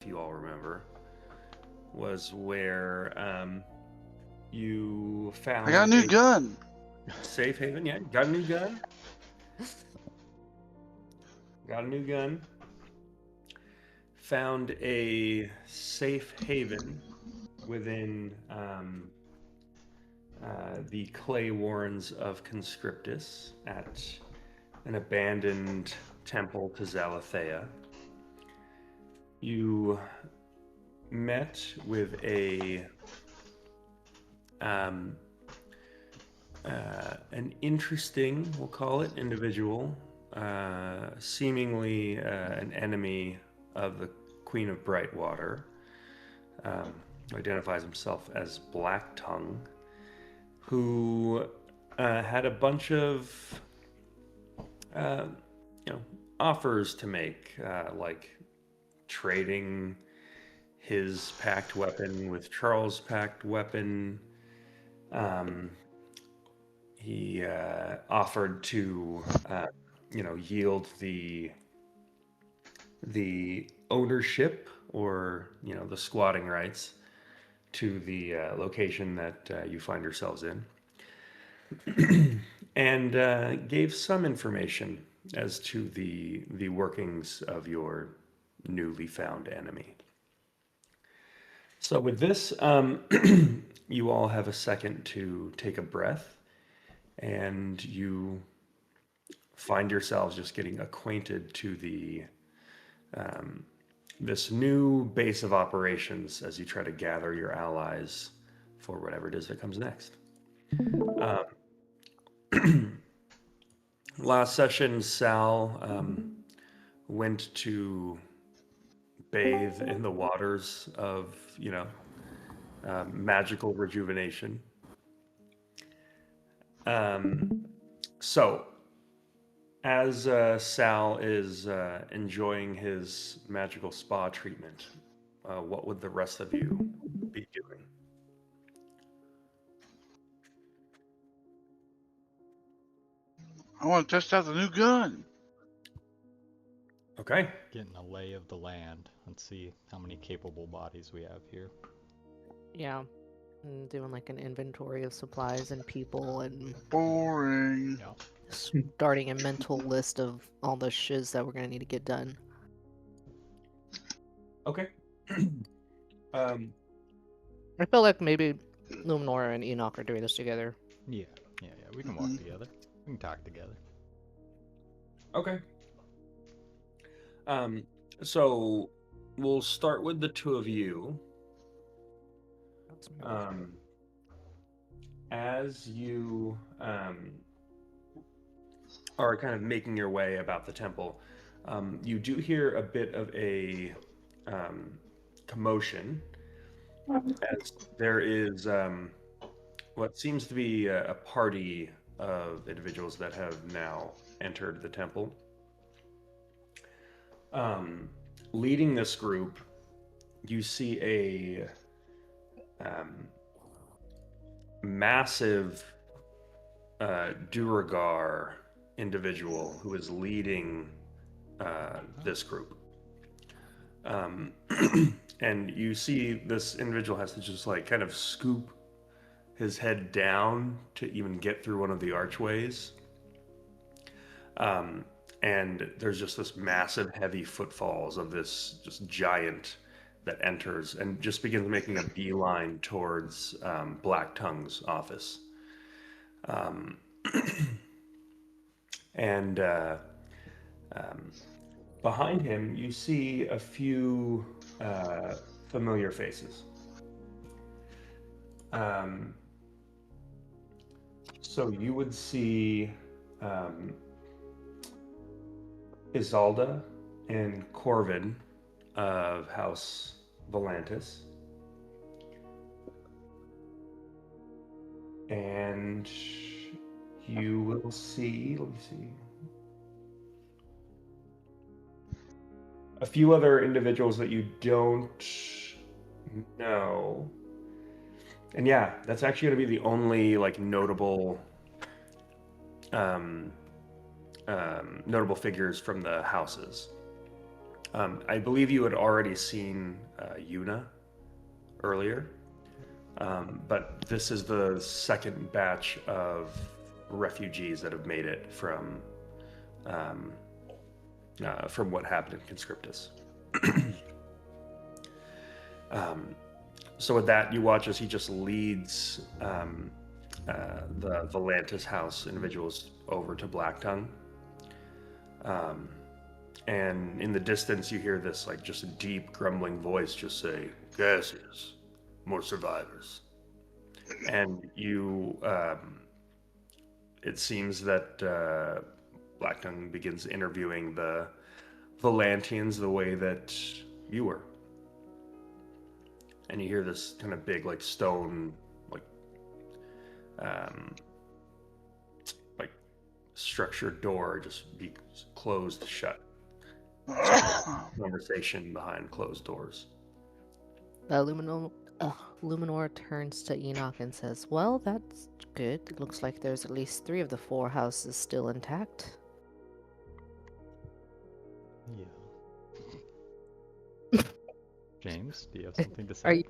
if you all remember, was where you I got found a new a gun. safe haven. Yeah, got a new gun. Got a new gun. Found a safe haven within the clay warrens of Conscriptus at an abandoned temple to Zalathea. You met with um, an interesting, we'll call it, individual, seemingly an enemy of the Queen of Brightwater, who identifies himself as Black Tongue, who had a bunch of uh, you know offers to make, like trading his packed weapon with Charles' packed weapon. Um, he offered to, yield the ownership, or the squatting rights to the location that you find yourselves in, and gave some information as to the workings of your newly found enemy. So with this, you all have a second to take a breath, and you find yourselves just getting acquainted to the this new base of operations as you try to gather your allies for whatever it is that comes next. Last session, Sal went to bathe in the waters of, magical rejuvenation. So, as Sal is enjoying his magical spa treatment, what would the rest of you be doing? I want to test out the new gun. Okay. Getting a lay of the land and see how many capable bodies we have here. Yeah. And doing like an inventory of supplies and people and Boring. Yeah. starting a mental list of all the shiz that we're gonna need to get done. Okay. I feel like maybe Luminora and Enoch are doing this together. Yeah. We can walk together. We can talk together. Okay. So we'll start with the two of you. As you are kind of making your way about the temple, you do hear a bit of a commotion, as there is what seems to be a party of individuals that have now entered the temple. Leading this group, you see a massive Duragar individual who is leading this group. And you see this individual has to just like kind of scoop his head down to even get through one of the archways. And there's just this massive heavy footfalls of this just giant that enters and just begins making a beeline towards Black Tongue's office. And behind him, you see a few familiar faces. So you would see Isolda and Corvin of House Volantis. And you will see, let me see, a few other individuals that you don't know. And yeah, that's actually going to be the only like notable notable figures from the houses. I believe you had already seen Yuna earlier, but this is the second batch of refugees that have made it um, from what happened in Conscriptus. So with that, you watch as he just leads the Volantis house individuals over to Blacktongue. And in the distance, you hear this like just a deep grumbling voice just say, "Yes, yes, more survivors." And you, it seems that Blacktongue begins interviewing the Volantians the way that you were. And you hear this kind of big, like stone, um, like structured door just be closed shut. Conversation behind closed doors. Luminor turns to Enoch and says, "Well, that's good. It looks like there's at least 3 of the 4 houses still intact." Yeah. James, do you have something to say? Are you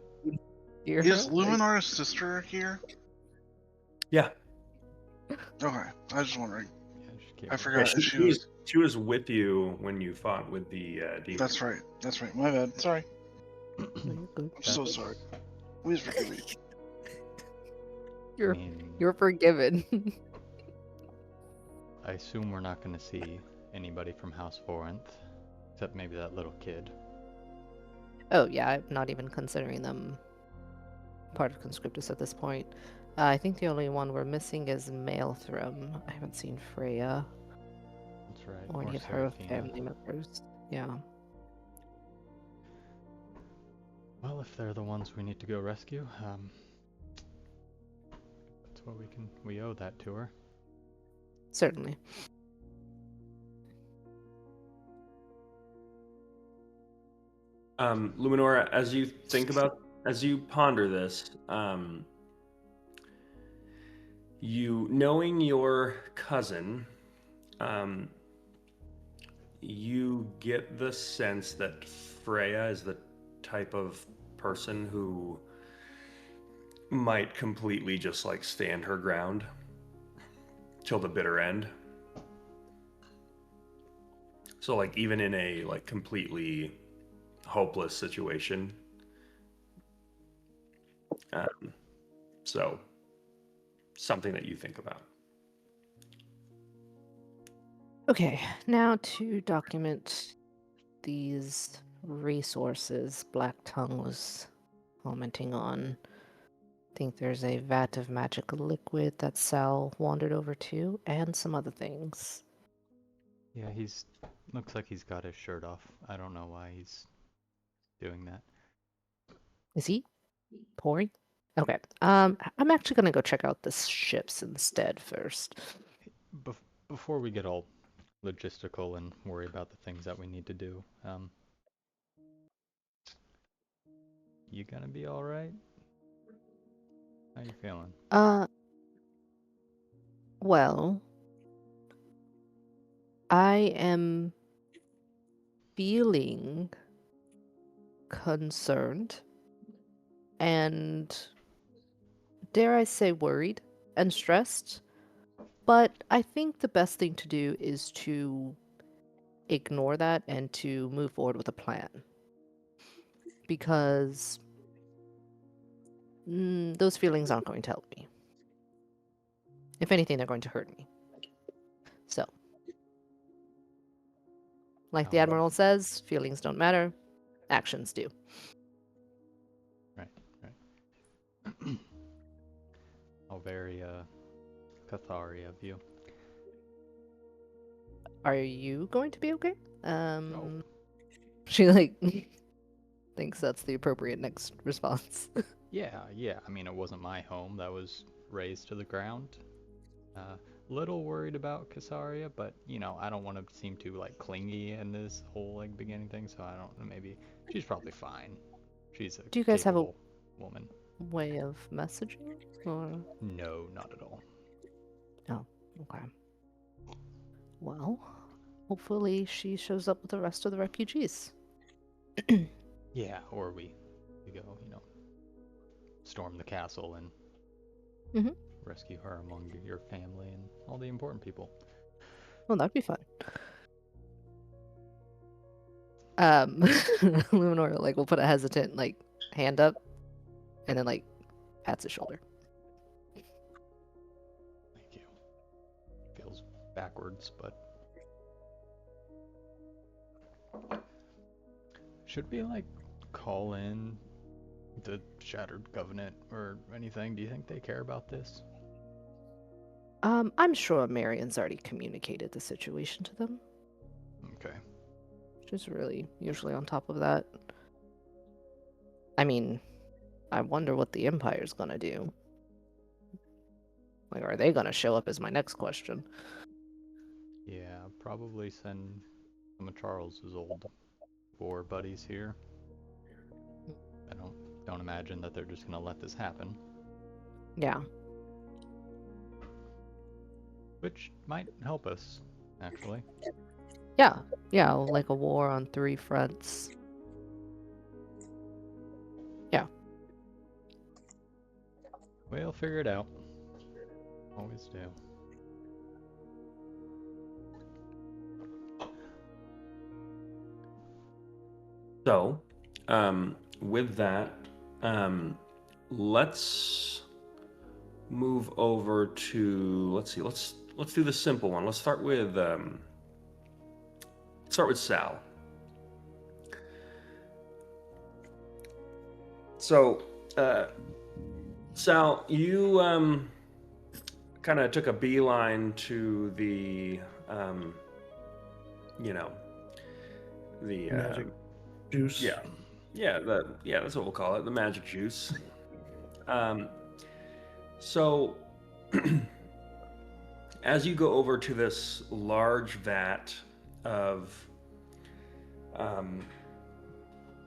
here? Is Luminar's sister here? Yeah. Okay, I was just wondering. Yeah, she came I over. forgot if She was with you when you fought with the demon. That's right. That's right. My bad. Sorry. No, you're good. I'm so sorry. Please forgive me. You're I mean, you're forgiven. I assume we're not going to see anybody from House Forinth, except maybe that little kid. Oh yeah, I'm not even considering them part of Conscriptus at this point. I think the only one we're missing is Maelthram. I haven't seen Freya That's right. or any of her Seraphina. family members. Yeah. Well, if they're the ones we need to go rescue, that's what we owe that to her. Certainly. Luminora, as you ponder this, you knowing your cousin, you get the sense that Freya is the type of person who might completely just like stand her ground till the bitter end. So like even in a like completely hopeless situation. So something that you think about. Okay, now to document these resources Blacktongue was commenting on. I think there's a vat of magical liquid that Sal wandered over to, and some other things. Yeah, looks like he's got his shirt off. I don't know why he's doing that. Is he pouring? Okay. I'm actually gonna go check out the ships instead first. Before we get all logistical and worry about the things that we need to do, you gonna be all right? How you feeling? Well, I am feeling concerned and, dare I say, worried and stressed. But I think the best thing to do is to ignore that and to move forward with a plan. Because those feelings aren't going to help me. If anything, they're going to hurt me. So, like the Admiral says, feelings don't matter, actions do. Right. How very Cathari of you. Are you going to be okay? No. She like thinks that's the appropriate next response. Yeah. I mean, it wasn't my home that was razed to the ground. Little worried about Casaria, but I don't want to seem too like clingy in this whole like beginning thing, so I don't. Maybe she's probably fine. She's a Do you guys have a capable woman? way of messaging? Or No, not at all. oh, okay. Well, hopefully she shows up with the rest of the refugees. Yeah, or we go, storm the castle and Mhm. rescue her among your family and all the important people. Well, that'd be fun. Luminor like will put a hesitant like hand up, and then like pats his shoulder. Thank you. Feels backwards, but should we like call in the Shattered Covenant or anything? Do you think they care about this? I'm sure Marion's already communicated the situation to them. Okay. She's really usually on top of that. I mean, I wonder what the Empire's gonna do. Like, are they gonna show up is my next question. Yeah, probably send some of Charles's old war buddies here. I don't imagine that they're just gonna let this happen, Yeah. which might help us, actually. Yeah, like a war on 3 fronts. Yeah. We'll figure it out. Always do. So, with that, let's move over to, let's see, let's do the simple one. Let's start with Sal. So, Sal, you kind of took a beeline to the the Magic juice. yeah, that's what we'll call it, the magic juice. So as you go over to this large vat of,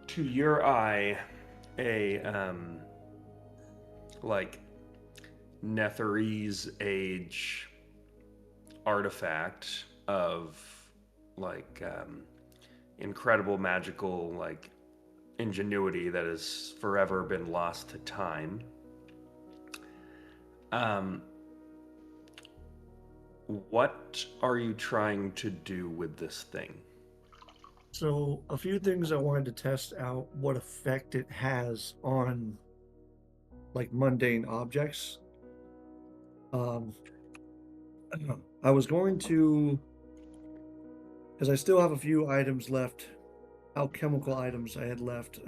to your eye, a like Netherese age artifact of like incredible magical like ingenuity that has forever been lost to time. What are you trying to do with this thing? So a few things I wanted to test out what effect it has on like mundane objects. I was going to, because I still have a few items left, alchemical items I had left.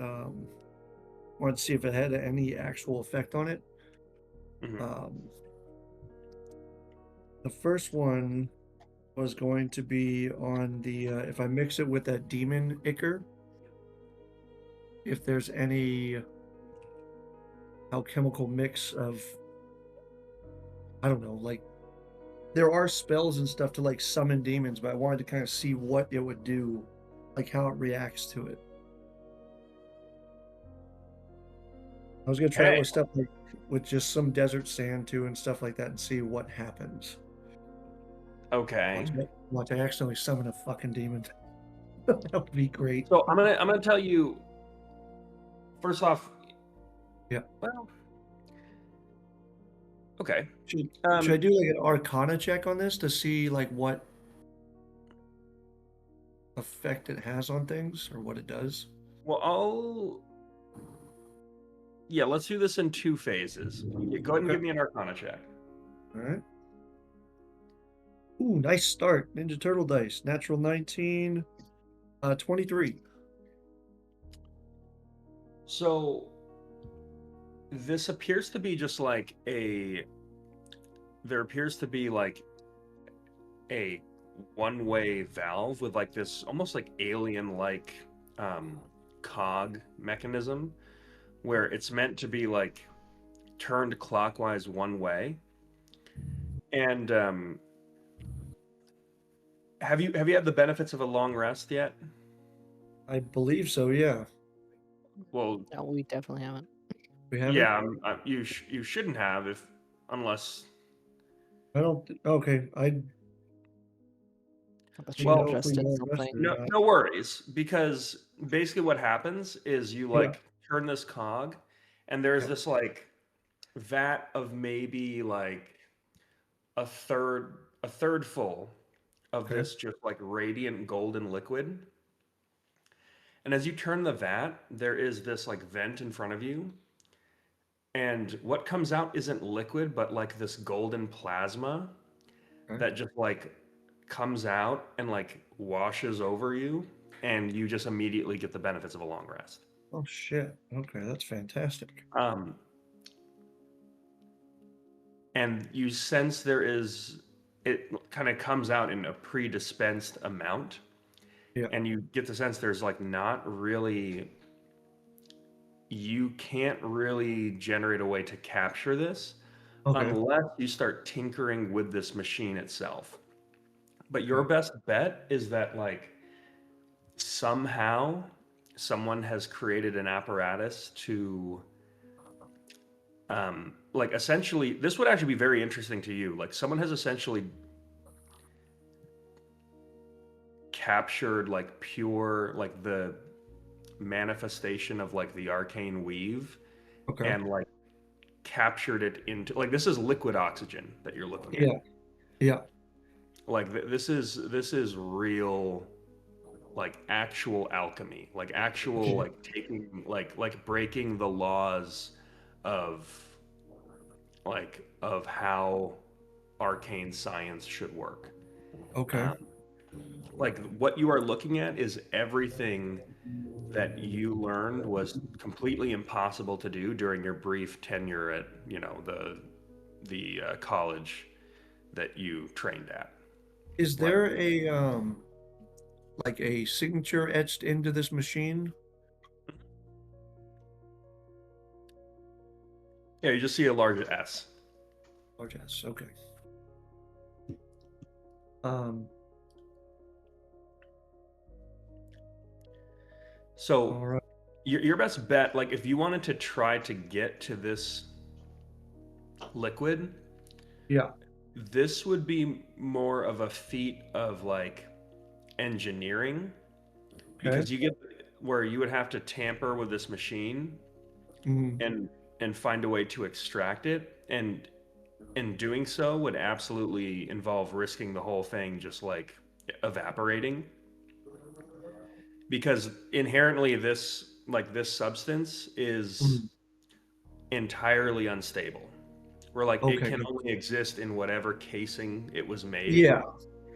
Wanted to see if it had any actual effect on it. Mhm. The first one was going to be on the if I mix it with that demon ichor, if there's any alchemical mix of, I don't know, like there are spells and stuff to like summon demons, but I wanted to kind of see what it would do, like how it reacts to it. I was gonna try it with stuff like with just some desert sand too and stuff like that and see what happens. Okay. Watch I accidentally summon a fucking demon. That would be great. So I'm gonna tell you. First off, Yeah. Well, okay. Should I do like an Arcana check on this to see like what effect it has on things or what it does? Well, yeah, let's do this in 2 phases. Yeah, go ahead and Okay. give me an Arcana check. All right. Ooh, nice start. Ninja Turtle dice. Natural 19, 23. So this appears to be just like there appears to be like a one-way valve with like this almost like alien-like cog mechanism where it's meant to be like turned clockwise one way. And have you had the benefits of a long rest yet? I believe so, yeah. Well, No, we definitely haven't. We have it? yeah, you shouldn't have unless I don't okay. I thought Do you you Well, know were if we just in more something. invested or no, not? no worries, because basically what happens is you Yeah. like turn this cog, and there's Yeah. this like vat of maybe like a third full of Okay. this just like radiant golden liquid. And as you turn the vat, there is this like vent in front of you, and what comes out isn't liquid, but like this golden plasma Okay. that just like comes out and like washes over you, and you just immediately get the benefits of a long rest. Oh shit. Okay, that's fantastic. Um, and you sense there is, it kind of comes out in a pre-dispensed amount, Yeah. and you get the sense there's like not really, you can't really generate a way to capture this Okay. unless you start tinkering with this machine itself. But your Okay. best bet is that like somehow someone has created an apparatus to like essentially, this would actually be very interesting to you. Like someone has essentially captured like pure like the manifestation of like the arcane weave, Okay. and like captured it into like, this is liquid oxygen that you're looking at. Yeah. Yeah. Like this is real, like actual alchemy, like actual Okay. like taking like breaking the laws of of how arcane science should work. Okay. Um, like what you are looking at is everything that you learned was completely impossible to do during your brief tenure at, you know, the college that you trained at. Is there a like a signature etched into this machine? Yeah, you just see a large S. Oh yes. Okay. Um. So All right. your best bet, like if you wanted to try to get to this liquid, Yeah. this would be more of a feat of like engineering, Okay. because you get where you would have to tamper with this machine Mhm. and find a way to extract it, and in doing so would absolutely involve risking the whole thing just like evaporating, because inherently this substance is Mhm. entirely unstable, where like it Okay. can only exist in whatever casing it was made. Yeah.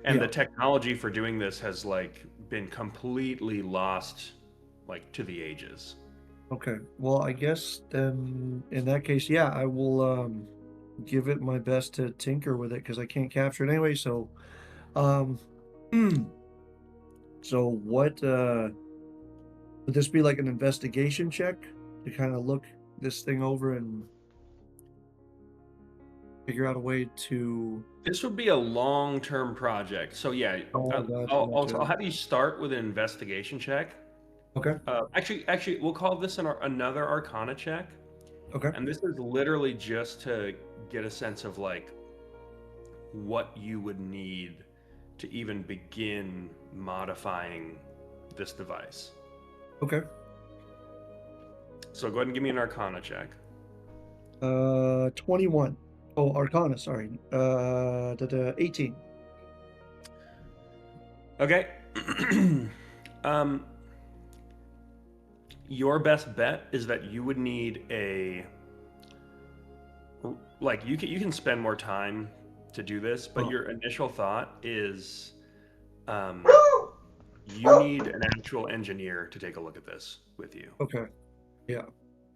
And Yeah. the technology for doing this has like been completely lost like to the ages. Okay. Well, I guess then in that case, yeah, I will give it my best to tinker with it because I can't capture it anyway. So, um, so what would this be, like an investigation check to kind of look this thing over and figure out a way to? This would be a long-term project. So yeah, Oh, gotcha, I'll gotcha. have you start with an investigation check. Okay. Actually, we'll call this another Arcana check, Okay. and this is literally just to get a sense of like what you would need to even begin modifying this device. Okay. So go ahead and give me an Arcana check. 21. Oh, Arcana, sorry. 18. Okay. Your best bet is that you would need a, like you can spend more time to do this, but Oh. your initial thought is you need an actual engineer to take a look at this with you. Okay. Yeah. So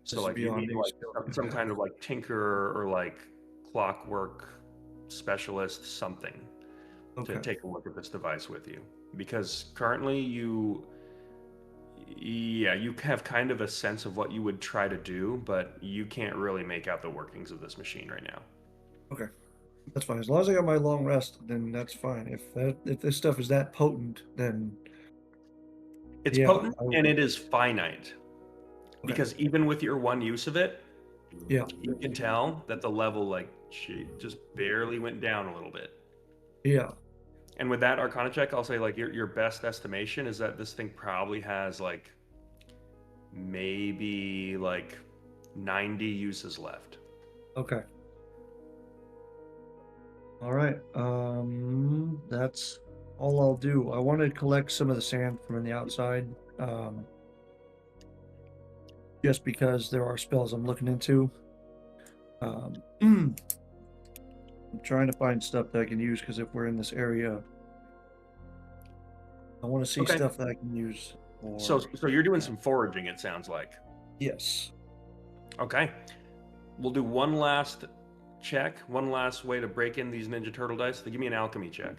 This is like you beyond need me like still. some kind of like tinker or like clockwork specialist, something Okay. to take a look at this device with you, because currently you have kind of a sense of what you would try to do, but you can't really make out the workings of this machine right now. Okay. That's fine. As long as I got my long rest, then that's fine. If this stuff is that potent, then It's yeah, potent I will- and it is finite, Okay. because even with your one use of it, Yeah. you can tell that the level like just barely went down a little bit. Yeah. And with that Arcana check, I'll say like your best estimation is that this thing probably has like maybe like 90 uses left. Okay. All right. That's all I'll do. I want to collect some of the sand from the outside. Just because there are spells I'm looking into. I'm trying to find stuff that I can use because if we're in this area, I want to see Okay. stuff that I can use. So you're doing some foraging, it sounds like. Yes. Okay. We'll do one last check, one last way to break in these Ninja Turtle dice. Give me an alchemy check.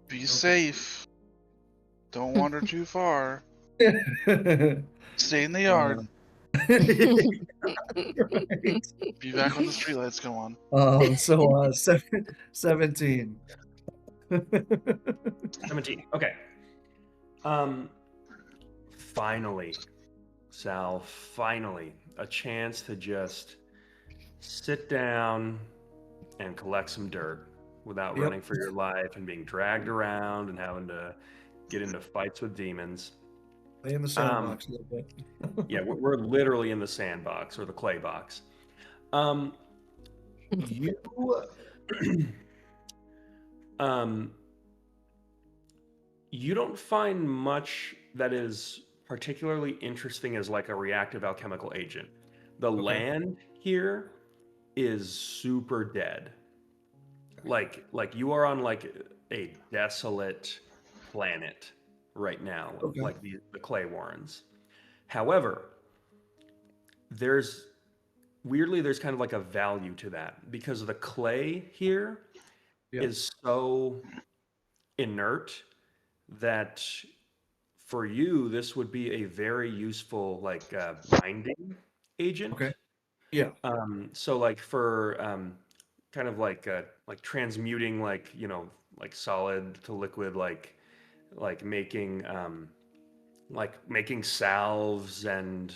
Be safe. Don't wander too far. Stay in the yard. Right. Be back when the streetlights go on. 17. 17. Okay. Finally, Sal, finally, a chance to just sit down and collect some dirt without Yep. running for your life and being dragged around and having to get into fights with demons. Play in the sandbox a little bit. Yeah, we're literally in the sandbox or the clay box. You you don't find much that is particularly interesting as like a reactive alchemical agent. The land here is super dead. Like you are on like a desolate planet right now, like the Clay Warrens. However, there's kind of like a value to that because the clay here is so inert that for you this would be a very useful like binding agent. Okay. Yeah. So like for kind of like transmuting like like solid to liquid, like making making salves and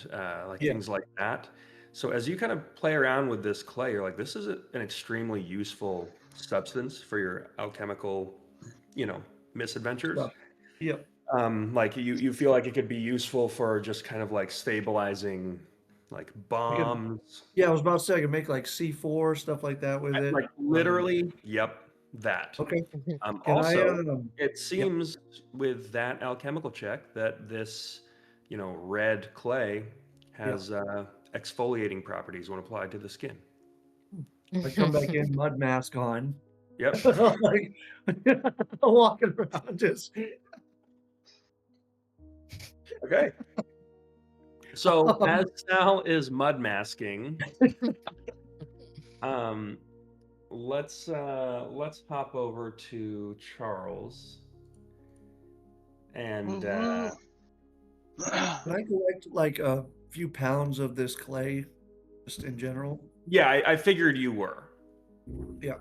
things like that. So as you kind of play around with this clay, you're like, this is an extremely useful substance for your alchemical, misadventures. Yep. Like you feel like it could be useful for just kind of like stabilizing like bombs. Yeah, I was about to say I could make like C4 stuff like that with it. Like literally, yep, that. Okay. Also, it seems with that alchemical check that this, red clay has exfoliating properties when applied to the skin. I come back in, mud mask on. Yep. Like walking around just. Okay. So as Sal is mud masking, let's hop over to Charles. And Can I collect like a few pounds of this clay, just in general? yeah, I figured you were. Yeah.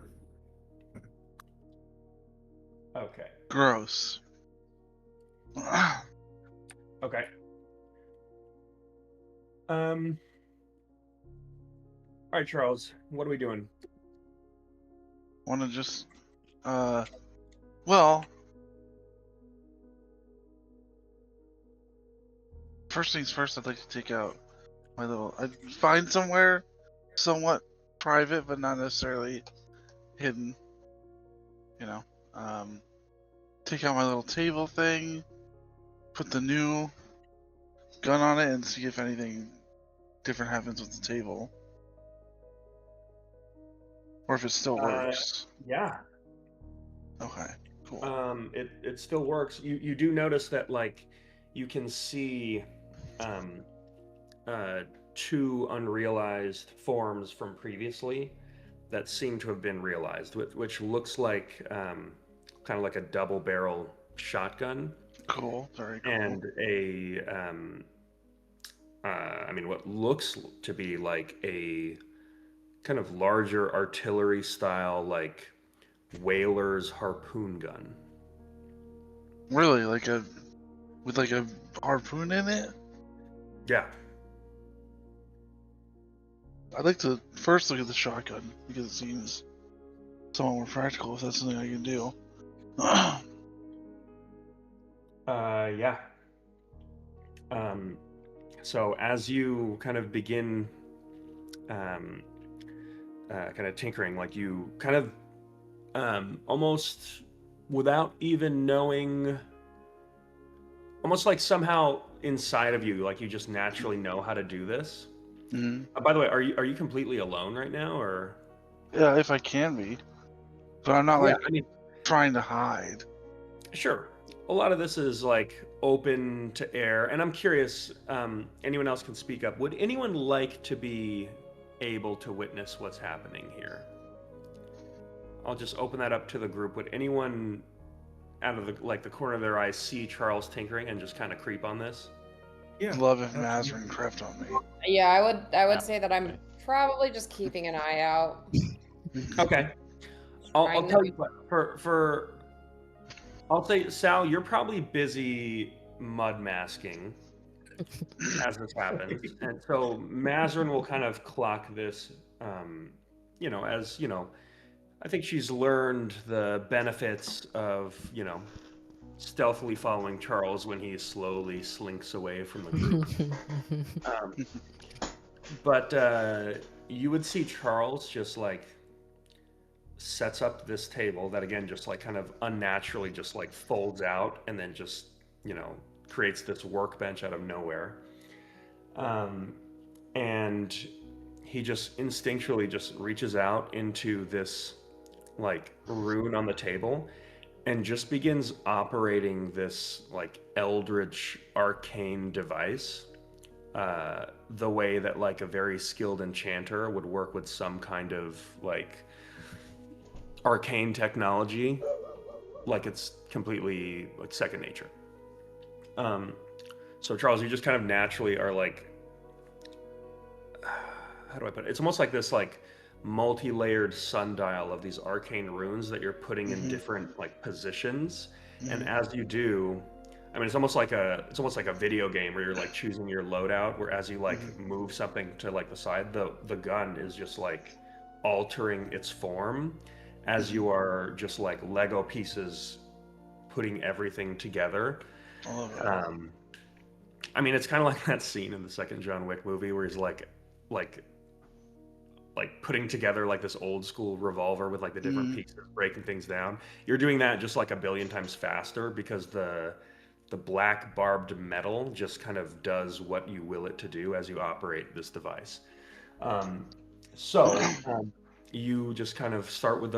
Okay. Gross. Okay. All right, Charles, what are we doing? Want to just, well, first things first, I'd like to take out I'd find somewhere somewhat private, but not necessarily hidden, take out my little table thing, put the new gun on it, and see if anything different happens with the table. Or if it still works. Yeah. Okay, cool. It still works. You do notice that like you can see two unrealized forms from previously that seem to have been realized, which looks like kind of like a double barrel shotgun. Cool, very cool. And a what looks to be like a kind of larger artillery style, like whaler's harpoon gun. Really, with like a harpoon in it? Yeah. I'd like to first look at the shotgun because it seems somewhat more practical if that's something I can do. Yeah. So as you kind of begin kind of tinkering, like you kind of almost without even knowing, almost like somehow inside of you, like you just naturally know how to do this. Hmm. By the way, are you completely alone right now, or? Yeah, if I can be, but I'm not Yeah, like I mean, trying to hide. sure. A lot of this is like open to air, and I'm curious. Anyone else can speak up. Would anyone like to be able to witness what's happening here? I'll just open that up to the group. Would anyone, out of the corner of their eye, see Charles tinkering and just kind of creep on this? Yeah. Love if absolutely. Mazarin crept on me. Yeah, I would Yeah. say that I'm probably just keeping an eye out. Okay. I'll Trying tell to- you what. I'll say, Sal, you're probably busy mud masking as this happens, and so Mazarin will kind of clock this. As I think she's learned the benefits of stealthily following Charles when he slowly slinks away from the group. But you would see Charles just like sets up this table that again just like kind of unnaturally just like folds out and then just creates this workbench out of nowhere. And he just instinctually just reaches out into this like rune on the table and just begins operating this like eldritch arcane device the way that like a very skilled enchanter would work with some kind of like arcane technology, like it's completely like second nature. So Charles, you just kind of naturally are like, how do I put it? It's almost like this like multi-layered sundial of these arcane runes that you're putting in different like positions, and as you do, I mean, it's almost like a video game where you're like choosing your loadout, where as you like move something to like the side, the gun is just like altering its form as you are just like Lego pieces putting everything together. I love it. I mean, it's kind of like that scene in the second John Wick movie where he's like putting together like this old school revolver with like the different pieces, breaking things down. You're doing that just like a billion times faster because the black barbed metal just kind of does what you will it to do as you operate this device. You just kind of start with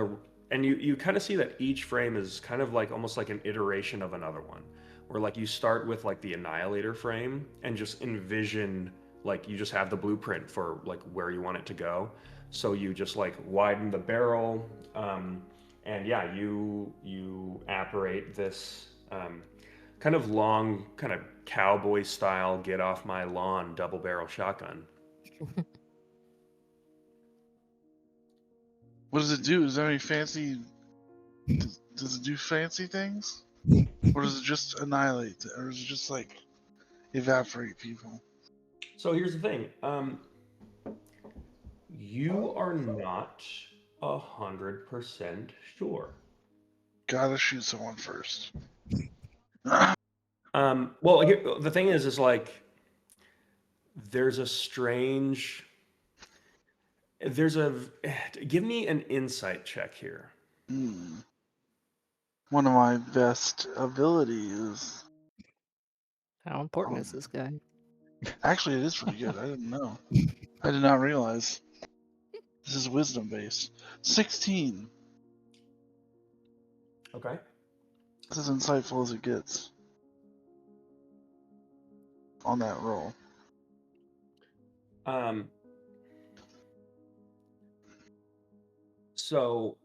and you kind of see that each frame is kind of like almost like an iteration of another one, where like you start with like the Annihilator frame and just envision like you just have the blueprint for like where you want it to go. So you just like widen the barrel, and yeah, you apparate this kind of long, kind of cowboy style, get off my lawn double barrel shotgun. What does it do? Is there any fancy? Does it do fancy things, or does it just annihilate, or is it just like evaporate people? So here's the thing. You are not 100% sure. Gotta shoot someone first. Well, the thing is like there's a strange. Give me an insight check here. One of my best abilities. How important is this guy? Actually, it is pretty good. I didn't know. I did not realize. This is wisdom based. 16. Okay. This is insightful as it gets. On that roll. So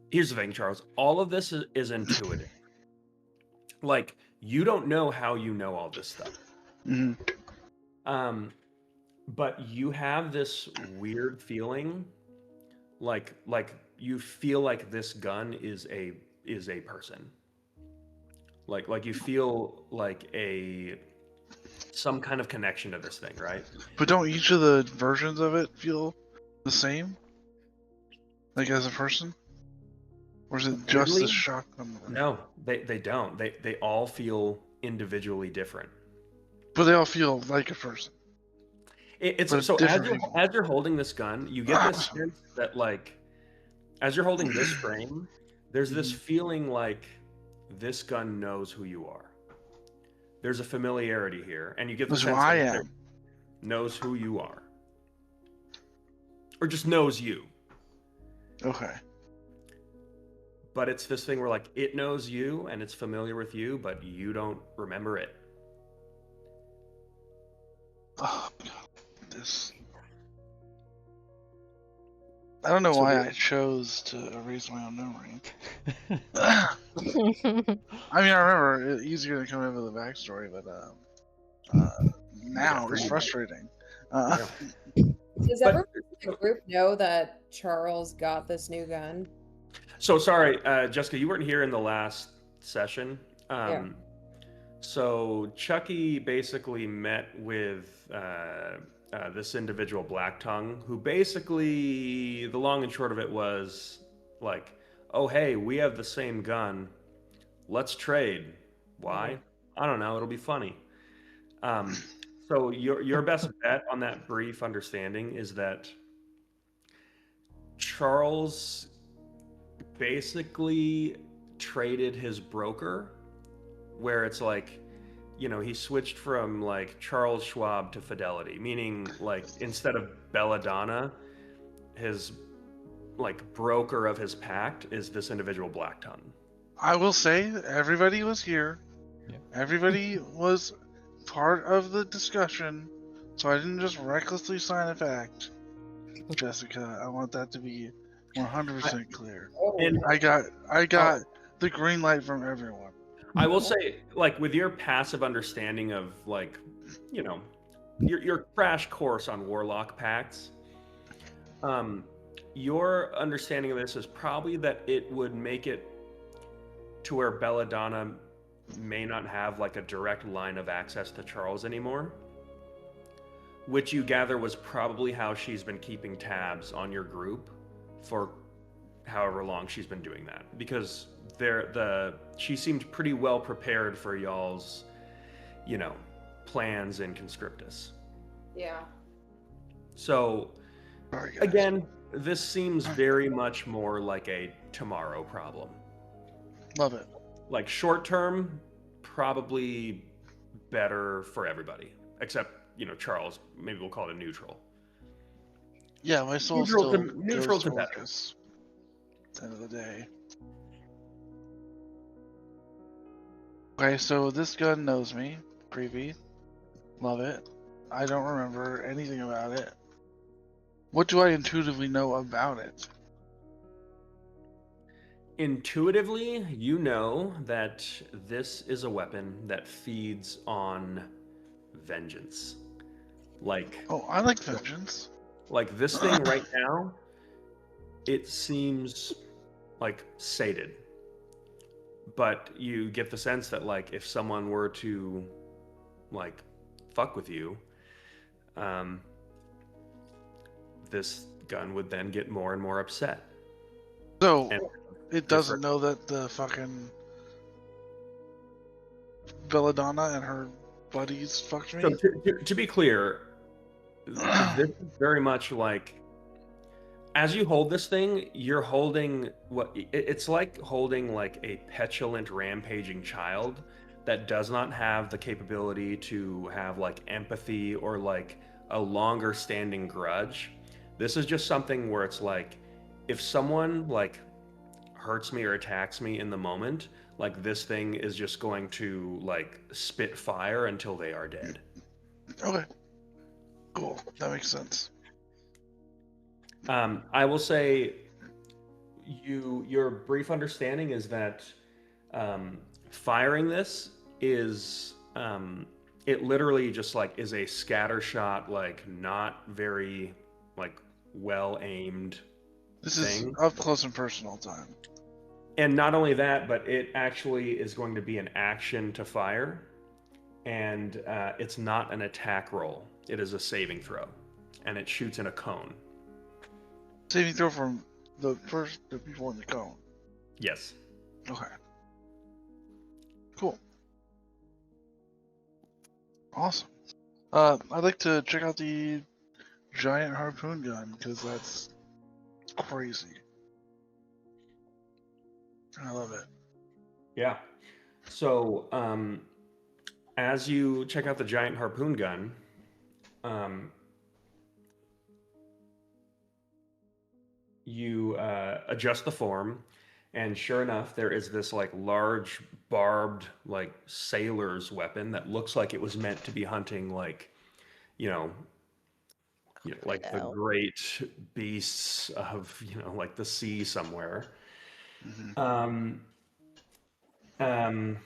here's the thing, Charles. All of this is intuitive. Like, you don't know how you know all this stuff. But you have this weird feeling, like you feel like this gun is a person. Like you feel like some kind of connection to this thing, right? But don't each of the versions of it feel the same? Like as a person? Or is it just Weirdly, the shotgun? No, they don't. They all feel individually different. But they all feel like a person. It's But so different people. as you're holding this gun, you get this sense that like as you're holding this frame, there's this feeling like this gun knows who you are. There's a familiarity here, and you get the That's who sense I that it am. knows who you are, or just knows you. Okay. But it's this thing where like it knows you and it's familiar with you, but you don't remember it. Oh god. This. I don't know So why the- I chose to erase my own memory. I mean, I remember it easier to come in with a backstory, but now it's frustrating. Yeah. Does But- everyone in the group know that Charles got this new gun? So sorry, Jessica, you weren't here in the last session. Yeah. So Chucky basically met with this individual Black Tongue, who basically, the long and short of it was like, oh, hey, we have the same gun. Let's trade. Why? I don't know. It'll be funny. So your best bet on that brief understanding is that Charles basically traded his broker, where it's like, you know, he switched from like Charles Schwab to Fidelity, meaning like instead of Belladonna, his like broker of his pact is this individual Black Tongue. I will say everybody was here. Yeah. Everybody was part of the discussion, so I didn't just recklessly sign a fact. Jessica, I want that to be 100% clear. Oh, And I got the green light from everyone. I will say, like, with your passive understanding of, like, you know, your crash course on Warlock pacts, your understanding of this is probably that it would make it to where Belladonna may not have, like, a direct line of access to Charles anymore, which you gather was probably how she's been keeping tabs on your group for however long she's been doing that, because she seemed pretty well prepared for y'all's, you know, plans in Conscriptus. yeah. So Sorry, guys. again, this seems very much more like a tomorrow problem. Love it. Like short term, probably better for everybody, except, you know, Charles. Maybe we'll call it a neutral. Yeah, my soul Neutral still to- neutral goes to to better. Orcus at the end of the day. Okay, so this gun knows me. Creepy. Love it. I don't remember anything about it. What do I intuitively know about it? Intuitively, you know that this is a weapon that feeds on vengeance. Like Oh, I like vengeance. this thing right now, it seems like sated. But you get the sense that, like, if someone were to, like, fuck with you, this gun would then get more and more upset. So, And it doesn't know that the fucking Belladonna and her buddies fucked me? So to be clear, this is very much like, as you hold this thing, you're holding it's like holding like a petulant, rampaging child that does not have the capability to have like empathy or like a longer standing grudge. This is just something where it's like, if someone like hurts me or attacks me in the moment, like this thing is just going to like spit fire until they are dead. Okay. Cool. That makes sense. I will say, your brief understanding is that firing this is it literally just like is a scatter shot, like not very like well aimed This is thing. up close and personal time. And not only that, but it actually is going to be an action to fire. and it's not an attack roll. It is a saving throw, and it shoots in a cone. Saving throw from the people in the cone. Yes. Okay. Cool. Awesome. I'd like to check out the giant harpoon gun because that's crazy. I love it. Yeah. So, as you check out the giant harpoon gun, you adjust the form, and sure enough, there is this like large barbed like sailor's weapon that looks like it was meant to be hunting like, you know, like the Wow. great beasts of, like the sea somewhere. Mhm. Um,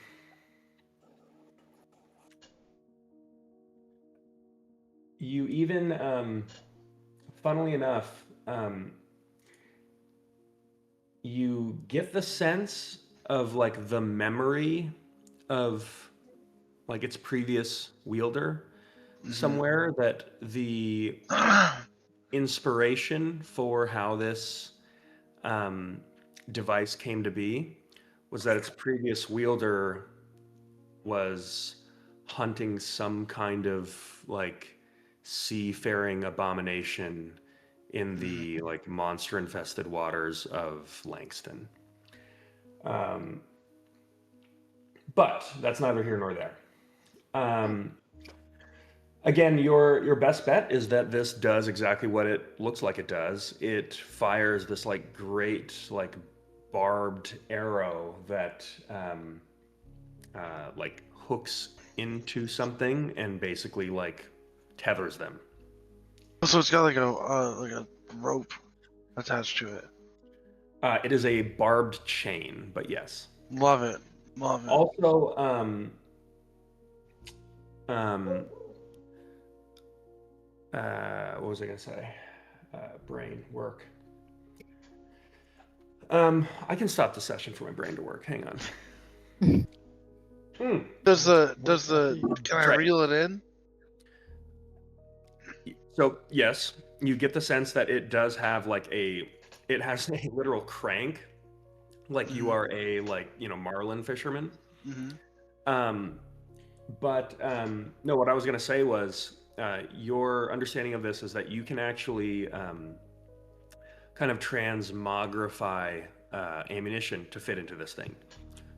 you even, funnily enough, you get the sense of like the memory of like its previous wielder somewhere, that the inspiration for how this device came to be was that its previous wielder was hunting some kind of like seafaring abomination in the like monster infested waters of Langston. But that's neither here nor there. Again, your best bet is that this does exactly what it looks like it does. It fires this like great like barbed arrow that like hooks into something and basically like tethers them. So it's got like a rope attached to it. It is a barbed chain, but yes. Love it. Love it. Also, what was I gonna say? Brain work. I can stop the session for my brain to work. Hang on. Does the can I Right. reel it in? So yes, you get the sense that it does have like it has a literal crank, like you are a like marlin fisherman. Mm-hmm. But no, what I was gonna say was your understanding of this is that you can actually kind of transmogrify ammunition to fit into this thing.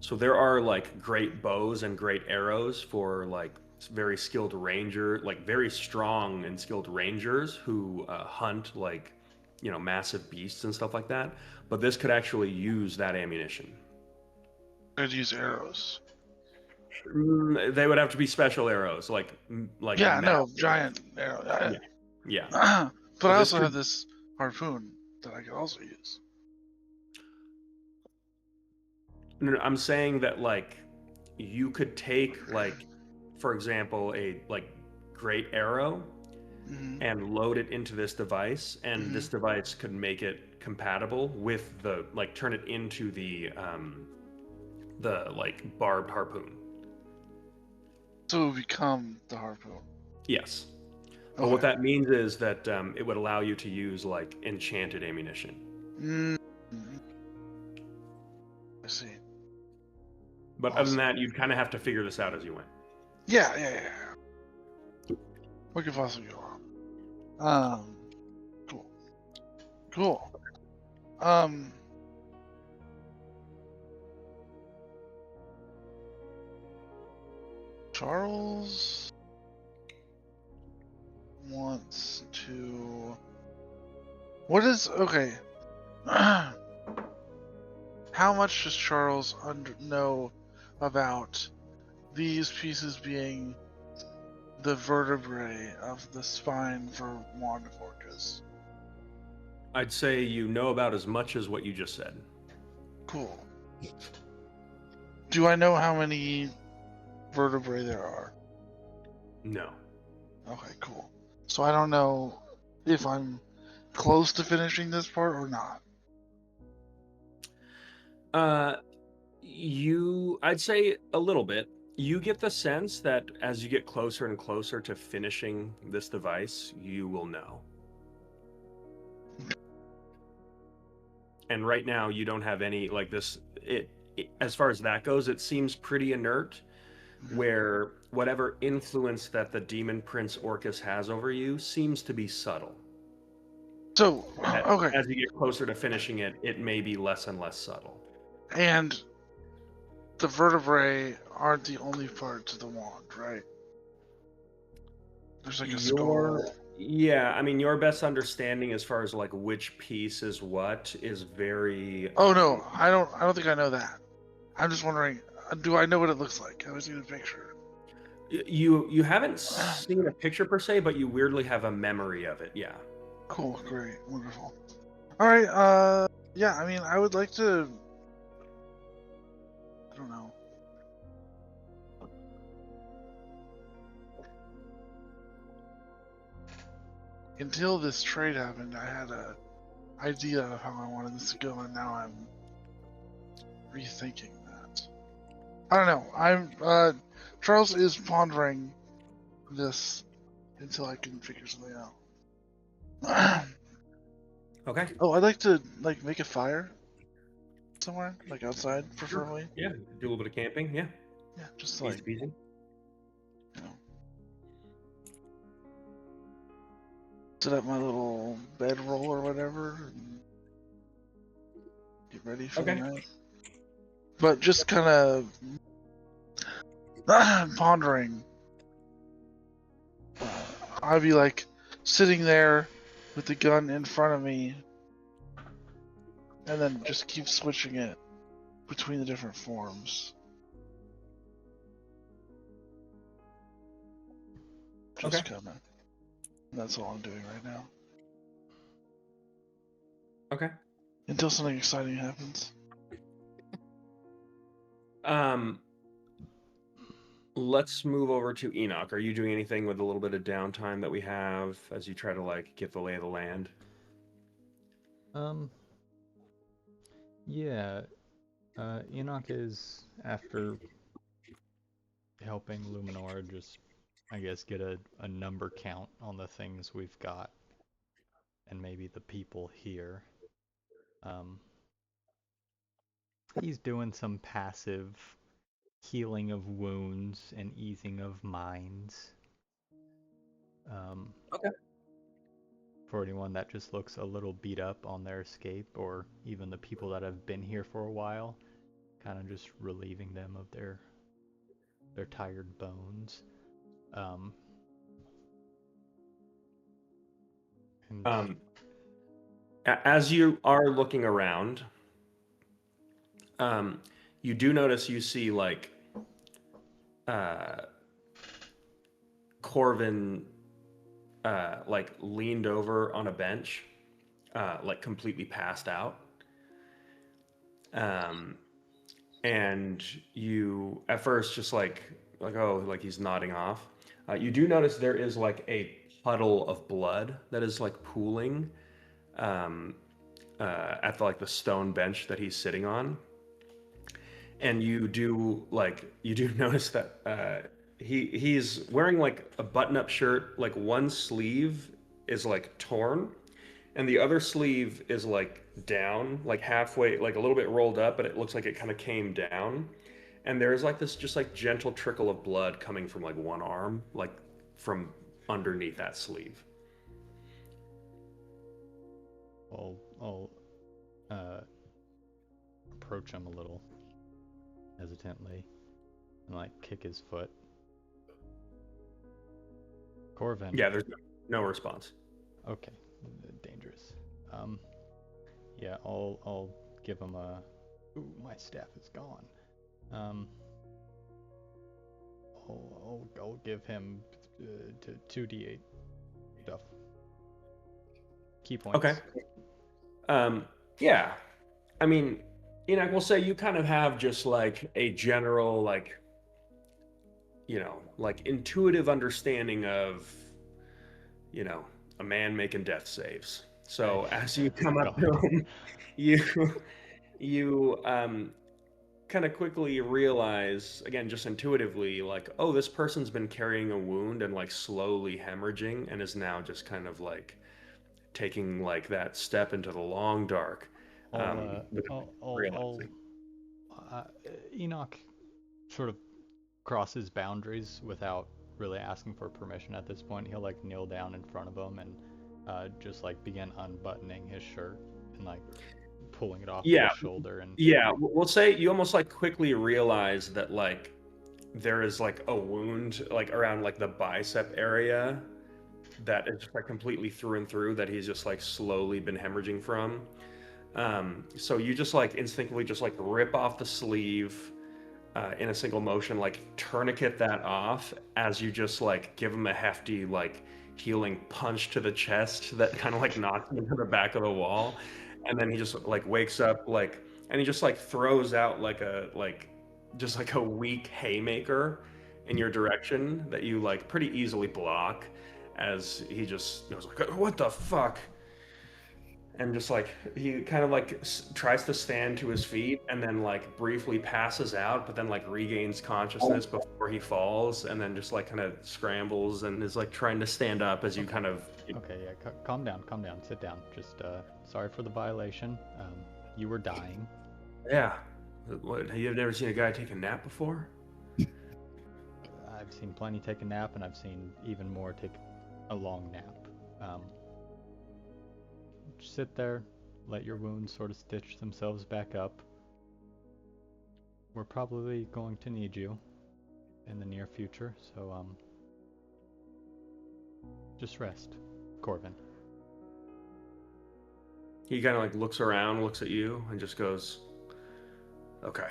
So there are like great bows and great arrows for like very skilled ranger, like very strong and skilled rangers who hunt like massive beasts and stuff like that. But this could actually use that ammunition. Could use arrows. They would have to be special arrows, like Yeah, no, massive. giant arrow. Yeah. But I this also could- have this harpoon that I could also use. No, I'm saying that like you could take like, for example, a like great arrow Mm-hmm. and load it into this device, and this device could make it compatible with the like turn it into the like barbed harpoon. So it would become the harpoon. Yes. But what that means is that it would allow you to use like enchanted ammunition. Mm-hmm. I see. But other than that, you'd kind of have to figure this out as you went. Yeah. What could possibly go wrong? Cool. Charles wants to. What is okay? How much does Charles know about these pieces being the vertebrae of the spine for Wand of Orcus? I'd say you know about as much as what you just said. Cool. Do I know how many vertebrae there are? No. Okay, cool. So I don't know if I'm close to finishing this part or not. I'd say a little bit. You get the sense that as you get closer and closer to finishing this device, you will know. And right now, you don't have any like this. As far as that goes, it seems pretty inert. Where whatever influence that the Demon Prince Orcus has over you seems to be subtle. So, okay. As you get closer to finishing it, it may be less and less subtle. And the vertebrae aren't the only parts of the wand, right? There's like a skull. Yeah, I mean, your best understanding as far as like which piece is what is very. Oh no, I don't think I know that. I'm just wondering, do I know what it looks like? I was in a picture. You haven't seen a picture per se, but you weirdly have a memory of it. Yeah. Cool, great, wonderful. All right, yeah. I mean, I would like to. I don't know. Until this trade happened, I had a idea of how I wanted this to go, and now I'm rethinking that. I don't know. Charles is pondering this until I can figure something out. Okay. Oh, I'd like to make a fire somewhere, like outside, preferably. Yeah. Do a little bit of camping. Yeah. Yeah, just Easy like peasy. you know, set up my little bedroll or whatever, and get ready for the Okay. night. But just kind of pondering. I'd be like sitting there with the gun in front of me, and then just keep switching it between the different forms. Just Okay. kind of. That's all I'm doing right now. Okay. Until something exciting happens. Let's move over to Enoch. Are you doing anything with a little bit of downtime that we have as you try to like get the lay of the land? Yeah. Enoch is, after helping Luminor just, I guess, get a number count on the things we've got, and maybe the people here. He's doing some passive healing of wounds and easing of minds. Okay. For anyone that just looks a little beat up on their escape, or even the people that have been here for a while, kind of just relieving them of their tired bones. As you are looking around, you do notice you see like Corvin like leaned over on a bench, like completely passed out. And you at first just like oh, like he's nodding off. You do notice there is like a puddle of blood that is like pooling at the stone bench that he's sitting on. And you do notice that he's wearing like a button-up shirt, like one sleeve is like torn and the other sleeve is like down, like halfway, like a little bit rolled up, but it looks like it kind of came down. And there's like this just like gentle trickle of blood coming from like one arm, like from underneath that sleeve. I'll approach him a little hesitantly and like kick his foot. Corvin. Yeah, there's no response. Okay, dangerous. Yeah, I'll give him a. Ooh, my staff is gone. I'll give him 2d8 stuff. Key points. Okay. Yeah. I mean, Enoch, we'll say you kind of have just like a general, like, like intuitive understanding of, a man making death saves. So as you come up to him, you kind of quickly realize, again, just intuitively, like, oh, this person's been carrying a wound and like slowly hemorrhaging and is now just kind of like taking like that step into the long dark. Without realizing. Enoch sort of crosses boundaries without really asking for permission at this point. He'll like kneel down in front of him and just like begin unbuttoning his shirt and like pulling it off Yeah, his shoulder. And yeah. We'll say you almost like quickly realize that like there is like a wound like around like the bicep area that is just like completely through and through that he's just like slowly been hemorrhaging from. So you just like instinctively just like rip off the sleeve in a single motion, like tourniquet that off as you just like give him a hefty like healing punch to the chest that kind of like knocks him into the back of the wall, and then he just like wakes up like, and he just like throws out like a like just like a weak haymaker in your direction that you like pretty easily block as he just goes like, what the fuck? And just like he kind of like tries to stand to his feet and then like briefly passes out, but then like regains consciousness before he falls, and then just like kind of scrambles and is like trying to stand up as you kind of. okay, yeah, calm down, sit down. Just sorry for the violation. You were dying. Yeah. What, you've never seen a guy take a nap before? I've seen plenty take a nap, and I've seen even more take a long nap. Just sit there, let your wounds sort of stitch themselves back up. We're probably going to need you in the near future, so just rest, Corvin. He kind of like looks around, looks at you, and just goes, "Okay.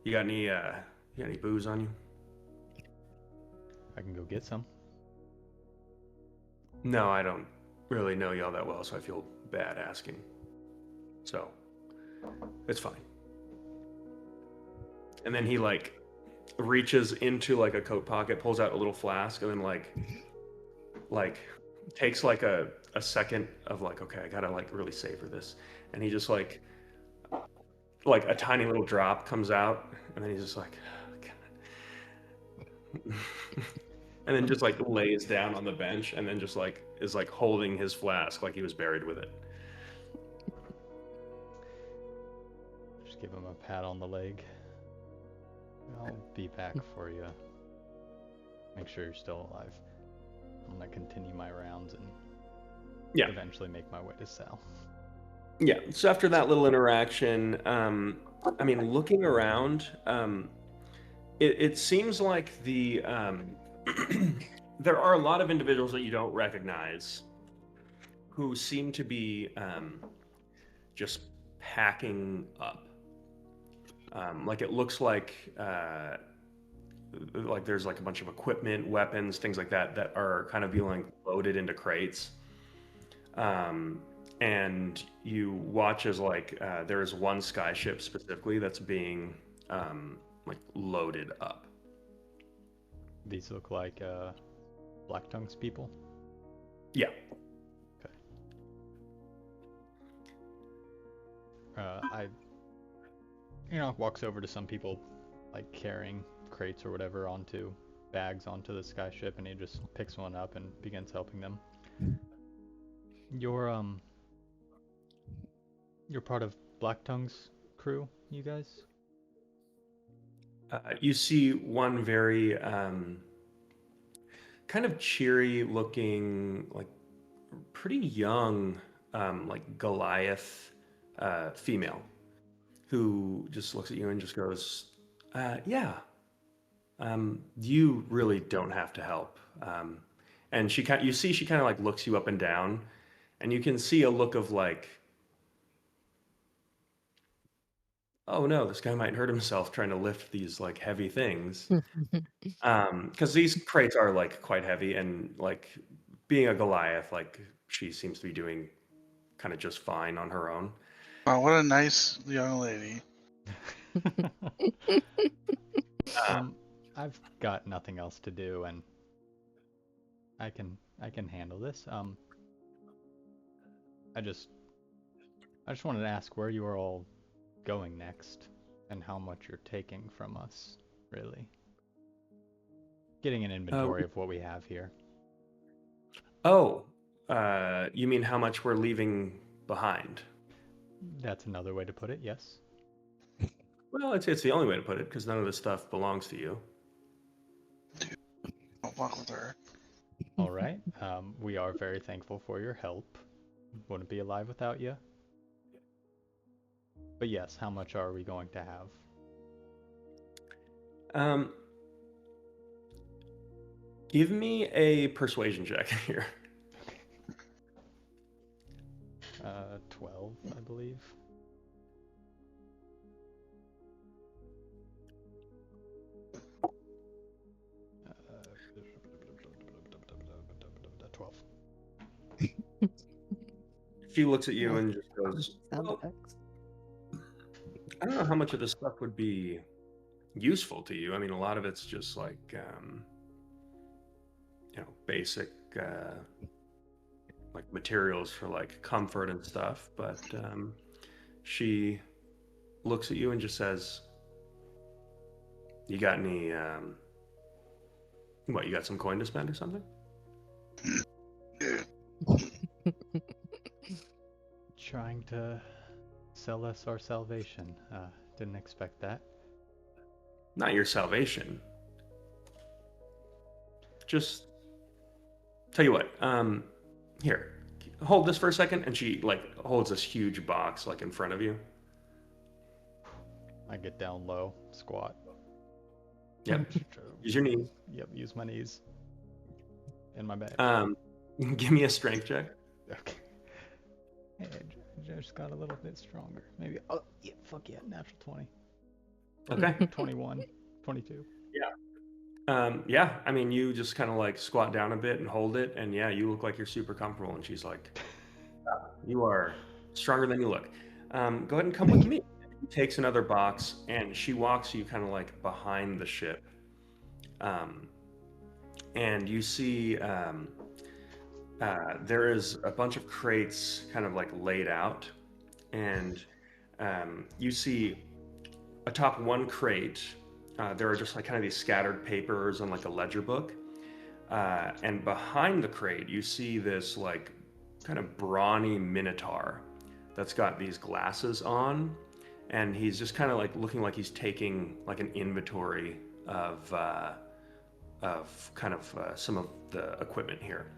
You got any booze on you?" I can go get some. No, I don't really know y'all that well, so I feel bad asking. So, it's fine. And then he like reaches into like a coat pocket, pulls out a little flask, and then like takes like a second of like, okay, I gotta like really savor this. And he just like a tiny little drop comes out, and then he's just like, oh, God. And then just like lays down on the bench, and then just like is like holding his flask like he was buried with it. Just give him a pat on the leg. I'll be back for you. Make sure you're still alive. I'm gonna continue my rounds and eventually make my way to Sal. Yeah. So after that little interaction, I mean, looking around, it seems like the there are a lot of individuals that you don't recognize who seem to be just packing up. Like it looks like there's like a bunch of equipment, weapons, things like that that are kind of being like loaded into crates. And you watch as like there is one skyship specifically that's being like loaded up. These look like Black Tongue's people? Yeah. Okay. Walks over to some people like carrying crates or whatever onto bags onto the skyship, and he just picks one up and begins helping them. You're part of Black Tongue's crew, you guys? You see one very kind of cheery looking, like pretty young, like Goliath female who just looks at you and just goes, yeah, you really don't have to help. And she kind of like looks you up and down, and you can see a look of like, oh no, this guy might hurt himself trying to lift these like heavy things. Because these crates are like quite heavy, and like being a Goliath, like she seems to be doing kind of just fine on her own. Wow, what a nice young lady. I've got nothing else to do, and I can handle this. I just wanted to ask where you are all going next. and how much you're taking from us, really. Getting an inventory of what we have here. Oh, you mean how much we're leaving behind? That's another way to put it, yes. Well, it's the only way to put it because none of this stuff belongs to you. Don't fuck with her. All right. We are very thankful for your help. Wouldn't be alive without you. But yes, how much are we going to have? Give me a persuasion check here. 12, I believe. Uh, 12. She looks at you and just goes, Sound "Well, effects. I don't know how much of this stuff would be useful to you. I mean, a lot of it's just like, basic, like materials for like comfort and stuff. But she looks at you and just says, "You got any? What? You got some coin to spend or something?" Trying to sell us our salvation. Didn't expect that. Not your salvation. Just tell you what. Here, hold this for a second, and she like holds this huge box like in front of you. I get down low, squat. Yep. Use your knees. Yep, use my knees. In my bag. Give me a strength check. Okay. Hey, I just got a little bit stronger. Maybe. Oh, yeah, fuck yeah, natural 20. Okay. 21, 22. Yeah, I mean, you just kind of like squat down a bit and hold it, and yeah, you look like you're super comfortable. And she's like, "You are stronger than you look. Go ahead and come with me." She takes another box, and she walks you kind of like behind the ship, and you see there is a bunch of crates kind of like laid out, and you see atop one crate. There are just like kind of these scattered papers and like a ledger book. And behind the crate, you see this like kind of brawny minotaur that's got these glasses on. And he's just kind of like looking like he's taking like an inventory of kind of some of the equipment here.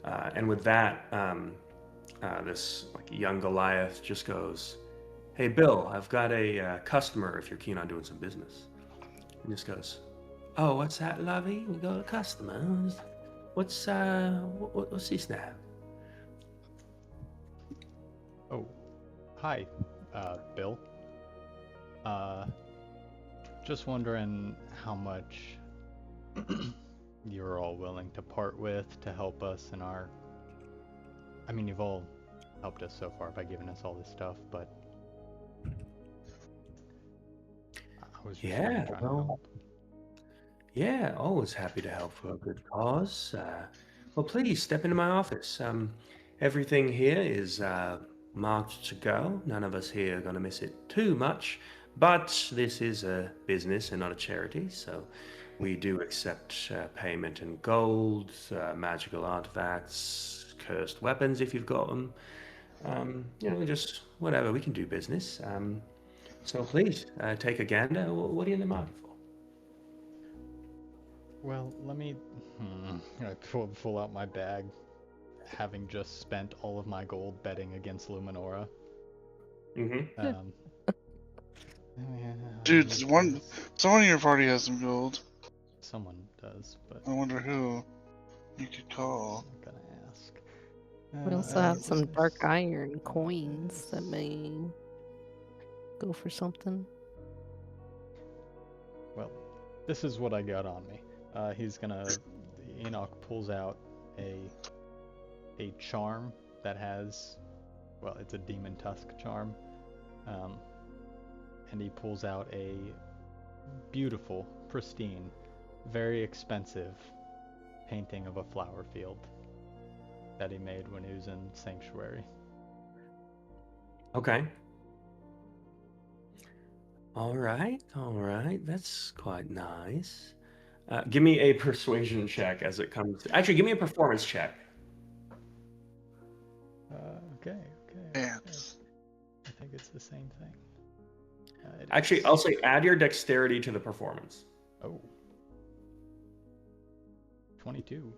And with that, this like young Goliath just goes, "Hey, Bill, I've got a customer if you're keen on doing some business." And just goes, "Oh, what's that, lovey? We got a customer. What's this now?" Oh, hi, Bill. Just wondering how much you're all willing to part with to help us in our... I mean, you've all helped us so far by giving us all this stuff, but I was just Yeah, trying to well, help. yeah, always happy to help for a good cause. Well, please step into my office. Everything here is marked to go. None of us here are going to miss it too much, but this is a business and not a charity, so we do accept payment in gold, magical artifacts, cursed weapons if you've got them. Just whatever. We can do business. So please take a gander. What are you in the market for? Well, let me... I pull out my bag, having just spent all of my gold betting against Luminora. Mm-hmm. Dude, someone in your party has some gold. Someone does, but I wonder who you could call. I'm not gonna ask. We also have some dark business. iron coins that may go for something. Well, this is what I got on me. Enoch pulls out a charm that has, well, it's a demon tusk charm, and he pulls out a beautiful, pristine, very expensive painting of a flower field that he made when he was in Sanctuary. Okay. All right. That's quite nice. Give me a persuasion check as it comes. Actually, give me a performance check. Okay. Dance. I think it's the same thing. It Actually, is- I'll say add your dexterity to the performance. Oh. 22.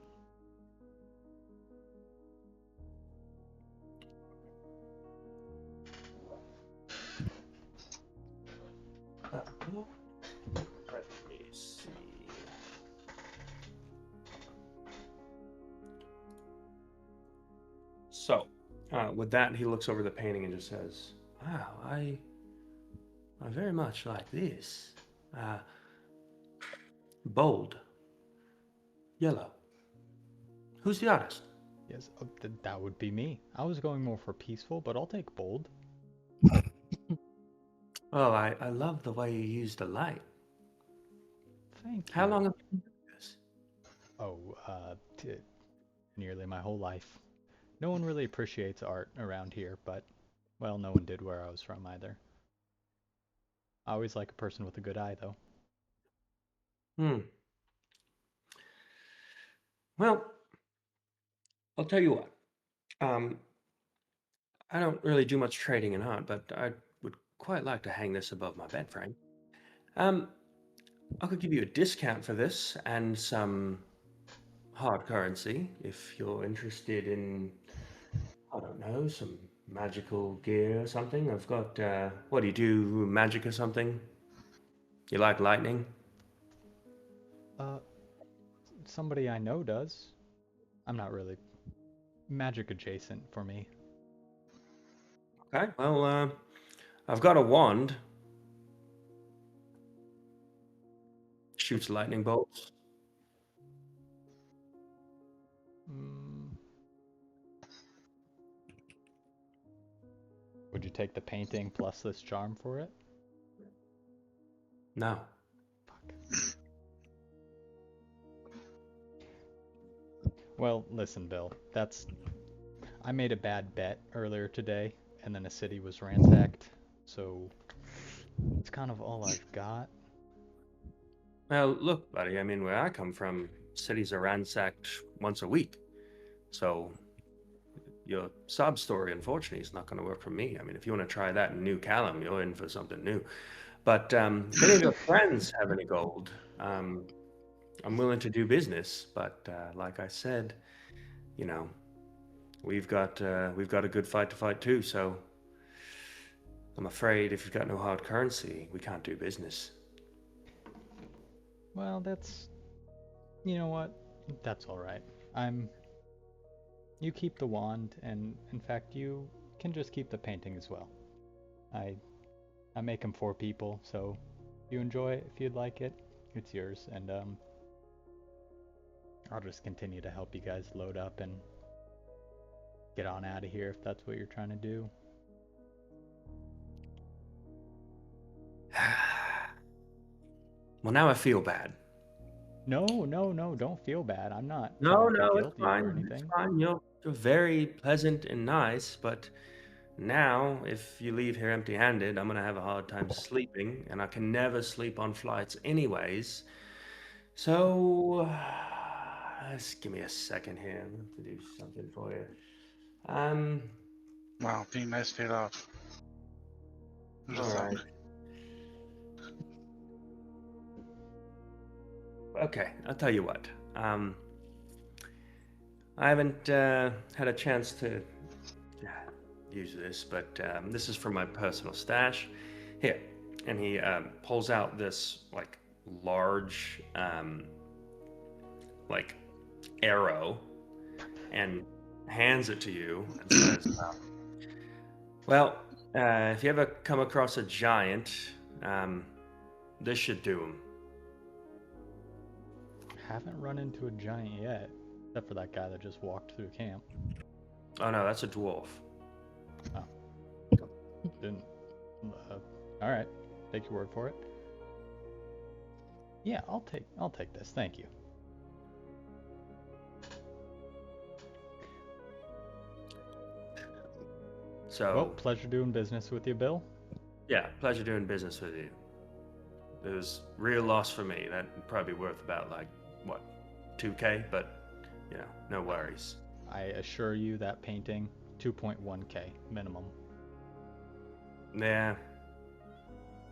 Let me see. So, with that, he looks over the painting and just says, "Wow, I very much like this. Uh, bold, yellow. Who's the artist?" Yes, that would be me. I was going more for peaceful, but I'll take bold. Oh, I love the way you use the light. Thank you. How long have you been doing this? Oh, nearly my whole life. No one really appreciates art around here, but, well, no one did where I was from either. I always like a person with a good eye, though. Hmm. Well, I'll tell you what. Um, I don't really do much trading in art, but I would quite like to hang this above my bed frame. Um, I could give you a discount for this and some hard currency if you're interested in, I don't know, some magical gear or something. I've got, what do you do, magic or something? You like lightning? Uh, somebody I know does. I'm not really magic adjacent for me. Okay, well, I've got a wand. Shoots lightning bolts. Mm, would you take the painting plus this charm for it? No. Fuck. Well, listen, Bill. I made a bad bet earlier today, and then a city was ransacked, so it's kind of all I've got. Well, look, buddy, I mean, where I come from, cities are ransacked once a week. So your sob story, unfortunately, is not going to work for me. I mean, if you want to try that in New Callum, you're in for something new. But if any of your friends have any gold, I'm willing to do business. But like I said, you know, we've got a good fight to fight too. So I'm afraid if you've got no hard currency, we can't do business. Well, you know what? That's all right. You keep the wand, and in fact, you can just keep the painting as well. I make them for people, so if you enjoy it, if you'd like it, it's yours, and I'll just continue to help you guys load up and get on out of here if that's what you're trying to do. Well, now I feel bad. No, don't feel bad. I'm not No, trying to no, it's guilt you or fine. It's anything. fine. You're very pleasant and nice, but now if you leave here empty-handed, I'm gonna have a hard time sleeping, and I can never sleep on flights anyways. So, just give me a second here. I have to do something for you. Wow, being nice paid off. Who'd have All thought? right. Okay, I'll tell you what. I haven't had a chance to use this, but this is from my personal stash. Here, and he pulls out this like large like arrow and hands it to you and says, "Well, if you ever come across a giant, this should do him." Haven't run into a giant yet, except for that guy that just walked through camp. Oh no, that's a dwarf. Didn't. All right, take your word for it. Yeah, I'll take this. Thank you. So, Well, pleasure doing business with you, Bill. yeah, pleasure doing business with you. It was real loss for me. That probably worth about like what, 2K, but you know, no worries. I assure you that painting, 2.1K minimum. Yeah.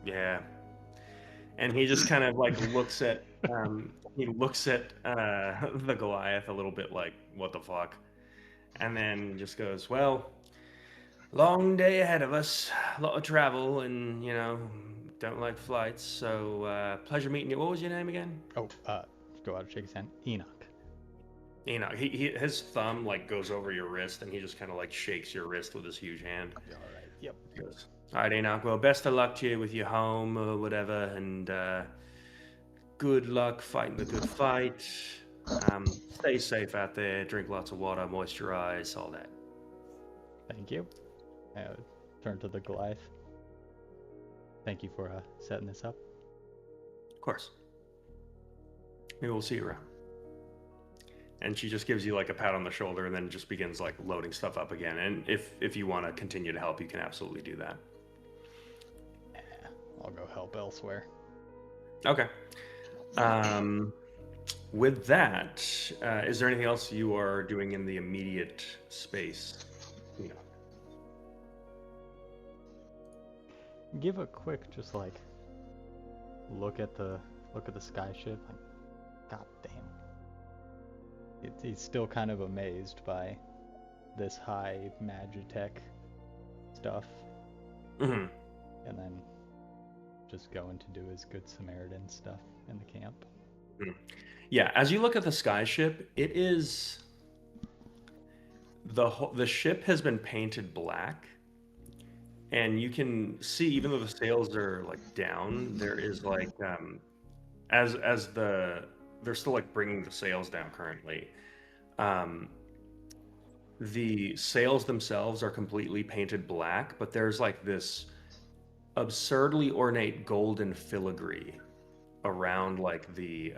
Yeah. And he just kind of like looks at the Goliath a little bit like, what the fuck? And then just goes, well, long day ahead of us, a lot of travel, and you know, don't like flights, so pleasure meeting you. What was your name again? Oh, go out and shake his hand. Enoch. Enoch. His thumb like goes over your wrist, and he just kind of like shakes your wrist with his huge hand. All right. Yep. He goes, all right, Enoch. Well, best of luck to you with your home or whatever, and good luck fighting the good fight. Stay safe out there. Drink lots of water, moisturize, all that. Thank you. I turn to the Goliath. Thank you for setting this up. Of course. Maybe we'll see you around. And she just gives you like a pat on the shoulder, and then just begins like loading stuff up again. And if you want to continue to help, you can absolutely do that. I'll go help elsewhere. Okay. With that, is there anything else you are doing in the immediate space? You know. Give a quick, just like, look at the sky ship. Like, god damn. He's still kind of amazed by this high magitech stuff, Mm-hmm. and then just going to do his good Samaritan stuff in the camp. Yeah, as you look at the sky ship, it is the ship has been painted black, and you can see, even though the sails are like down, there is like they're still like bringing the sails down currently. The sails themselves are completely painted black, but there's like this absurdly ornate golden filigree around like the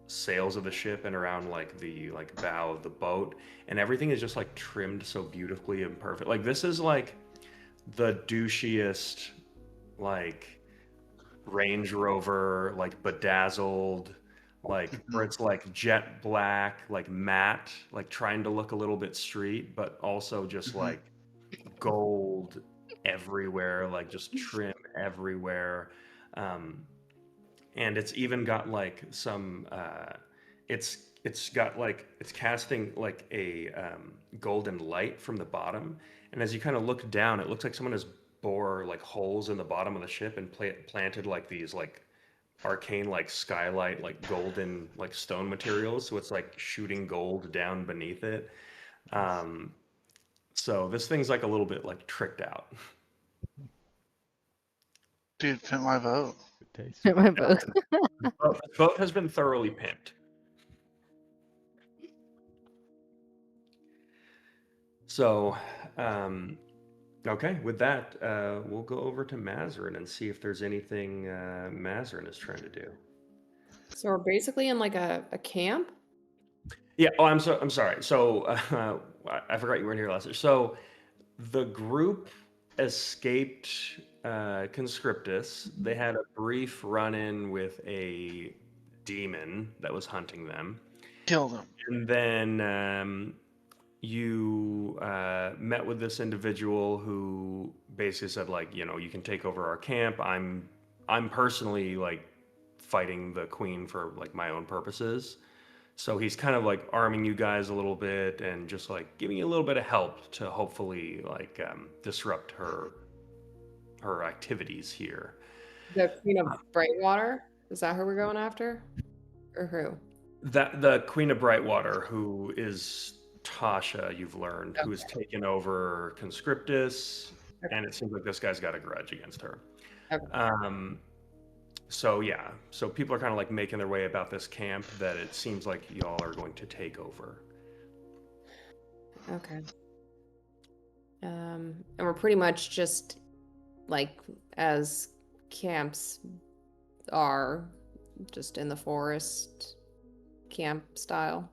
sails of the ship and around like the bow of the boat, and everything is just like trimmed so beautifully and perfect. Like this is like the douchiest like Range Rover, like bedazzled, like where it's like jet black, like matte, like trying to look a little bit street, but also just like gold everywhere, like just trim everywhere. And it's even got like some it's got like, it's casting like a golden light from the bottom, and as you kind of look down, it looks like someone has bore like holes in the bottom of the ship and planted like these like arcane like skylight like golden like stone materials, so it's like shooting gold down beneath it. So this thing's like a little bit like tricked out. Dude, pimp my vote. Good taste. Hit my boat. Boat has been thoroughly pimped. So, okay, with that, we'll go over to Mazarin and see if there's anything Mazarin is trying to do. So we're basically in like a camp. Yeah. Oh, I'm sorry. So I forgot you weren't here last year. So the group escaped Conscriptus. They had a brief run-in with a demon that was hunting them, Killed him. and then you met with this individual who basically said, like, you know, you can take over our camp. I'm personally like fighting the queen for like my own purposes. So he's kind of like arming you guys a little bit and just like giving you a little bit of help to hopefully like disrupt her activities here. The Queen of Brightwater. Is that who we're going after? Or who? That the Queen of Brightwater, who is Tasha, you've learned, who has taken over Conscriptus, and it seems like this guy's got a grudge against her. Okay. So yeah, so people are kind of like making their way about this camp that it seems like y'all are going to take over. Okay. And we're pretty much just like as camps are, just in the forest camp style.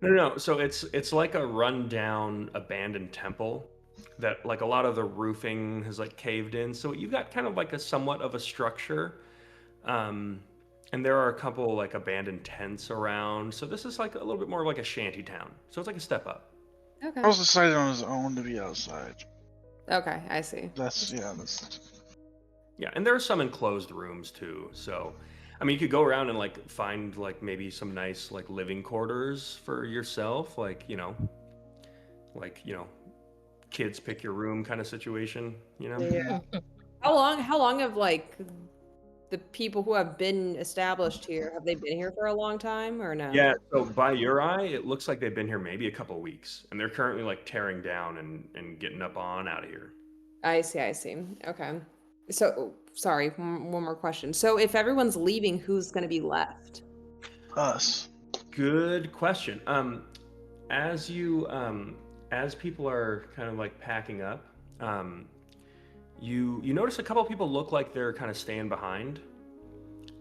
No. So it's like a rundown, abandoned temple that like a lot of the roofing has like caved in. So you've got kind of like a somewhat of a structure, And there are a couple like abandoned tents around. So this is like a little bit more like a shanty town. So it's like a step up. Okay. Charles decided on his own to be outside. Okay, I see. That's that's. Yeah, and there are some enclosed rooms too. So, I mean, you could go around and like find like maybe some nice like living quarters for yourself, like kids pick your room kind of situation. Yeah. How long have like the people who have been established here, have they been here for a long time or no? Yeah. So by your eye, it looks like they've been here maybe a couple weeks, and they're currently like tearing down and getting up on out of here. I see, I see. Okay. So, sorry, one more question. So, if everyone's leaving, who's going to be left? Us. Good question. As people are kind of like packing up, you notice a couple people look like they're kind of staying behind.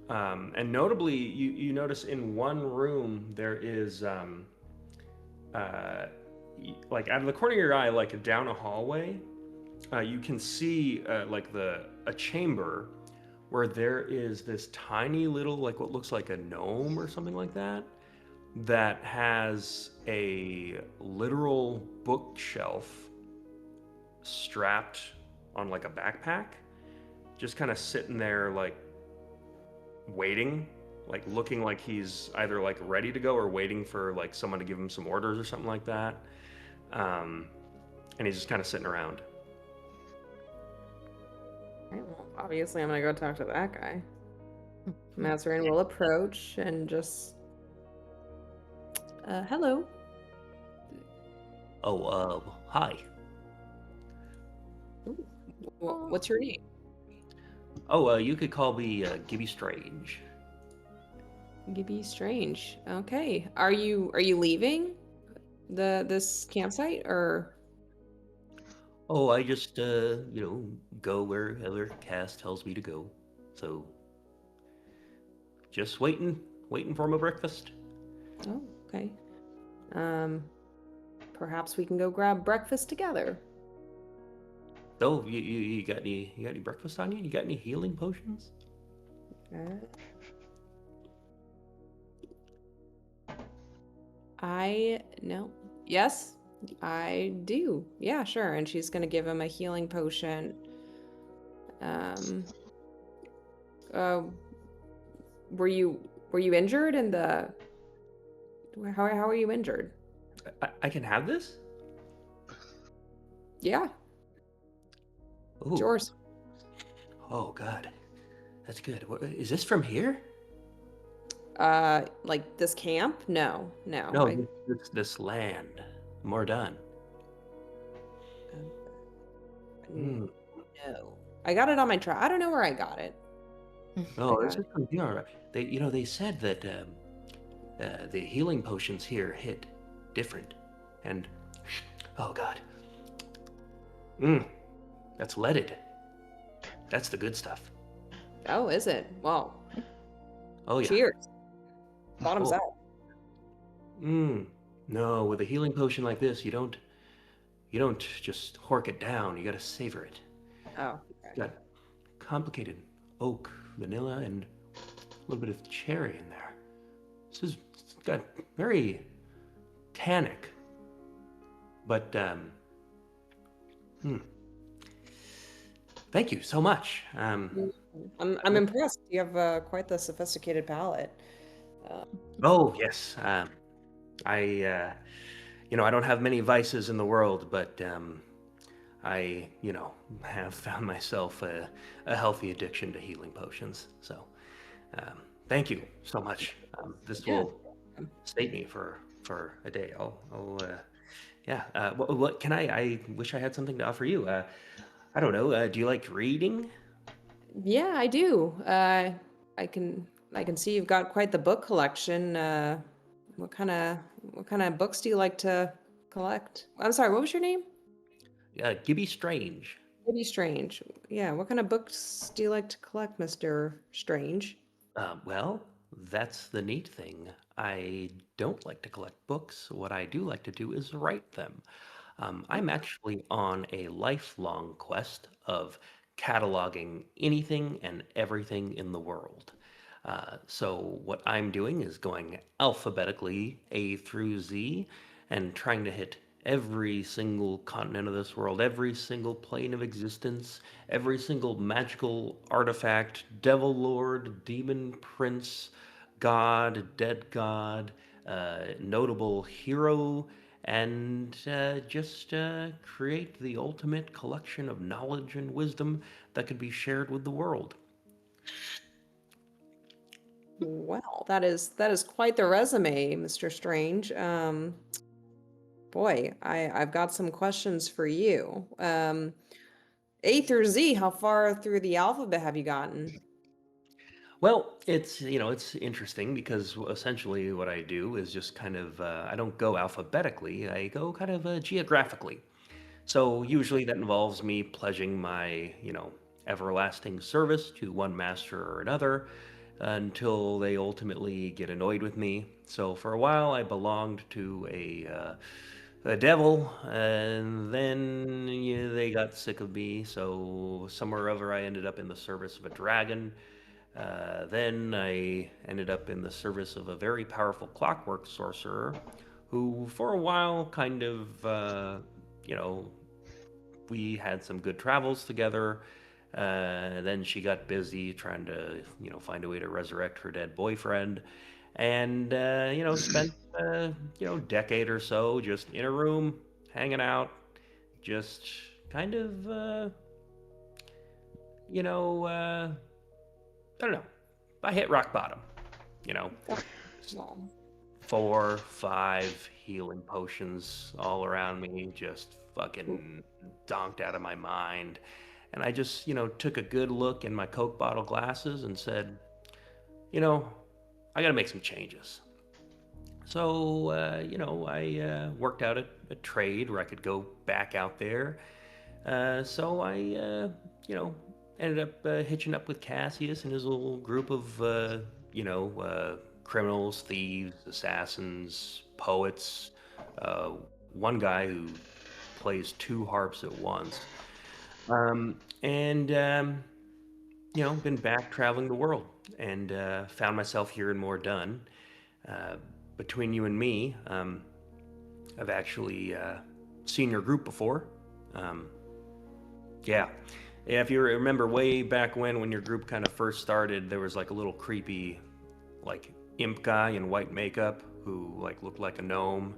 And notably, you notice in one room there is like out of the corner of your eye, like down a hallway, you can see like a chamber where there is this tiny little like what looks like a gnome or something like that has a literal bookshelf strapped on like a backpack, just kind of sitting there like waiting, like looking like he's either like ready to go or waiting for like someone to give him some orders or something like that. And he's just kind of sitting around. Right, well, obviously, I'm going to go talk to that guy. Mazarin will approach and just. Hello. Oh, hi. What's your name? Oh, you could call me Gibby Strange. Gibby Strange. Okay. Are you leaving this campsite or? Oh, I just go wherever Cass tells me to go. So, just waiting for my breakfast. Oh, okay. Perhaps we can go grab breakfast together. Oh, you got any breakfast on you? You got any healing potions? No. Yes, I do. Yeah, sure. And she's gonna give him a healing potion. Were you injured in the? How are you injured? I can have this? Yeah, Ooh. it's yours. Oh God, that's good. Is this from here? Like this camp? No. No, this land. Mordan. No. I got it on my track. I don't know where I got it. Oh, I this got is from here. They said that the healing potions here hit different, and oh God, that's leaded. That's the good stuff. Oh, is it? Well, Oh yeah. cheers. Bottoms Oh. up. No, with a healing potion like this, you don't just hork it down. You gotta savor it. Oh, It's got complicated oak, vanilla, and a little bit of cherry in there. It's got very tannic, but thank you so much. I'm impressed. You have quite the sophisticated palate. Oh yes, I don't have many vices in the world, but I have found myself a healthy addiction to healing potions. So thank you so much. This Yeah. will sate me for a day. What can I wish I had something to offer you. I don't know. Do you like reading? Yeah, I do. I can see you've got quite the book collection. What kind of books do you like to collect? I'm sorry, what was your name? Gibby Strange. Gibby Strange. Yeah, what kind of books do you like to collect, Mr. Strange? Well, that's the neat thing. I don't like to collect books. What I do like to do is write them. I'm actually on a lifelong quest of cataloging anything and everything in the world. So what I'm doing is going alphabetically A through Z and trying to hit every single continent of this world, every single plane of existence, every single magical artifact, devil lord, demon prince, god, dead god, notable hero, and just create the ultimate collection of knowledge and wisdom that could be shared with the world. Well, that is quite the resume, Mr. Strange. Boy, I've got some questions for you. A through Z, how far through the alphabet have you gotten? Well, it's interesting because essentially what I do is just kind of I don't go alphabetically, I go kind of geographically. So usually that involves me pledging my, everlasting service to one master or another until they ultimately get annoyed with me. So for a while I belonged to a devil, and then they got sick of me. So somewhere over I ended up in the service of a dragon. Then I ended up in the service of a very powerful clockwork sorcerer who, for a while, kind of, you know, we had some good travels together. Then she got busy trying to, find a way to resurrect her dead boyfriend. And, spent, decade or so just in a room, hanging out, just kind of, you know, uh, I don't know. I hit rock bottom, you know. Well, 4, 5 healing potions all around me, just fucking donked out of my mind. And I just, took a good look in my Coke bottle glasses and said, I got to make some changes. So, I worked out a trade where I could go back out there. So I, ended up hitching up with Cassius and his little group of, criminals, thieves, assassins, poets. Uh, One guy who plays 2 harps at once. And been back traveling the world and found myself here in Mordun. Uh, Between you and me, I've actually seen your group before. Um, yeah. Yeah, if you remember way back when your group kind of first started, there was like a little creepy, like imp guy in white makeup who like looked like a gnome.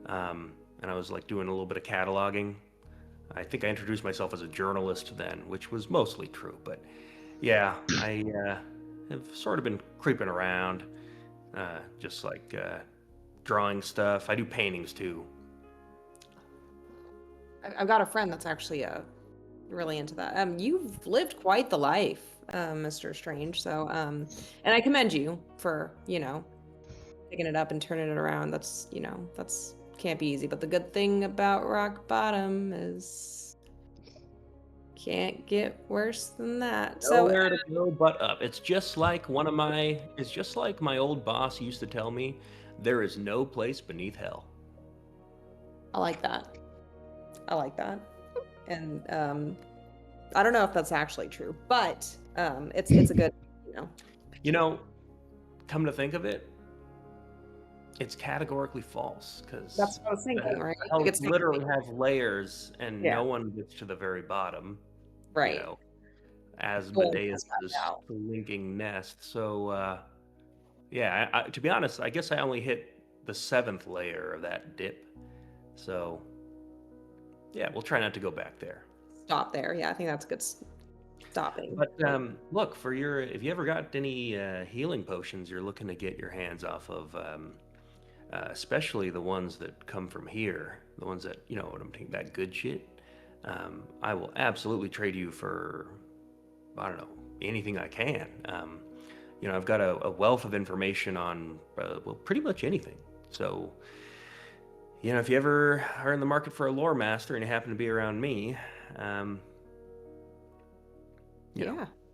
And I was like doing a little bit of cataloging. I think I introduced myself as a journalist then, which was mostly true. But yeah, I have sort of been creeping around, just like drawing stuff. I do paintings too. I've got a friend that's actually really into that. You've lived quite the life, Mr. Strange. So, and I commend you for, picking it up and turning it around. That's can't be easy. But the good thing about rock bottom is can't get worse than that. So, Nowhere to go but up. It's just like my old boss used to tell me, there is no place beneath hell. I like that. I like that. And I don't know if that's actually true, but it's a good, Come to think of it, it's categorically false because that's what I was thinking, right? hell Like, it's literally has layers, and Yeah. no one gets to the very bottom. right. Asmodeus' Well, out. linking nest. So, yeah, to be honest, I guess I only hit the 7th layer of that dip. So, yeah, we'll try not to go back there. Stop there. Yeah, I think that's a good stopping. But look, if you ever got any healing potions you're looking to get your hands off of, especially the ones that come from here, the ones that, what I'm taking, that good shit, I will absolutely trade you for, I don't know, anything I can. I've got a wealth of information on, pretty much anything. So, if you ever are in the market for a lore master and you happen to be around me,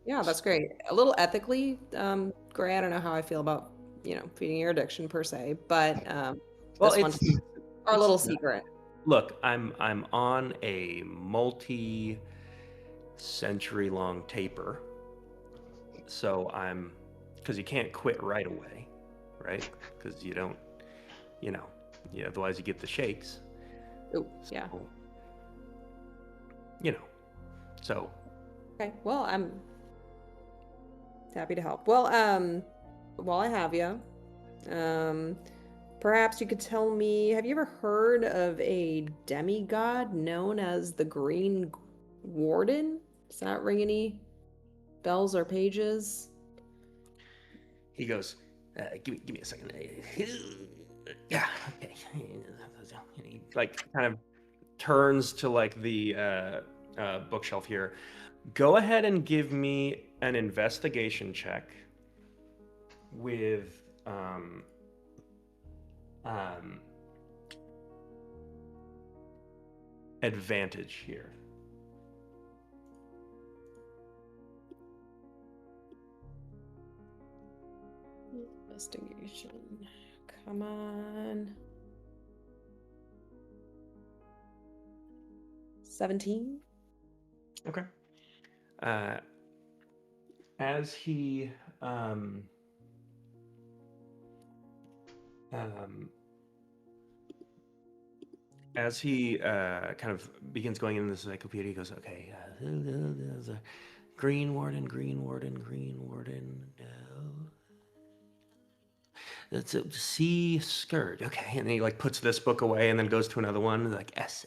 Yeah, that's great. A little ethically, Gray, I don't know how I feel about, feeding your addiction per se, but well, this one's our little secret. Look, I'm on a multi-century long taper, so I'm because you can't quit right away, right? Because you don't, otherwise you get the shakes. Oh, yeah. So, so Okay. Well, I'm happy to help. Well, while I have you, perhaps you could tell me, have you ever heard of a demigod known as the Green Warden? Does that ring any bells or pages? he goes, give me a second. Yeah, okay. And he like kind of turns to like the bookshelf here. Go ahead and give me an investigation check with advantage here. Investigation. Come on. 17? Okay. As he kind of begins going into this encyclopedia, he goes, okay, there's a Green Warden. That's a sea skirt. Okay, and then he like puts this book away and then goes to another one, like S.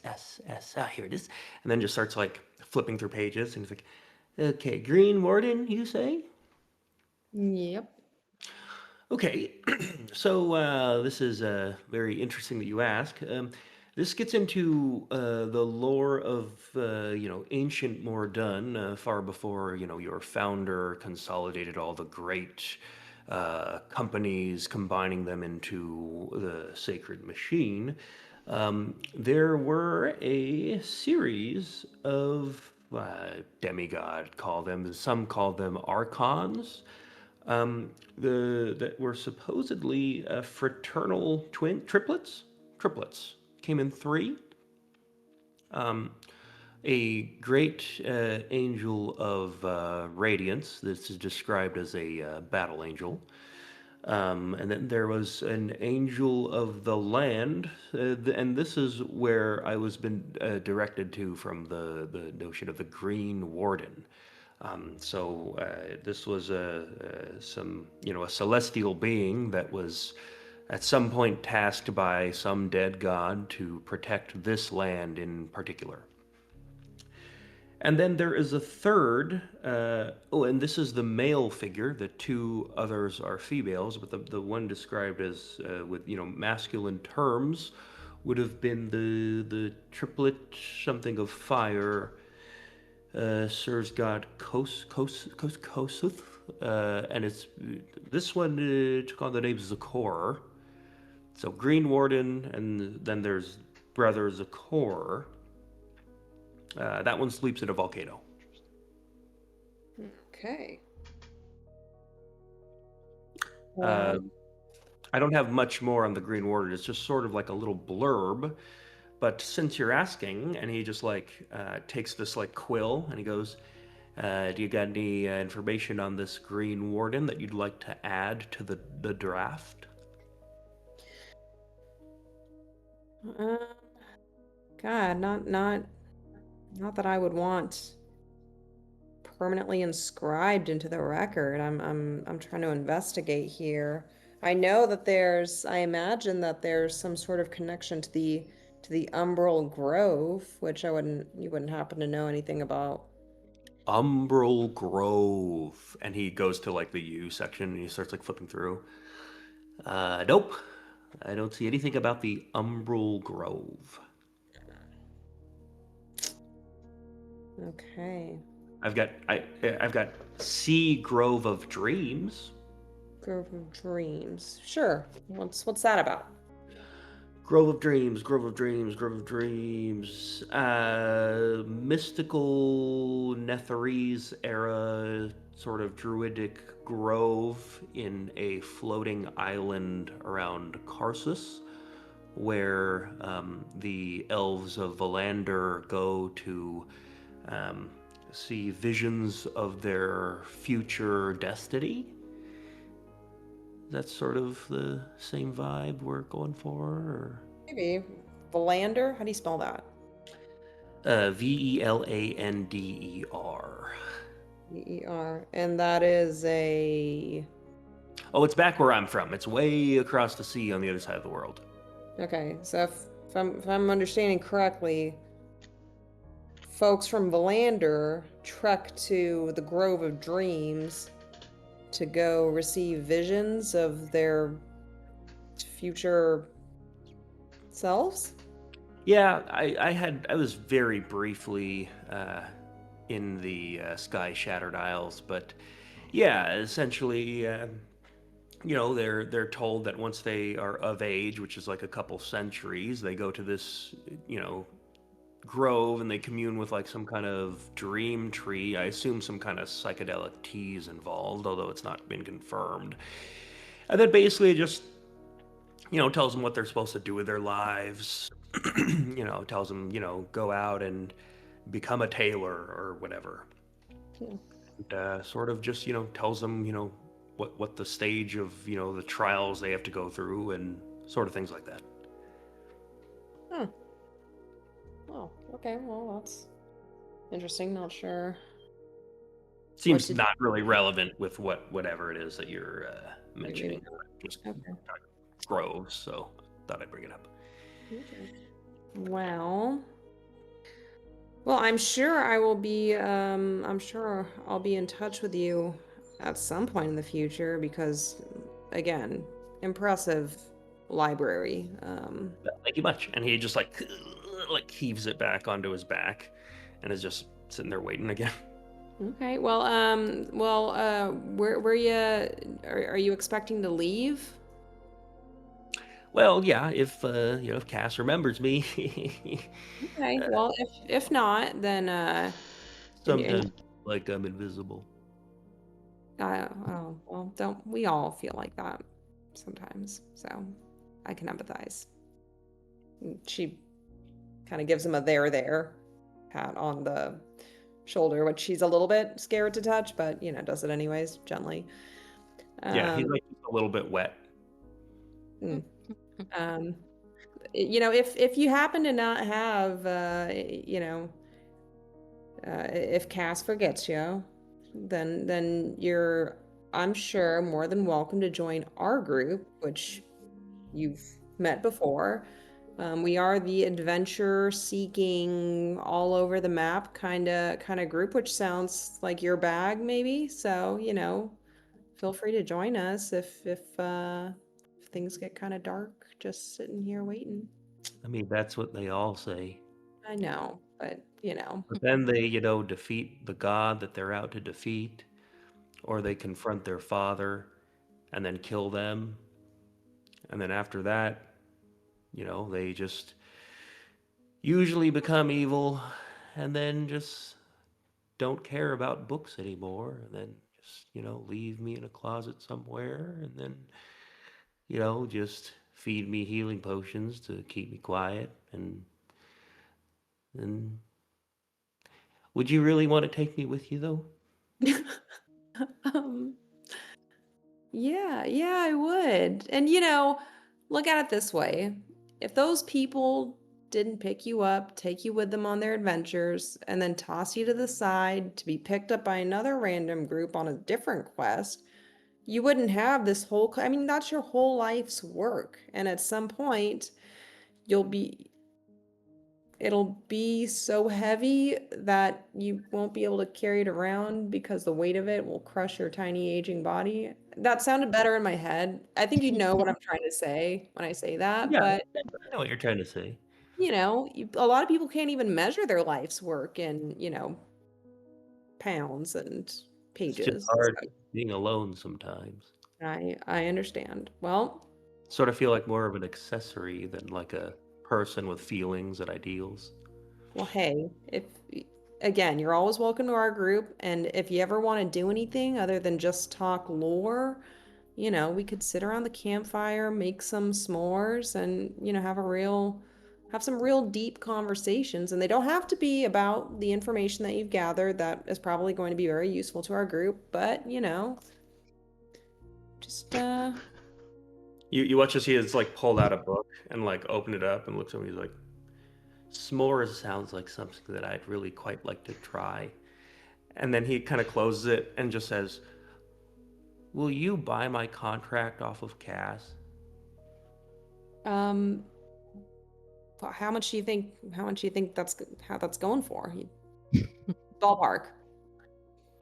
Ah, here it is, and then just starts like flipping through pages, and he's like, okay, Green Warden, you say? Yep. Okay, so this is very interesting that you ask. This gets into the lore of ancient Mordun, far before your founder consolidated all the great companies, combining them into the sacred machine. There were a series of demigod, some call them archons. That were supposedly fraternal triplets. Came in 3. A great angel of radiance. This is described as a battle angel. And then there was an angel of the land, and this is where I was been directed to from the notion of the Green Warden. So this was a celestial being that was at some point tasked by some dead god to protect this land in particular. And then there is a third, and this is the male figure. The 2 others are females, but the one described as with masculine terms would have been the triplet something of fire. Serves god Kosuth, and it's this one took on the name Zakor. So Green Warden, and then there's Brother Zakor. That one sleeps in a volcano. Okay. I don't have much more on the Green Warden. It's just sort of like a little blurb. But since you're asking, and he just like takes this like quill and he goes, do you got any information on this Green Warden that you'd like to add to the draft? God, not that I would want permanently inscribed into the record. I'm trying to investigate here. I know that I imagine that there's some sort of connection to the Umbral Grove, which you wouldn't happen to know anything about. Umbral Grove. And he goes to like the U section and he starts like flipping through. Nope. I don't see anything about the Umbral Grove. Okay. I've got Sea Grove of Dreams. Grove of Dreams. Sure. What's that about? Grove of Dreams. Mystical Netherese era sort of druidic grove in a floating island around Karsus, where the elves of Valander go to see visions of their future destiny. That's sort of the same vibe we're going for, or Maybe. Valander? How do you spell that? Velander. E-E-R. And that is a... Oh, it's back where I'm from. It's way across the sea on the other side of the world. Okay, so if I'm understanding correctly, folks from Valander trek to the Grove of Dreams to go receive visions of their future selves? Yeah, I was very briefly in the Sky Shattered Isles, but yeah, essentially, they're told that once they are of age, which is like a couple centuries, they go to this, grove and they commune with like some kind of dream tree. I assume some kind of psychedelic tea is involved, although it's not been confirmed. And then basically it just, tells them what they're supposed to do with their lives. Tells them, go out and become a tailor or whatever. Yeah. And, sort of just, tells them, what the stage of, the trials they have to go through and sort of things like that. Huh. Oh, okay. Well, that's interesting. Not sure. Seems did- not really relevant with whatever it is that you're mentioning. Just Okay. groves, so thought I'd bring it up. Okay. Well, I'm sure I will be. I'm sure I'll be in touch with you at some point in the future because, again, impressive library. Thank you much. And he just like heaves it back onto his back, and is just sitting there waiting again. Okay. Well, where you are you expecting to leave? Well, yeah, if Cass remembers me, Okay. Well, if not, then sometimes like I'm invisible. oh well, don't we all feel like that sometimes? So I can empathize. And she kind of gives him a there pat on the shoulder, which she's a little bit scared to touch, but does it anyways, gently. Yeah, he's like a little bit wet. Um, if you happen to not have, if Cass forgets you, then you're, I'm sure, more than welcome to join our group, which you've met before. We are the adventure-seeking, all over the map kind of group, which sounds like your bag, maybe. So feel free to join us if things get kind of dark. Just sitting here waiting. I mean, that's what they all say. I know, but But then they, defeat the god that they're out to defeat, or they confront their father and then kill them. And then after that, they just usually become evil and then just don't care about books anymore. And then just, leave me in a closet somewhere and then, just feed me healing potions to keep me quiet. And would you really want to take me with you, though? Yeah, I would. And look at it this way. If those people didn't pick you up, take you with them on their adventures, and then toss you to the side to be picked up by another random group on a different quest, you wouldn't have this whole, I mean, that's your whole life's work. And at some point, it'll be so heavy that you won't be able to carry it around because the weight of it will crush your tiny aging body. That sounded better in my head. I think you know what I'm trying to say when I say that, Yeah, but I know what you're trying to say. a lot of people can't even measure their life's work in, pounds and It's pages. just hard being alone sometimes. I understand. Well, Sort of feel like more of an accessory than like a person with feelings and ideals. well, hey, again, you're always welcome to our group, and if you ever want to do anything other than just talk lore, we could sit around the campfire, make some s'mores, and have some real deep conversations. And they don't have to be about the information that you've gathered. That is probably going to be very useful to our group, but just You watch as he has like pulled out a book and like opened it up and looks at me. He's like, "S'mores sounds like something that I'd really quite like to try." And then he kind of closes it and just says, "Will you buy my contract off of Cass?" How much do you think? How much do you think how that's going for? Ballpark.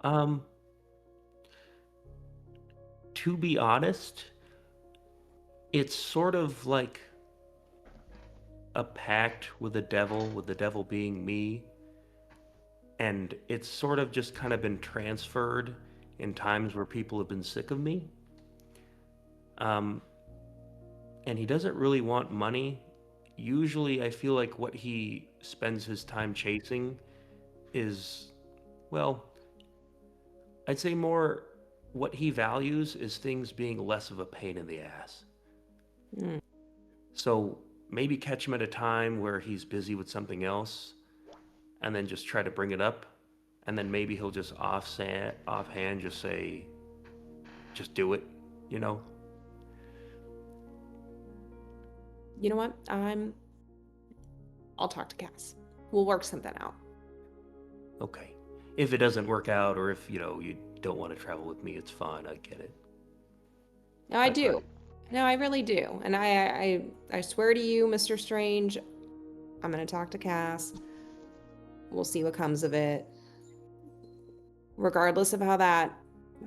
Um, to be honest, it's sort of like a pact with the devil being me, and it's sort of just kind of been transferred in times where people have been sick of me. Um, and he doesn't really want money. Usually, I feel like what he spends his time chasing is, well, I'd say more what he values is things being less of a pain in the ass. Mm. So maybe catch him at a time where he's busy with something else and then just try to bring it up. And then maybe he'll just offhand just say, just do it, you know? You know what? I'll talk to Cass. We'll work something out. Okay. If it doesn't work out or if, you don't want to travel with me, it's fine. I get it. No, I That's do. right. No, I really do. And I swear to you, Mr. Strange, I'm gonna talk to Cass. We'll see what comes of it. Regardless of how that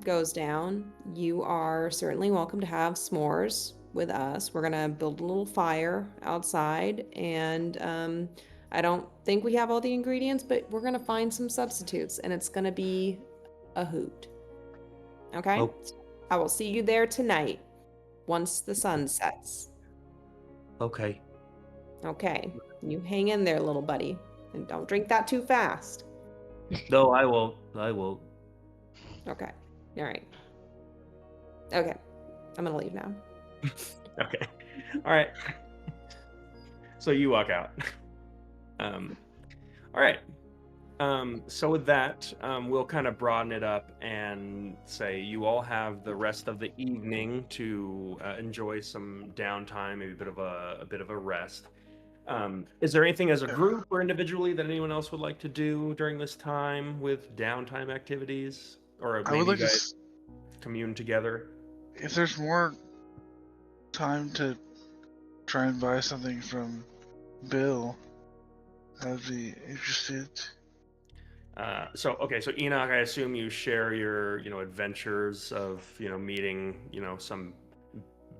goes down, you are certainly welcome to have s'mores with us. We're gonna build a little fire outside, and I don't think we have all the ingredients, but we're gonna find some substitutes, and it's gonna be a hoot. Okay? Oh. I will see you there tonight once the sun sets. Okay. Okay. You hang in there, little buddy, and don't drink that too fast. No, I won't. I won't. Okay. All right. Okay. I'm gonna leave now. Okay. All right. So you walk out. All right. So with that, we'll kind of broaden it up and say you all have the rest of the evening to enjoy some downtime, maybe a bit of a rest. Is there anything as a group or individually that anyone else would like to do during this time with downtime activities, or I maybe would like you to. guys commune together? If there's more time to try and buy something from Bill, I'd be interested. So Enoch, I assume you share your, adventures of, meeting, some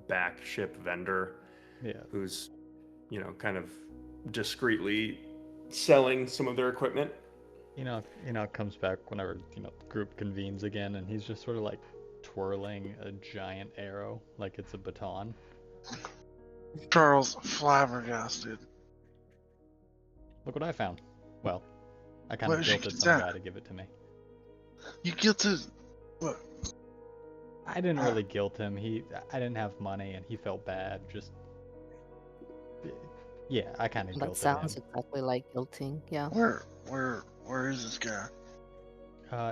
back ship vendor Yeah. who's, kind of discreetly selling some of their equipment. Comes back whenever, the group convenes again, and he's just sort of like twirling a giant arrow like it's a baton. Charles flabbergasted. Look what I found. Well, I kind Where of did you guilted get some that? guy to give it to me. You guilted. What? I didn't really guilt him. I didn't have money, and he felt bad. Yeah, I kind of That guilted sounds him. exactly like guilting. Yeah. Where is this guy?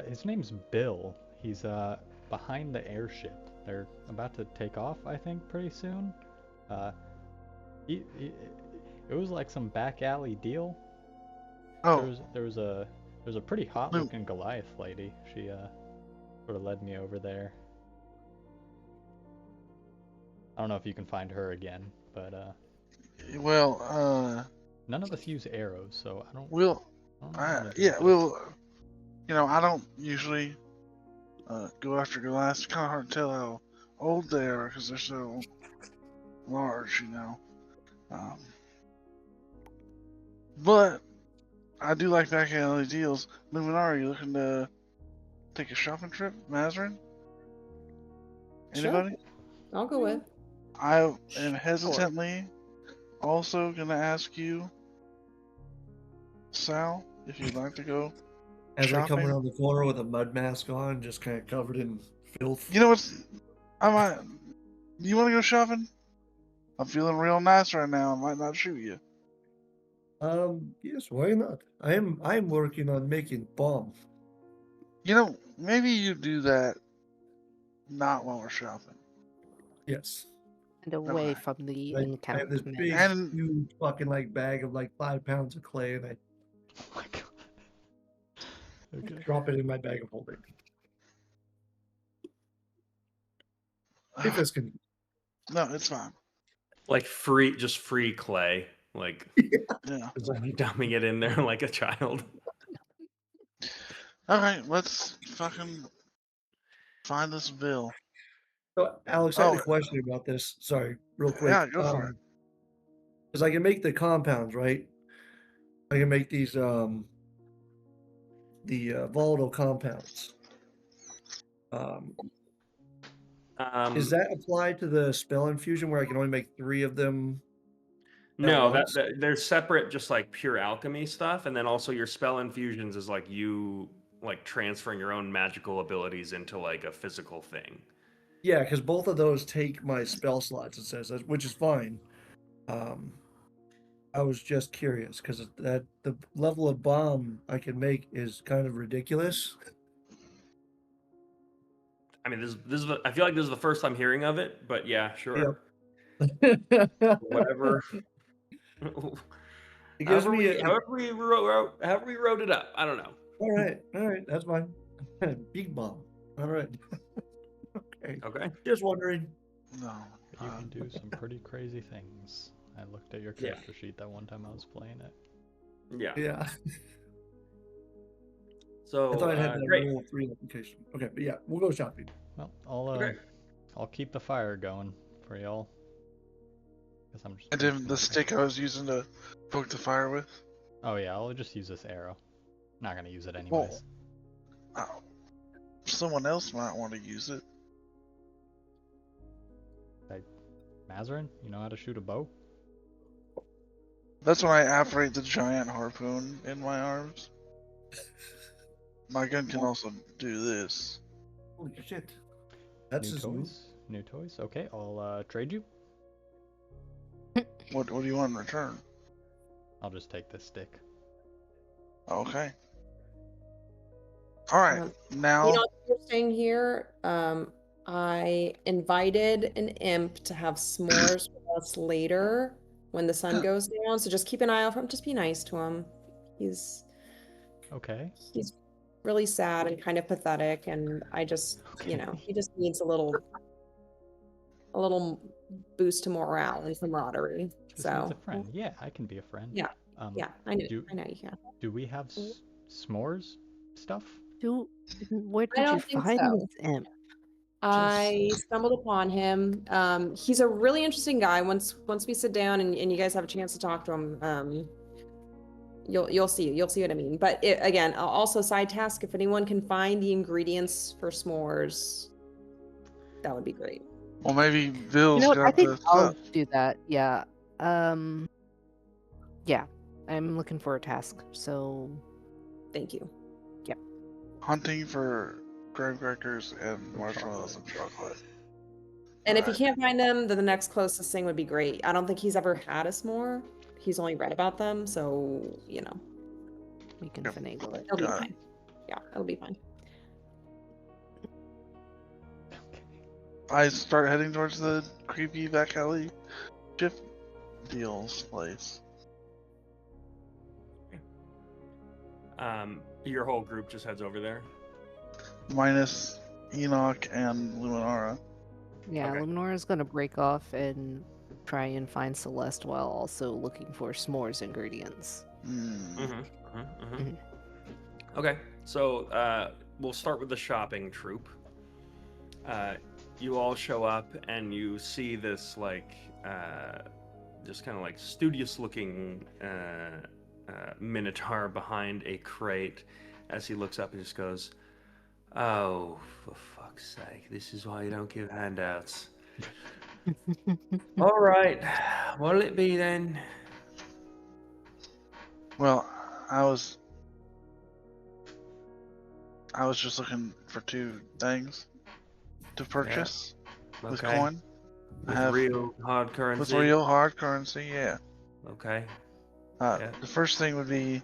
His name's Bill. He's behind the airship. They're about to take off, I think, pretty soon. It was like some back alley deal. Oh, There was a pretty hot looking Goliath lady. She sort of led me over there. I don't know if you can find her again, but well, none of us use arrows, so I don't know how to do yeah, this. well, I don't usually go after Goliaths. It's kind of hard to tell how old they are because they're so large, But I do like back alley deals. Luminar, are you looking to take a shopping trip, Mazarin? Sure. Anybody? I'll go with. I am hesitantly also gonna ask you, Sal, if you'd like to go. As I come shopping. around the corner with a mud mask on, just kind of covered in filth. You know what? You want to go shopping? I'm feeling real nice right now. I might not shoot you. Yes, why not? I'm working on making bomb. Maybe you do that not while we're shopping. Yes. And away Okay. from the I have this encampment. big, And- huge fucking like bag of like 5 pounds of clay, and I Oh my god. Okay. drop it in my bag of holding. If it's can, No, it's fine. Like just free clay, like Yeah. just like dumping it in there like a child. All right, let's fucking find this bill. so Alex, I had Oh. a question about this. Sorry, real quick. Yeah, go for it. Because I can make the compounds, right? I can make these volatile compounds. Is that applied to the spell infusion where I can only make 3 of them? No, once? they're separate, just like pure alchemy stuff, and then also your spell infusions is like you like transferring your own magical abilities into like a physical thing. Yeah, because both of those take my spell slots. It says, which is fine. I was just curious because that the level of bomb I can make is kind of ridiculous. I mean, I feel like this is the first time hearing of it, but yeah, sure, Yep. whatever. It gives me however we wrote it up. I don't know. all right, that's fine. Big bomb. All right. Okay. Okay. Just wondering. No. You can do some pretty crazy things. I looked at your Yeah. character sheet that one time I was playing it. Yeah. Yeah. So I thought I had that great. rule 3 application. Okay, but yeah, we'll go shopping. Well, Okay. I'll keep the fire going for y'all. Guess I'm just And then the stick I was using to poke the fire with. Oh yeah, I'll just use this arrow. Not gonna use it anyways. Oh. Someone else might want to use it. Mazarin, you know how to shoot a bow? That's when I apparate the giant harpoon in my arms. My gun can also do this. Holy shit. That's New just new. toys? New toys? Okay, I'll trade you. What do you want in return? I'll just take this stick. Okay. All right. Now. You know, you're staying here. I invited an imp to have s'mores with us later when the sun goes down. So just keep an eye out for him. Just be nice to him. He's Okay. really sad and kind of pathetic, and I just, you know, he just needs a little boost to morale and camaraderie. Just needs So a friend. Yeah, I can be a friend. Yeah. yeah, I know you can. Do we have s'mores stuff? Where I did you don't think find so. this imp? I stumbled upon him. He's a really interesting guy. Once we sit down and you guys have a chance to talk to him, you'll see what I mean. But again, also side task: if anyone can find the ingredients for s'mores, that would be great. Well, maybe Bill's You know what? got I think the I'll stuff. do that. Yeah. Yeah. I'm looking for a task. So Thank you. Hunting for graham crackers and marshmallows and chocolate. And if you Alright. can't find them, then the next closest thing would be great. I don't think he's ever had a s'more. He's only read about them, so you know, we can Yep. finagle it. it'll be Got it. fine. Yeah, it'll be fine. I start heading towards the creepy back alley chip deals place. Your whole group just heads over there. Minus Enoch and Luminara. Yeah, Okay. Luminora's gonna break off and try and find Celeste while also looking for s'mores ingredients. Okay, so we'll start with the shopping troop. You all show up and you see this like just kind of like studious-looking minotaur behind a crate. As he looks up and just goes, "Oh, for fuck's sake! This is why you don't give handouts." All right, what'll it be then? Well, I was just looking for 2 things to purchase with Okay. coin. With have- real hard currency. With real hard currency, yeah. Okay. Yeah. The first thing would be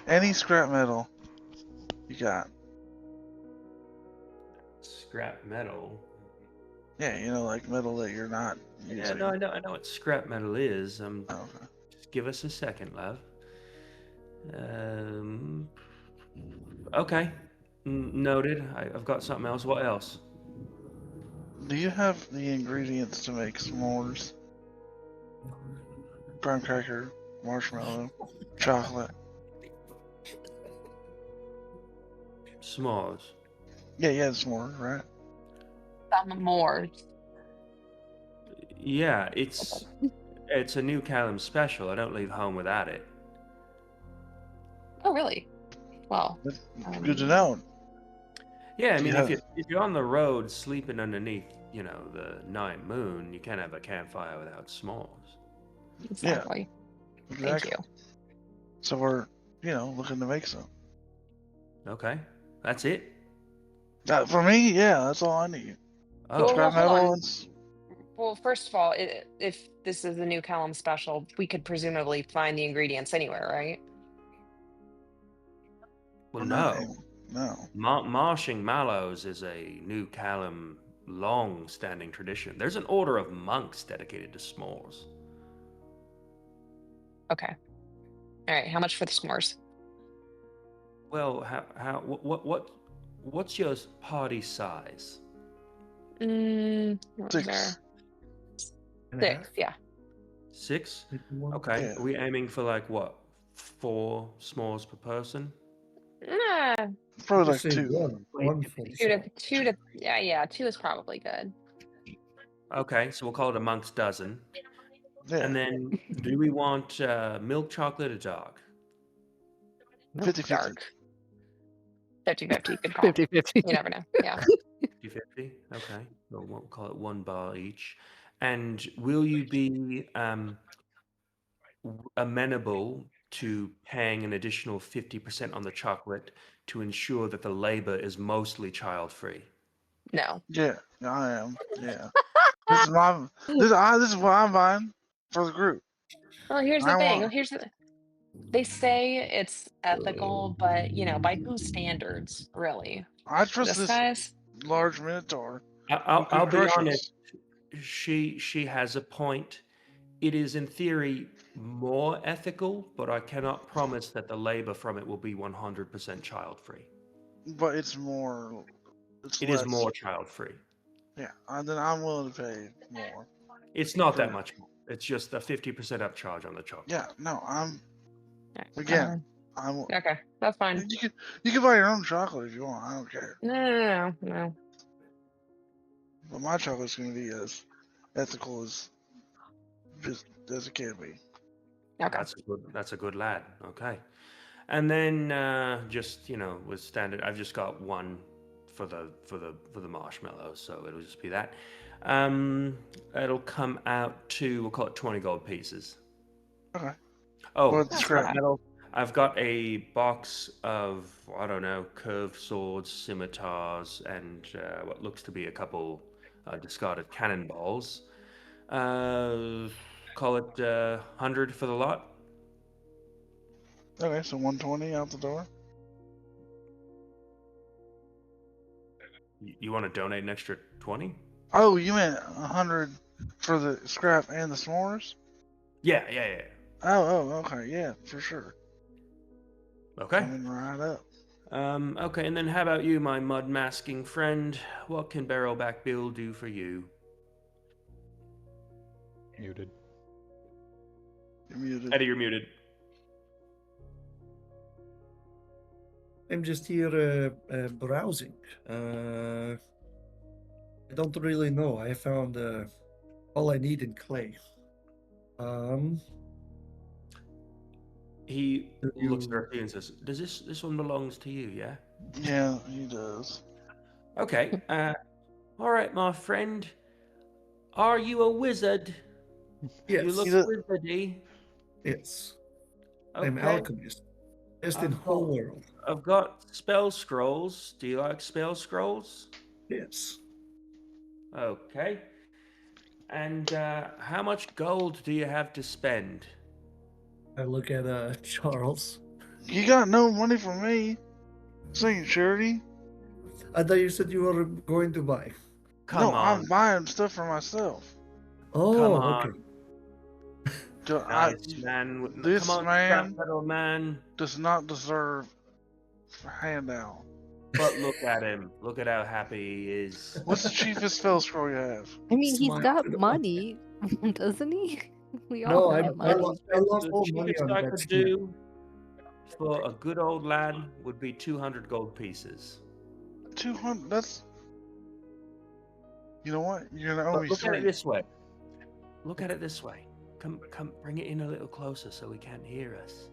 any scrap metal you got. Scrap metal. Yeah, like metal that you're not using. Yeah, no, I know what scrap metal is. Oh, okay. Just give us a second, love. Okay. Noted. I've got something else. What else? Do you have the ingredients to make s'mores? Graham cracker, marshmallow, chocolate. S'mores. Yeah, s'mores, right? Some more. Yeah, it's a new Callum special. I don't leave home without it. Oh, really? Well, That's good to know. Yeah, I mean, Yeah. if you're on the road sleeping underneath, the night moon, you can't have a campfire without s'mores. exactly. Thank you. So we're, looking to make some. Okay, that's it. For me, yeah, that's all I need. Oh, Well, Scrap hold metal on. and Well, first of all, if this is the new Callum special, we could presumably find the ingredients anywhere, right? well, not no. No. Marshing mallows is a new Callum long-standing tradition. There's an order of monks dedicated to s'mores. Okay. All right. How much for the s'mores? Well, what's your party size? What was 6. there? And a 6, half, yeah. 6? if you want. Okay. Yeah. Are we aiming for like what? 4 s'mores per person? Nah, Probably Just like say 2. one for the two to yeah, 2 is probably good. Okay, so we'll call it a monk's dozen. Yeah. And then, do we want milk chocolate or dark? 50-50. Dark. 50-50, good call. 50-50. You never know. Yeah. 50-50? Okay. We'll call it 1 bar each. And will you be amenable to paying an additional 50% on the chocolate to ensure that the labor is mostly child-free? No. Yeah, I am. Yeah. This is what I'm buying for the group. Well, here's I the thing. want- They say it's ethical, but by whose standards, really? I trust This this guy's? large minotaur. I'll be crush honest. us. She has a point. It is in theory more ethical, but I cannot promise that the labor from it will be 100% child-free. But it's more. It is more child-free. Yeah, and then I'm willing to pay more. It's not that Sure. much more. It's just a 50% upcharge on the chocolate. Yeah, no, I'm. Alright, Again, I'm. Okay, that's fine. You can buy your own chocolate if you want. I don't care. No. But my chocolate's gonna be as ethical as it can be. Okay. That's a good lad. Okay. And then just with standard, I've just got 1 for the marshmallows, so it'll just be that. It'll come out to, we'll call it 20 gold pieces. Okay. Oh, Well, it's scrap fine. metal. I've got a box of, I don't know, curved swords, scimitars, and what looks to be a couple discarded cannonballs. Call it 100 for the lot. Okay, so 120 out the door. You want to donate an extra 20? Oh, you meant 100 for the scrap and the s'mores? Yeah. Oh, okay, yeah, for sure. Okay. Coming right up. Okay, and then how about you, my mud masking friend? What can Barrelback Bill do for you? Muted. You're muted. Eddie, you're muted. I'm just here browsing. I don't really know. I found all I need in clay. He looks You- at you and says, "Does this one belongs to you? Yeah." Yeah, he does. Okay. All right, my friend. Are you a wizard? Yes, You look He's a- wizardy. yes. Okay. I'm alchemist. Best in I've whole got- world. I've got spell scrolls. Do you like spell scrolls? Yes. Okay. And how much gold do you have to spend? I look at Charles. You got no money for me. This ain't charity. I thought you said you were going to buy. Come No, on, I'm buying stuff for myself. Oh, on. okay. Nice man. This Come on, man scrap metal man. does not deserve a handout. But look at him. Look at how happy he is. What's the cheapest spell scroll you have? I mean, he's Smile. got money, doesn't he? We No, all I, have I, money. I lost The all money cheapest on I that could skill. do for a good old lad would be 200 gold pieces. 200. That's. You know what? You're gonna owe But me look at it 3. this way. Look at it this way. Come, bring it in a little closer so he can't hear us.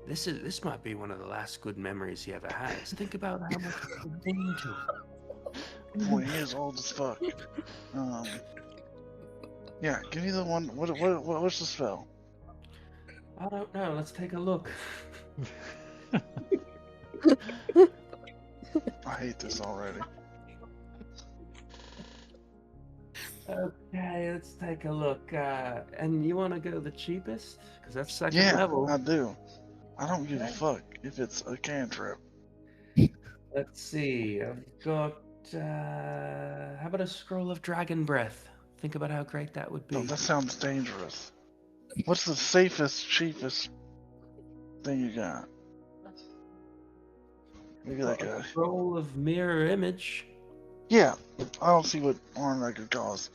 This might be one of the last good memories he ever has. Think about how much it mean to him. Boy, he is old as fuck. Yeah, give me the one. What's the spell? I don't know. Let's take a look. I hate this already. Okay, let's take a look. And you want to go the cheapest? Because that's second Yeah, level. I do. I don't give a fuck if it's a cantrip. Let's see. I've got. How about a scroll of dragon breath? Think about how great that would be. No, that sounds dangerous. What's the safest, cheapest thing you got? Maybe like a a. scroll of mirror image. Yeah, I don't see what harm that could cause.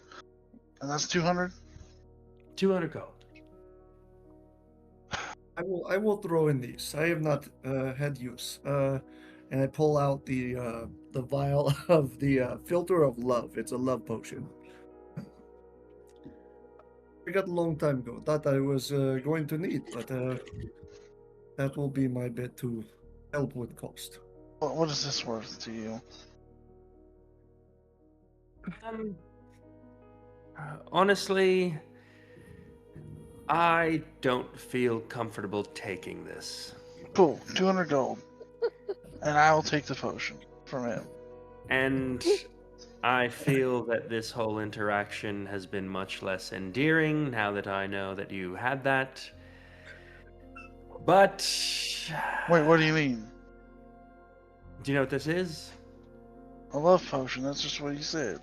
And that's 200? 200 gold. I will throw in these. I have not had use. And I pull out the vial of the filter of love. It's a love potion. I got a long time ago. Thought I was going to need, but that will be my bit to help with cost. What is this worth to you? Honestly, I don't feel comfortable taking this. Cool, 200 gold. And I will take the potion from him. And I feel that this whole interaction has been much less endearing now that I know that you had that. But Wait, what do you mean? do you know what this is? A love potion, that's just what you said.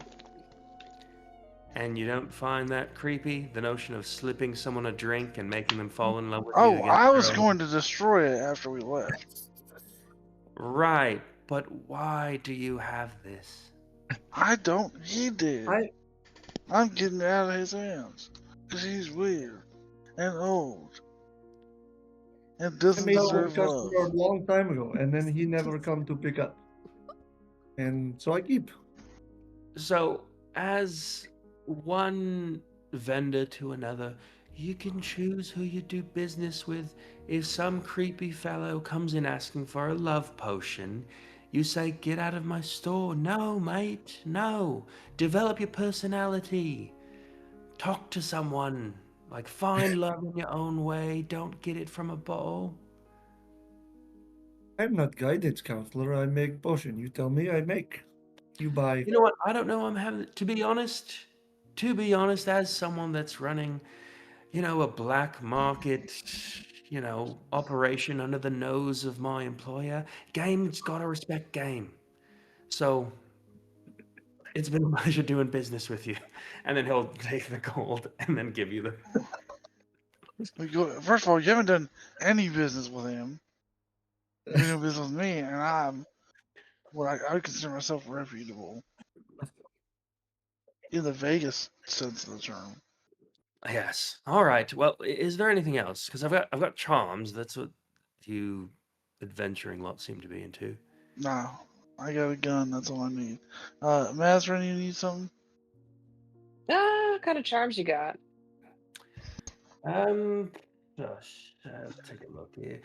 And you don't find that creepy? The notion of slipping someone a drink and making them fall in love with you Oh, against I was their own- going to destroy it after we left. Right, but why do you have this? I don't. He did. I'm getting it out of his hands. Because he's weird. And old. And I doesn't made one deserve customer love. a long time ago, and then he never come to pick up. And so I keep. So, as one vendor to another, you can choose who you do business with. If some creepy fellow comes in asking for a love potion, you say, "Get out of my store." No, mate, no. Develop your personality. Talk to someone. Like, find love in your own way. Don't get it from a bottle. I'm not guidance counselor. I make potion. You tell me, I make. You buy. You know what? I don't know. I'm having to be honest, as someone that's running, a black market, operation under the nose of my employer, game's got to respect game. So it's been a pleasure doing business with you. And then he'll take the gold and then give you the. First of all, you haven't done any business with him. You've been doing business with me, and I'm what I would consider myself reputable. In the Vegas sense of the term. Yes. All right. Well, is there anything else? Because I've got charms. That's what you adventuring lot seem to be into. No, I got a gun. That's all I need. Mazarin, you need something? What kind of charms you got? Gosh, take a look here.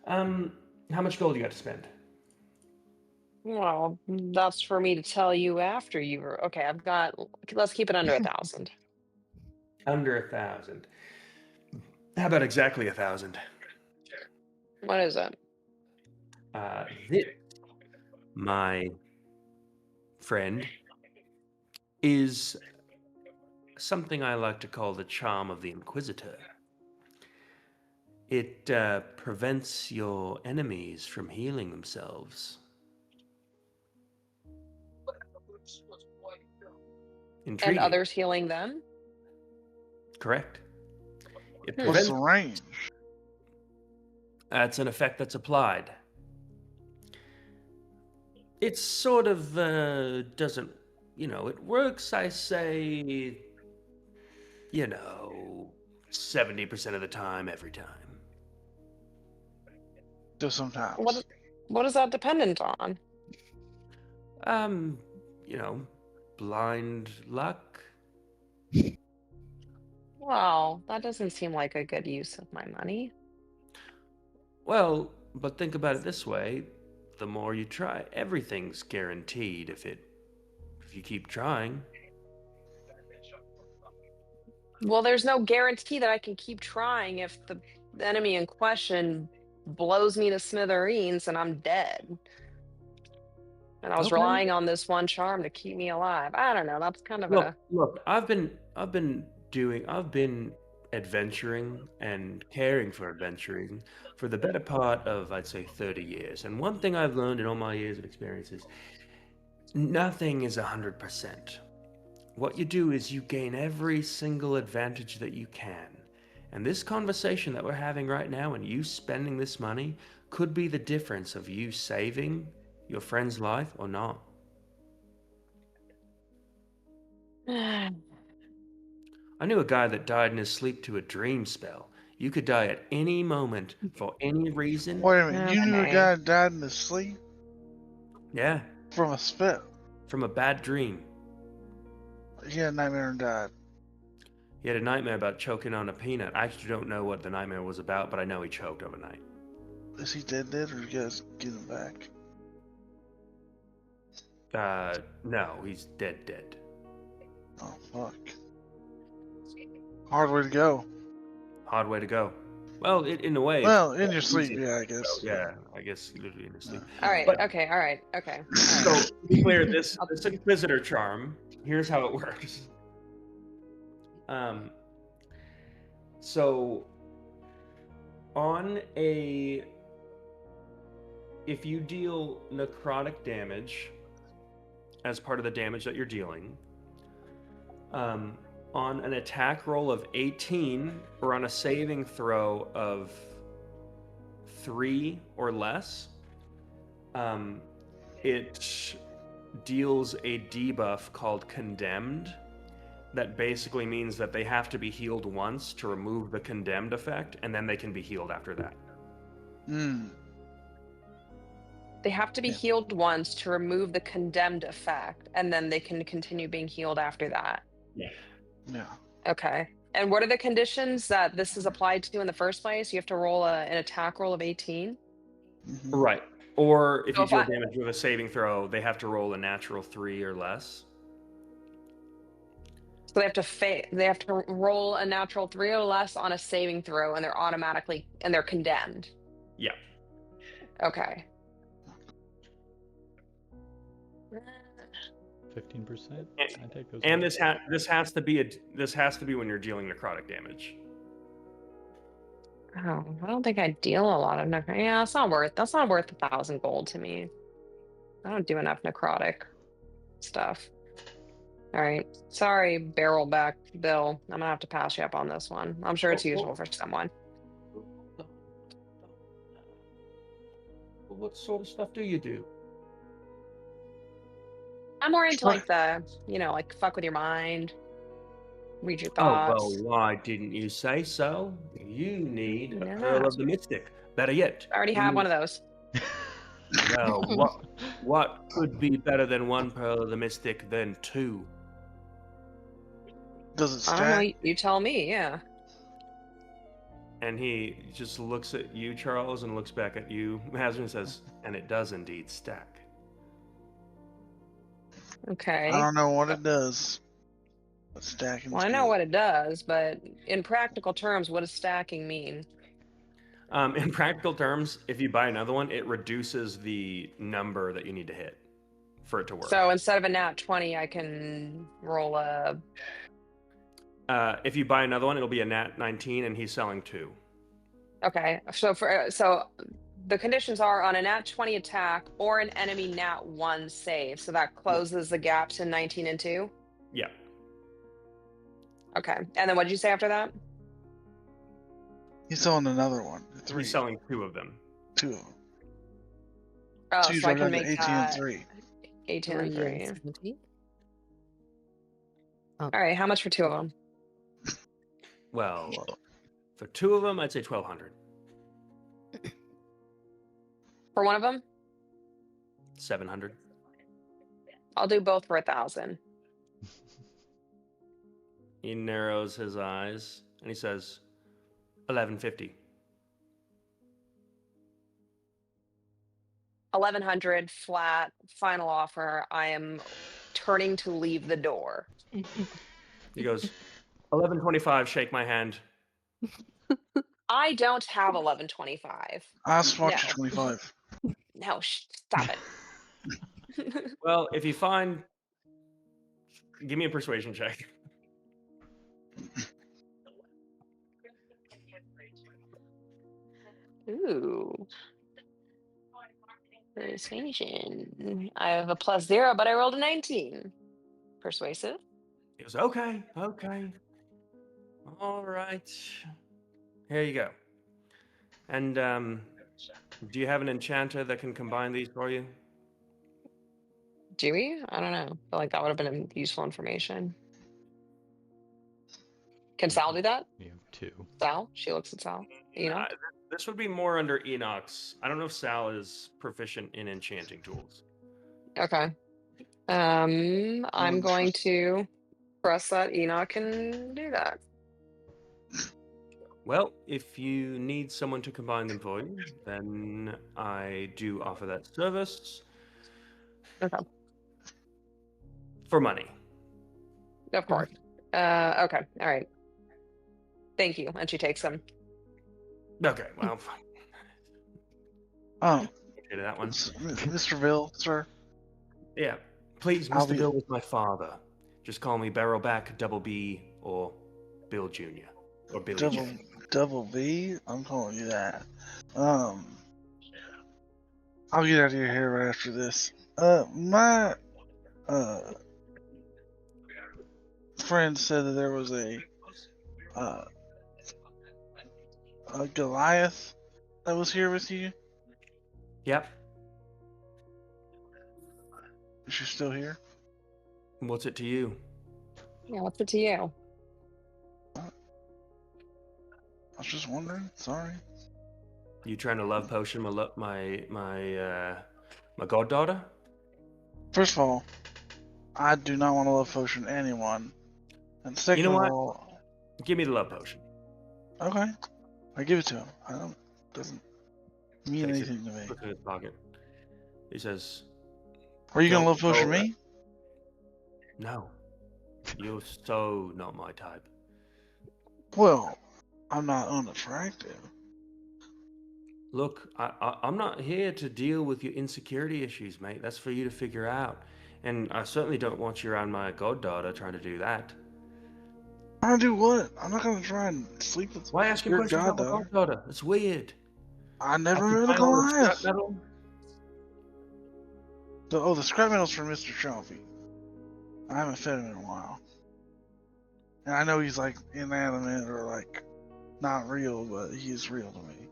How much gold you got to spend? Well, that's for me to tell you after you were okay. Let's keep it under 1,000. Under 1,000. How about exactly 1,000? What is it? This, my friend, is something I like to call the charm of the Inquisitor. It prevents your enemies from healing themselves. And Intriguing. others healing them? Correct. It Hmm. What's prevents. the range? It's an effect that's applied. It sort of doesn't, it works, I say, 70% of the time, every time. Just sometimes. What is that dependent on? Um, blind luck. Well, that doesn't seem like a good use of my money. Well, but think about it this way. The more you try, everything's guaranteed if you keep trying. Well, there's no guarantee that I can keep trying if the enemy in question blows me to smithereens and I'm dead. And I was Okay. relying on this one charm to keep me alive. I don't know. That's kind of Look, I've been adventuring and caring for adventuring for the better part of, I'd say, 30 years. And one thing I've learned in all my years of experience is nothing is 100%. What you do is you gain every single advantage that you can. And this conversation that we're having right now and you spending this money could be the difference of you saving your friend's life or not. I knew a guy that died in his sleep to a dream spell. You could die at any moment for any reason. Wait a minute, you knew a Okay. guy died in his sleep Yeah, from a spell. from a bad dream. He had a nightmare and died. He had a nightmare about choking on a peanut. I actually don't know what the nightmare was about, but I know he choked overnight. Is he dead, or you guys get him back? No, he's dead. Oh, fuck. Hard way to go. Hard way to go. Well, in a way. Well, in your it's sleep, easy. yeah, I guess. Yeah, I guess literally in your sleep. all right. But- Okay. All right. Okay. So, to be clear, this Inquisitor charm, here's how it works. So, if you deal necrotic damage as part of the damage that you're dealing, on an attack roll of 18 or on a saving throw of 3 or less, it deals a debuff called Condemned. That basically means that they have to be healed once to remove the condemned effect, and then they can be healed after that. They have to be healed once to remove the condemned effect, and then they can continue being healed after that. Yeah. Okay. And what are the conditions that this is applied to in the first place? You have to roll an attack roll of 18. Mhm. Right. Or if So you if deal I- damage with a saving throw, they have to roll a natural 3 or less. So they have to roll a natural 3 or less on a saving throw, and they're condemned. Yeah. Okay. 15%. I take those. And odds. this has to be when you're dealing necrotic damage. Oh, I don't think I deal a lot of necrotic. Yeah, that's not worth 1,000 gold to me. I don't do enough necrotic stuff. All right. Sorry, barrelback Bill. I'm gonna have to pass you up on this one. I'm sure it's useful for someone. What sort of stuff do you do? I'm more into Sure. like like fuck with your mind, read your Oh, thoughts. well, why didn't you say so? You need a Yeah. Pearl of the Mystic. Better yet, I already have one of those. Well, what could be better than one Pearl of the Mystic than 2? Does it I don't know. stack? You tell me. Yeah. And he just looks at you, Charles, and looks back at you, Mazrin, and says, and it does indeed stack. Okay. I don't know what it does. But stacking. Well, I know what it does, but in practical terms, what does stacking mean? In practical terms, if you buy another one, it reduces the number that you need to hit for it to work. So instead of a nat 20, I can roll a. If you buy another one, it'll be a nat 19, and he's selling 2. Okay. So the conditions are on a nat 20 attack or an enemy nat 1 save. So that closes the gap to 19 and 2. Yeah. Okay. And then what did you say after that? He's selling another one. 3. He's selling 2 of them. 2 of them. Oh, Two so I drop can down to make 18 and that 3. 18 and 3 and 3. 17. All right. How much for 2 of them? Well, Well, for 2 of them, I'd say 1,200. For one of them? 700. I'll do both for 1,000. He narrows his eyes and he says, 1150. 1,100 flat. Final offer. I am turning to leave the door. He goes, 1125, shake my hand. I don't have 1125. I swatched No. 25. No, stop it. Well, if you find, give me a persuasion check. Ooh. Persuasion. I have a +0, but I rolled a 19. Persuasive. He goes, okay. All right. Here you go. And do you have an enchanter that can combine these for you? Do we? I don't know. I feel like that would have been useful information. Can Sal do that? You have 2. Sal? She looks at Sal. You know? This would be more under Enoch's. I don't know if Sal is proficient in enchanting tools. Okay. I'm going to trust that Enoch can do that. Well, if you need someone to combine them for you, then I do offer that service Okay. for money. Of course. Okay. All right. Thank you. And she takes them. Okay, well, fine. Oh, Okay to that one. Mr. Bill, sir. Yeah, please, I'll Mr. be- Bill was my father. Just call me Barrelback, Double B, or Bill Jr. Or Billy Jr. Double B? I'm calling you that. I'll get out of your hair right after this. My friend said that there was a Goliath that was here with you. Yep. Is she still here? What's it to you? Yeah, what's it to you? I was just wondering. Sorry. You trying to love potion my goddaughter? First of all, I do not want to love potion anyone. And second know of what? all, Give me the love potion. okay, I give it to him. I don't. Doesn't mean Takes it, anything to me. puts it in his pocket. He says, Are you gonna Don't love potion go me? "No, you're so not my type." Well, I'm not unattractive. Look, I'm not here to deal with your insecurity issues, mate. That's for you to figure out. And I certainly don't want you around my goddaughter trying to do that. Trying to do what? I'm not gonna try and sleep with Why ask you your questions about my goddaughter. goddaughter? It's weird. I never After met a buying all the scrap Goliath. metal, The scrap metal's for Mr. Chompy. I haven't fed him in a while. And I know he's like inanimate or like not real, but he's real to me.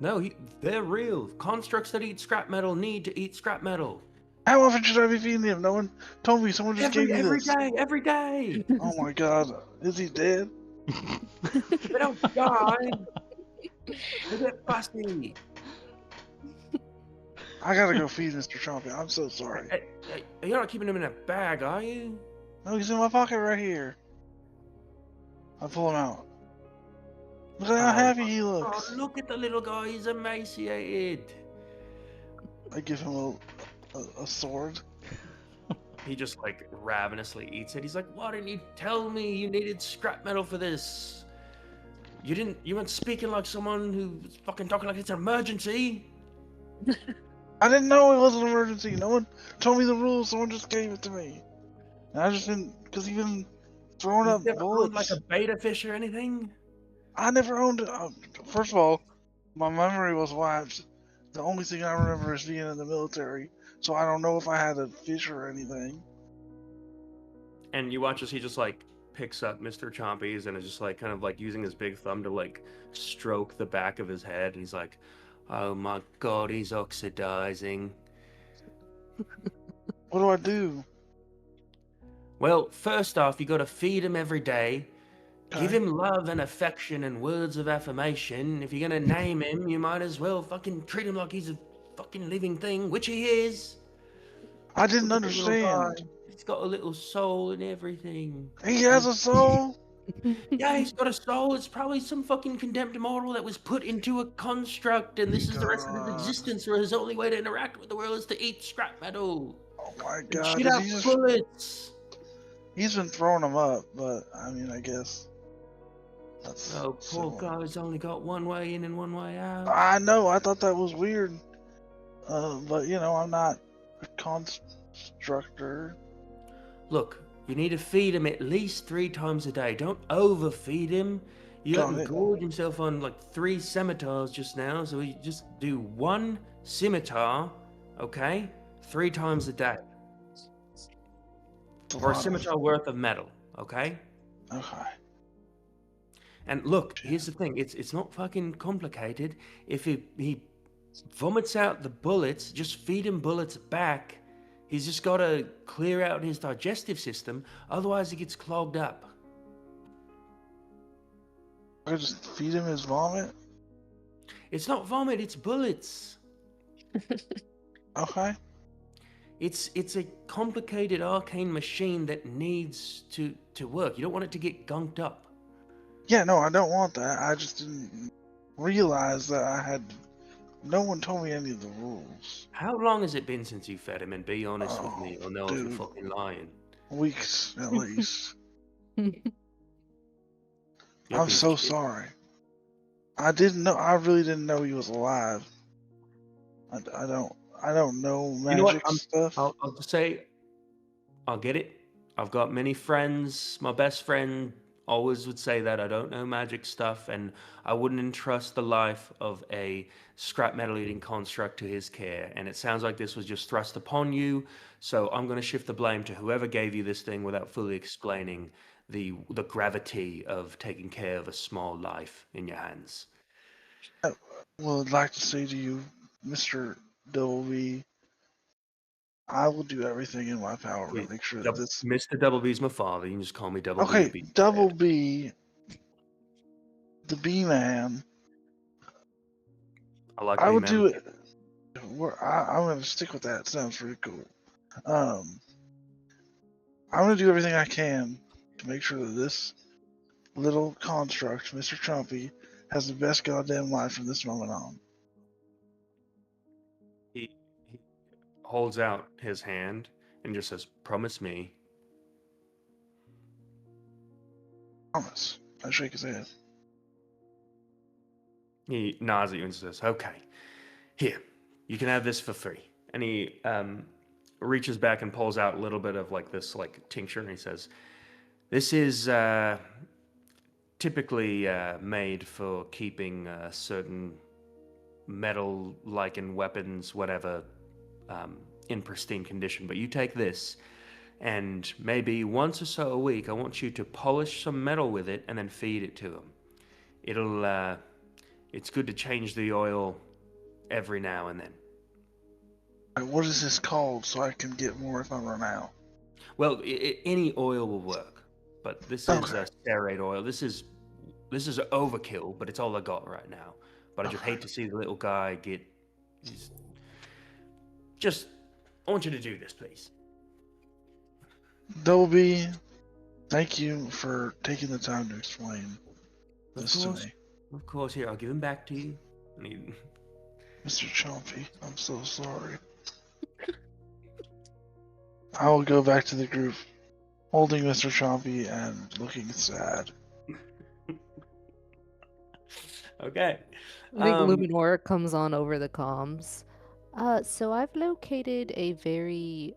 No, they're real. Constructs that eat scrap metal need to eat scrap metal. How often should I be feeding him? No one told me. Someone just gave me Every this. day, every day. Oh my god. Is he dead? They don't die. They get fussy. I gotta go feed Mr. Chompy. I'm so sorry. Hey, you're not keeping him in a bag, are you? No, he's in my pocket right here. I pull him out. Look at how Oh. happy he Oh, looks. look at the little guy. He's emaciated. I give him a sword. He just like ravenously eats it. He's like, "Why didn't you tell me you needed scrap metal for this? You weren't speaking like someone who's fucking talking like it's an emergency." I didn't know it was an emergency. No one told me the rules. Someone just gave it to me. And I just been, because he's been throwing up You've never bullets. owned like a beta fish or anything? I never owned it. First of all, my memory was wiped. The only thing I remember is being in the military, so I don't know if I had a fish or anything. and you watch as he just like picks up Mr. Chompy's and is just like kind of like using his big thumb to like stroke the back of his head, and he's like, "Oh my God, he's oxidizing." What do I do? Well, first off, you got to feed him every day. Give Okay. him love and affection and words of affirmation. If you're gonna name him, you might as well fucking treat him like he's a fucking living thing, which he is. I didn't Look at the little guy. understand. He's got a little soul and everything. He has a soul. Yeah, he's got a soul. It's probably some fucking condemned mortal that was put into a construct, and this is the rest of his God. existence, where his only way to interact with the world is to eat scrap metal Oh my and God. shoot Did out he just... bullets. He's been throwing them up, but I mean, I guess that's. Oh, poor so- guy's only got one way in and one way out. I know. I thought that was weird. But you know, I'm not a constructor. Look, you need to feed him at least 3 times a day. Don't overfeed him. You let Got him it. gorge himself on like 3 scimitars just now, so we just do 1 scimitar, okay? 3 times a day. It's Or a lot of- scimitar worth of metal, okay? Okay. And look, here's the thing. It's not fucking complicated. If he vomits out the bullets, just feed him bullets back. He's just got to clear out his digestive system, otherwise he gets clogged up. I just feed him his vomit. It's not vomit, it's bullets. Okay. It's a complicated arcane machine that needs to work. You don't want it to get gunked up. Yeah, no, I don't want that. I just didn't realize that I had. No one told me any of the rules. How long has it been since you fed him? And be honest with Oh, me, or know if you're dude. fucking lying. Weeks at least. You're I'm being so shit. sorry. I didn't know. I really didn't know he was alive. I don't know magic You know what? stuff. I'll just say, I'll get it. I've got many friends. My best friend always would say that I don't know magic stuff, and I wouldn't entrust the life of a scrap metal eating construct to his care. And it sounds like this was just thrust upon you, so I'm going to shift the blame to whoever gave you this thing without fully explaining the gravity of taking care of a small life in your hands. Well, I'd like to say to you, Mr. Double I will do everything in my power Wait, to make sure that this. Mr. Double B's my father. You can just call me Double Okay, B. Double B, the B man. I like I will B-Man. do it. I'm going to stick with that. Sounds pretty cool. I'm going to do everything I can to make sure that this little construct, Mr. Trumpy, has the best goddamn life from this moment on. He holds out his hand and just says, "Promise me." Promise. I shake his head. He nods at you and says, "Okay, here, you can have this for free." And he reaches back and pulls out a little bit of like this like tincture, and he says, "This is typically made for keeping certain metal-like and weapons, whatever, in pristine condition. But you take this, and maybe once or so a week, I want you to polish some metal with it and then feed it to him. It'll it's good to change the oil every now and then." What is this called so I can get more if I run out? Well, any oil will work, but this is Okay. a stearate oil. This is overkill, but it's all I got right now. But I just hate to see the little guy get. Just, I want you to do this, please. Double B, thank you for taking the time to explain this to course. me. Of course, here, I'll give him back to you. And he, Mr. Chompy, I'm so sorry. I will go back to the group holding Mr. Chompy and looking sad. okay. I think Um, Luminor comes on over the comms. So I've located a very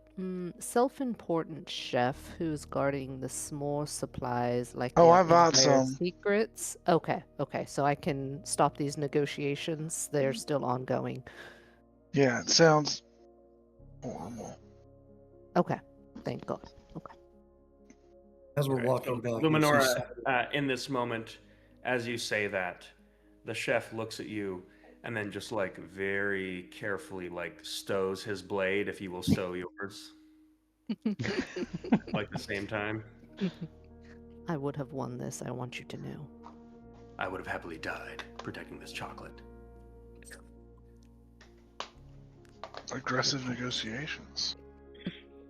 self-important chef who's guarding the small supplies, like Oh, the I bought Empire some. secrets. Okay, so I can stop these negotiations. They're still ongoing. Yeah, it sounds horrible. Okay, thank God. Okay. As we're Okay. walking back, you'll see Luminora, in this moment, as you say that, the chef looks at you and then just like very carefully like stows his blade, if you will stow yours, like the same time. I would have won this, I want you to know. I would have happily died protecting this chocolate. Aggressive negotiations.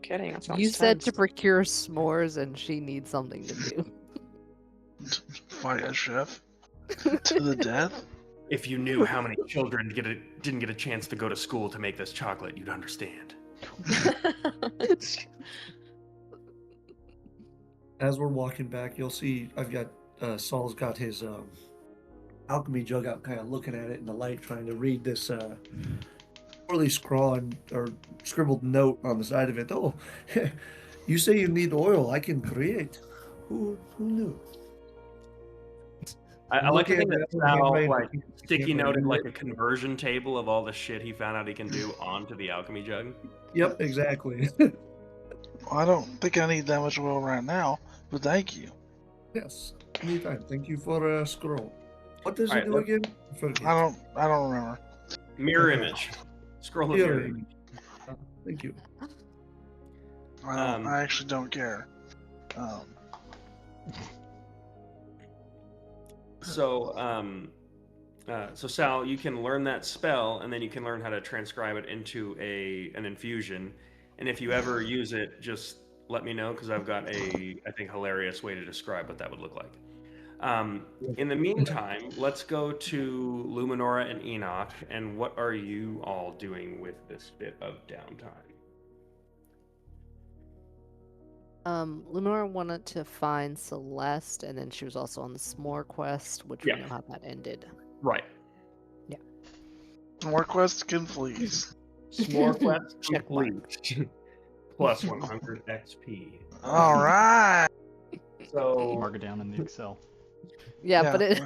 Kidding. That sounds You said to tense. procure s'mores and she needs something to do. Fight a chef to the death. If you knew how many children didn't get a chance to go to school to make this chocolate, you'd understand. as we're walking back, you'll see I've got Saul's got his alchemy jug out, kind of looking at it in the light, trying to read this poorly scrawled or scribbled note on the side of it. Oh, you say you need oil? I can create. Who knew? I like to think that Sal like sticky can't noted read like it. a conversion table of all the shit he found out he can do onto the alchemy jug. Yep, exactly. I don't think I need that much oil right now, but thank you. Yes, anytime. Thank you for scroll. What does Alright, it do let's- again? I forget. I don't remember. Mirror Okay. image. Scroll of Mirror mirror image. image. Thank you. I actually don't care. So Sal, you can learn that spell, and then you can learn how to transcribe it into an infusion. And if you ever use it, just let me know, because I've got I think, hilarious way to describe what that would look like. In the meantime, let's go to Luminora and Enoch, and what are you all doing with this bit of downtime? Luminora wanted to find Celeste, and then she was also on the s'more quest, which Yeah. we know how that ended. Right. More quests can please. S'more quest Check mark. complete. Plus 100 XP. All right. So, Mark it down in the Excel. Yeah, but it,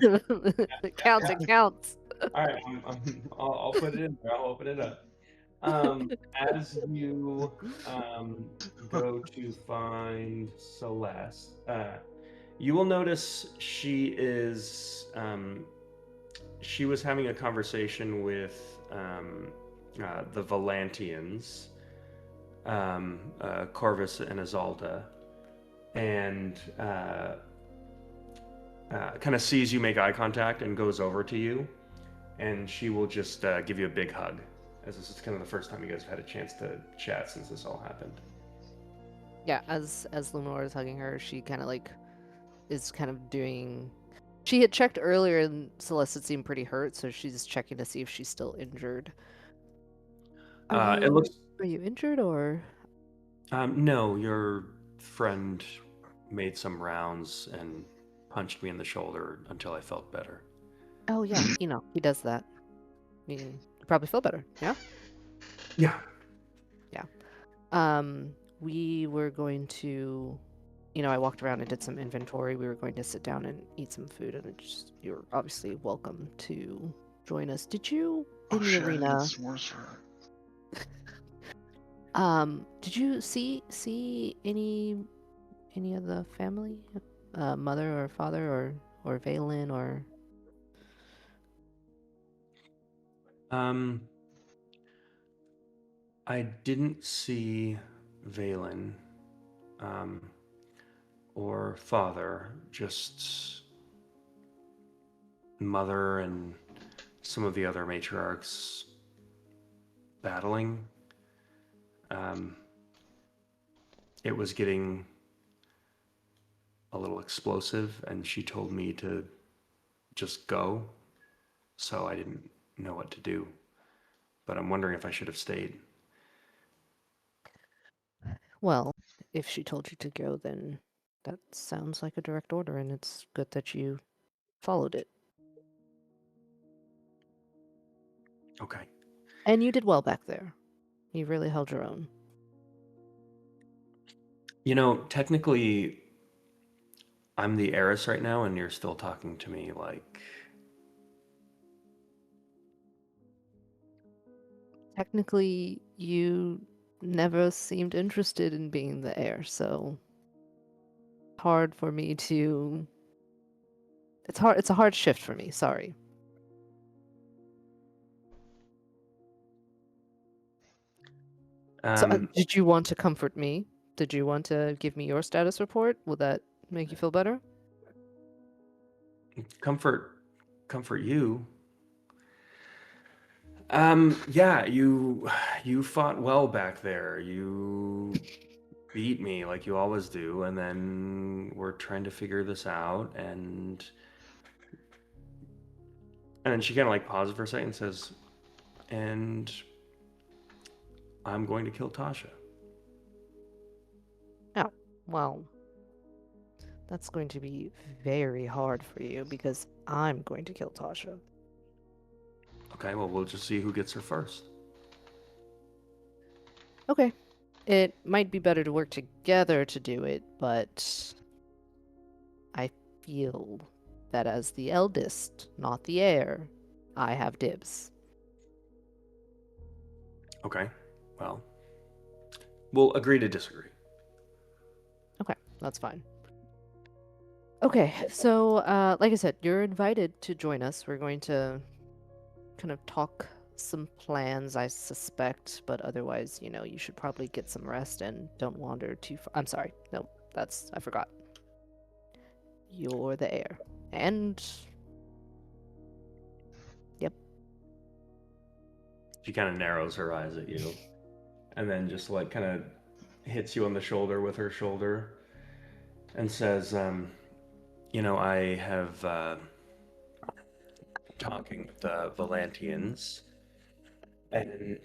it counts. It counts. all right, I'll put it in there. I'll open it up. As you go to find Celeste, you will notice she was having a conversation with the Valantians, Corvus and Azalda, and kind of sees you make eye contact and goes over to you, and she will just give you a big hug, as this is kind of the first time you guys have had a chance to chat since this all happened. Yeah, as Luminora is hugging her, she kind of like is kind of doing. She had checked earlier, and Celeste had seemed pretty hurt, so she's checking to see if she's still injured. It looks. Are you injured or? No, your friend made some rounds and punched me in the shoulder until I felt better. Oh yeah, he does that. You probably feel better. Yeah. Yeah. We were going to, I walked around and did some inventory. We were going to sit down and eat some food, and you're obviously welcome to join us. Did you in the shit, I need arena? s'mores for- Did you see any of the family, mother or father or Valen or? I didn't see Valen or father, just mother and some of the other matriarchs battling. It was getting a little explosive, and she told me to just go, so I didn't know what to do. But I'm wondering if I should have stayed. Well, if she told you to go, then that sounds like a direct order, and it's good that you followed it. Okay. And you did well back there. You really held your own. Technically, I'm the heiress right now, and you're still talking to me like... Technically, you never seemed interested in being the heir, so hard for me to. It's hard. It's a hard shift for me. Sorry. So, did you want to comfort me? Did you want to give me your status report? Will that make you feel better? Comfort you. Yeah, you fought well back there. You beat me like you always do, and then we're trying to figure this out, and then she kind of like pauses for a second and says, and I'm going to kill Tasha. Oh, well, that's going to be very hard for you because I'm going to kill Tasha. Okay, well, we'll just see who gets her first. Okay. It might be better to work together to do it, but I feel that as the eldest, not the heir, I have dibs. Okay, well, we'll agree to disagree. Okay, that's fine. Okay, so like I said, you're invited to join us. We're going to kind of talk some plans, I suspect, but otherwise, you should probably get some rest and don't wander too far. I'm sorry. No, I forgot. You're the heir. And yep. She kind of narrows her eyes at you and then just like kind of hits you on the shoulder with her shoulder and says, I have talking with the Valantians, and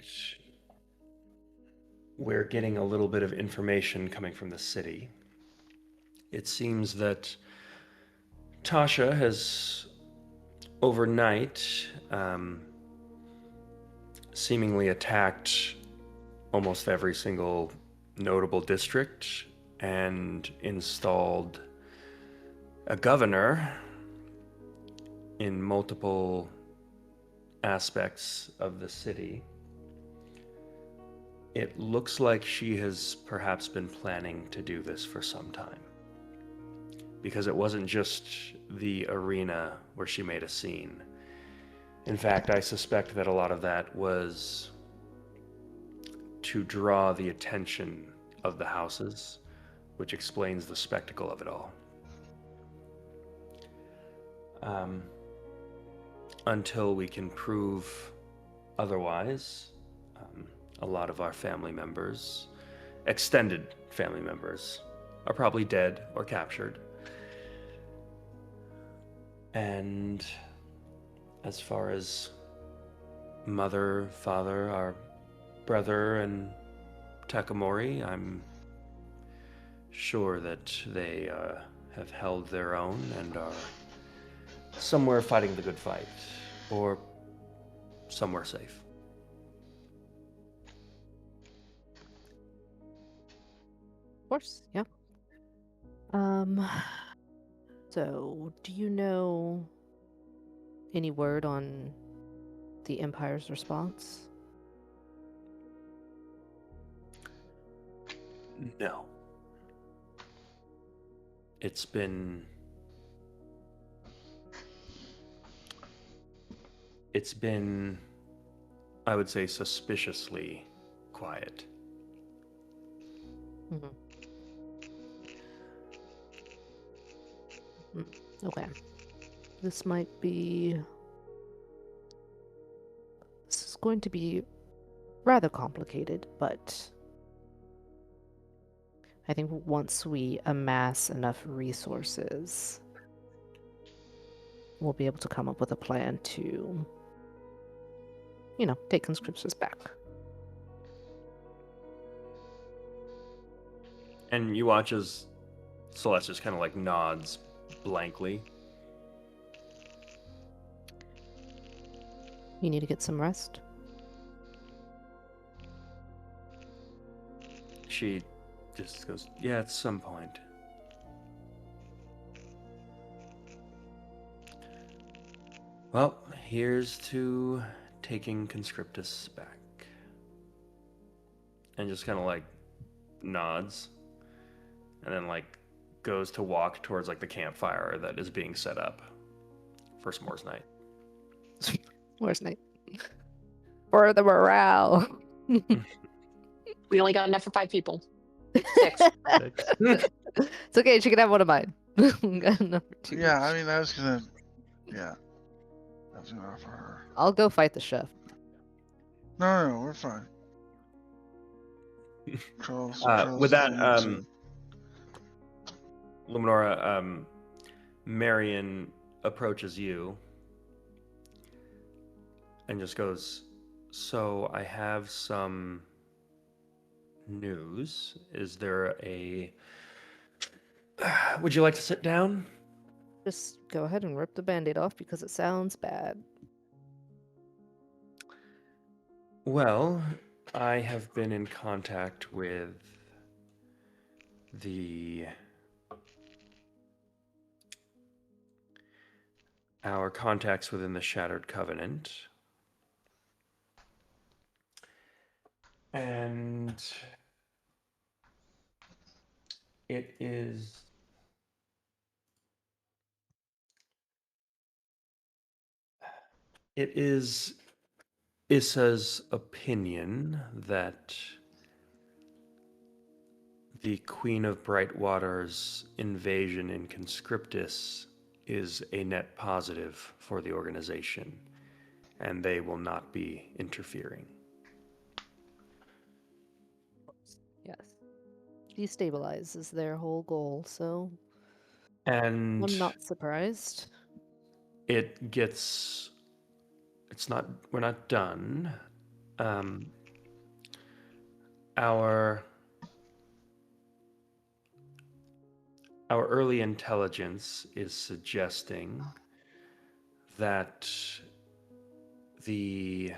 we're getting a little bit of information coming from the city. It seems that Tasha has overnight seemingly attacked almost every single notable district and installed a governor in multiple aspects of the city. It looks like she has perhaps been planning to do this for some time, because it wasn't just the arena where she made a scene. In fact, I suspect that a lot of that was to draw the attention of the houses, which explains the spectacle of it all. Until we can prove otherwise, a lot of our family members, extended family members, are probably dead or captured. And as far as mother, father, our brother, and Takamori, I'm sure that they have held their own and are somewhere fighting the good fight, or somewhere safe. Of course, yeah. So, do you know any word on the Empire's response? No. It's been I would say, suspiciously quiet. Mm-hmm. Okay. This is going to be rather complicated, but I think once we amass enough resources, we'll be able to come up with a plan to, take conscriptions back. And you watch as Celeste just kind of like nods blankly. You need to get some rest. She just goes, yeah, at some point. Well, here's to taking Conscriptus back. And just kind of like nods. And then like goes to walk towards like the campfire that is being set up for s'mores night. Where's Nate? For the morale. We only got enough for 5 people. 6. It's okay. She can have one of mine. Got enough for 2. Yeah, I mean, I was gonna offer her. I'll go fight the chef. No, we're fine. Charles, With that, told me to. Luminora, Marion approaches you and just goes, "So I have some news. Is there a... Would you like to sit down?" Just go ahead and rip the band-aid off because it sounds bad. Well, I have been in contact with our contacts within the Shattered Covenant. And it is Issa's opinion that the Queen of Brightwater's invasion in Conscriptus is a net positive for the organization, and they will not be interfering. Yes. Destabilize is their whole goal, so And I'm not surprised. we're not done. Our early intelligence is suggesting that the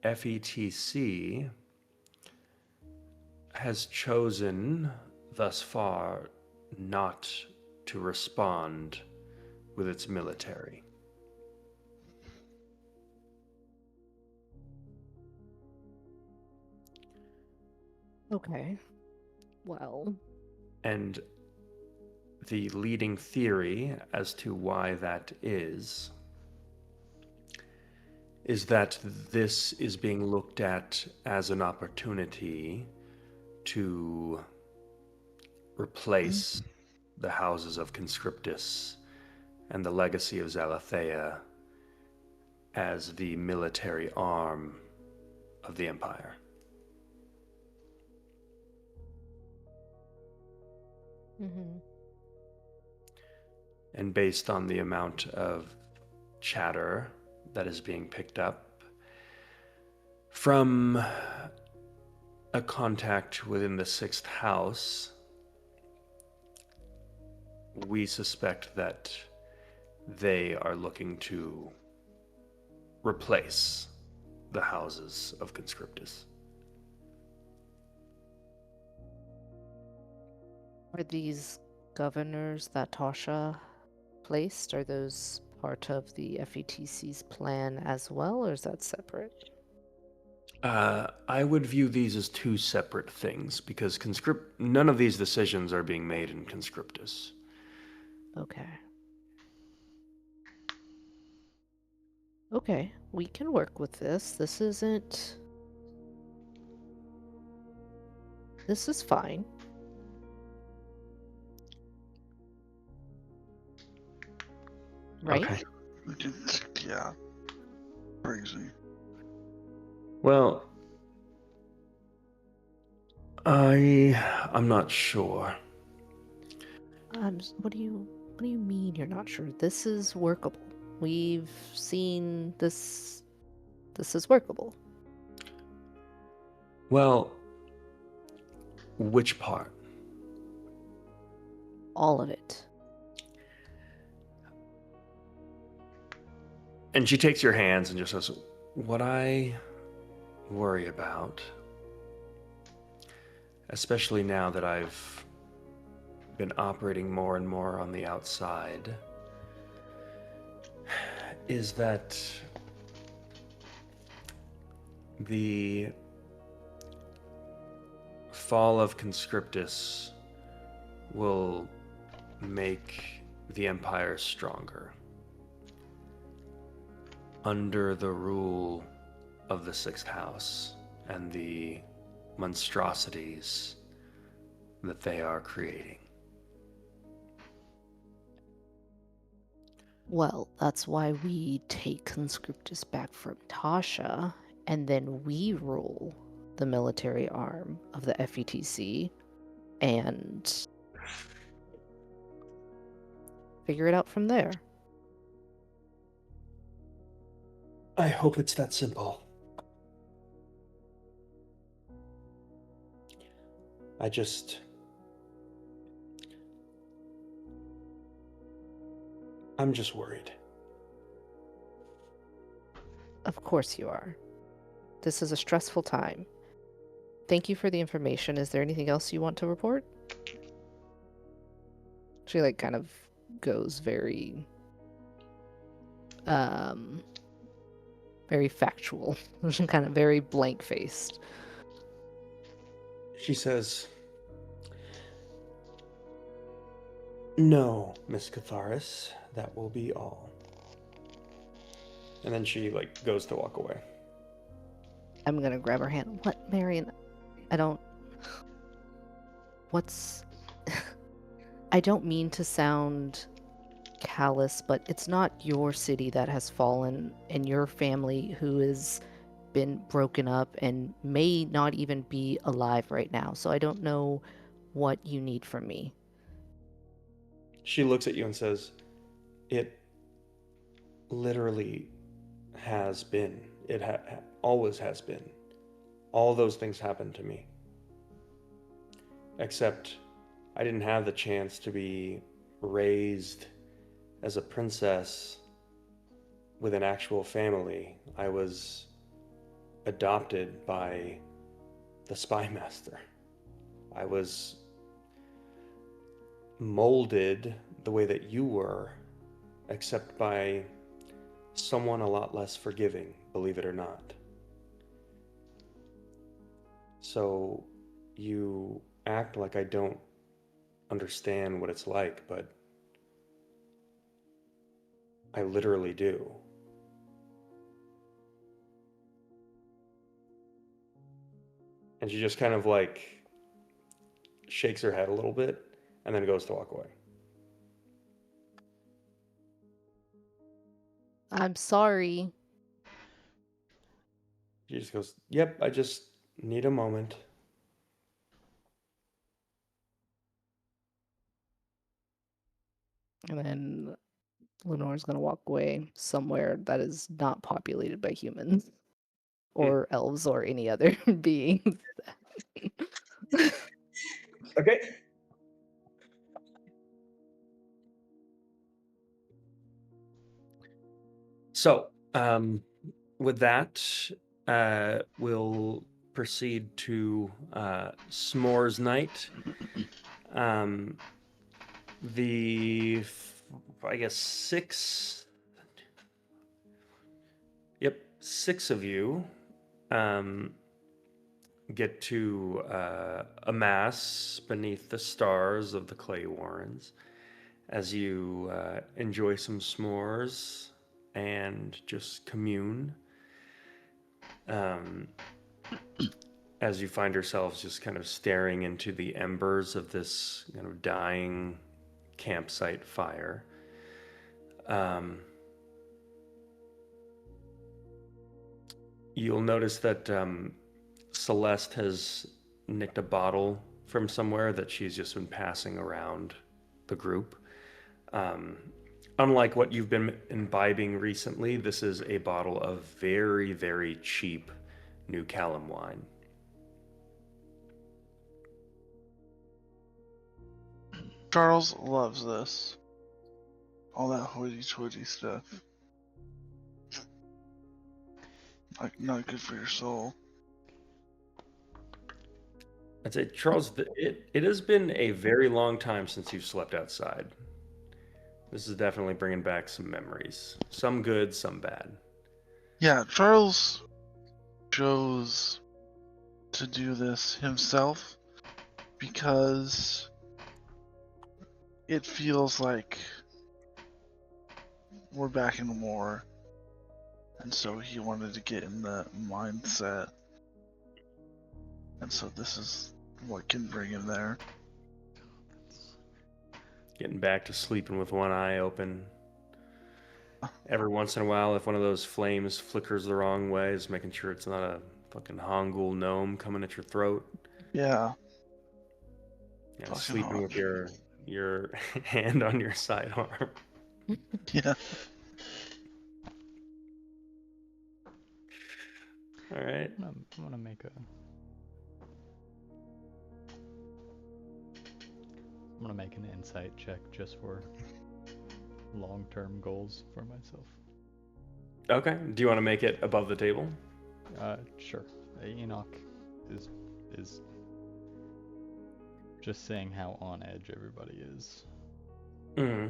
FETC has chosen thus far not to respond with its military. Okay. Well, And the leading theory as to why that is that this is being looked at as an opportunity to replace the houses of Conscriptus and the legacy of Zalathea as the military arm of the Empire. mm-hmm. And based on the amount of chatter that is being picked up from a contact within the 6th house, we suspect that they are looking to replace the houses of Conscriptus. Are these governors that Tasha placed, are those part of the FETC's plan as well, or is that separate? I would view these as two separate things because none of these decisions are being made in Conscriptus. Okay. Okay, we can work with this. This is fine. Right? Okay. Yeah. Crazy. Well, I'm not sure. What do you mean you're not sure? This is workable. We've seen this. This is workable. Well, which part? All of it. And she takes your hands and just says, "What I worry about, especially now that I've been operating more and more on the outside, is that the fall of Conscriptus will make the Empire stronger. Under the rule of the Sixth House and the monstrosities that they are creating. Well, that's why we take Conscriptus back from Tasha, and then we rule the military arm of the FETC and figure it out from there. I hope it's that simple. I'm just worried. Of course you are. This is a stressful time. Thank you for the information. Is there anything else you want to report? She kind of goes very very factual. Kind of very blank-faced. She says, "No, Miss Catharis, that will be all." And then she goes to walk away. I'm gonna grab her hand. What, Marion? What's... I don't mean to sound callous, but it's not your city that has fallen and your family who has been broken up and may not even be alive right now. So I don't know what you need from me. She looks at you and says, "It literally has been. It always has been. All those things happened to me. Except I didn't have the chance to be raised as a princess with an actual family. I was adopted by the spy master. I was molded the way that you were, except by someone a lot less forgiving, believe it or not. So you act like I don't understand what it's like, but I literally do." And she just kind of shakes her head a little bit and then goes to walk away. I'm sorry. She just goes, "Yep, I just need a moment." And then Lenore's gonna walk away somewhere that is not populated by humans or elves or any other beings. Okay. So, with that, we'll proceed to S'mores Night. I guess six of you get to amass beneath the stars of the Clay Warrens as you enjoy some s'mores and just commune. As you find yourselves just kind of staring into the embers of this kind of dying campsite fire. You'll notice that Celeste has nicked a bottle from somewhere that she's just been passing around the group. Unlike what you've been imbibing recently, this is a bottle of very, very cheap New Callum wine. Charles loves this. All that hoity-toity stuff. Not good for your soul. I'd say, Charles, it has been a very long time since you've slept outside. This is definitely bringing back some memories. Some good, some bad. Yeah, Charles chose to do this himself because it feels like we're back in war, and so he wanted to get in the mindset, and so this is what can bring him there. Getting back to sleeping with one eye open. Every once in a while, if one of those flames flickers the wrong way, is making sure it's not a fucking Hongul gnome coming at your throat. Yeah. Yeah, Fucking sleeping with Hongul. your hand on your sidearm. Yeah. All right. I'm gonna make a. I'm gonna make an insight check just for long-term goals for myself. Okay. Do you want to make it above the table? Sure. Enoch is just saying how on edge everybody is. Mm-hmm.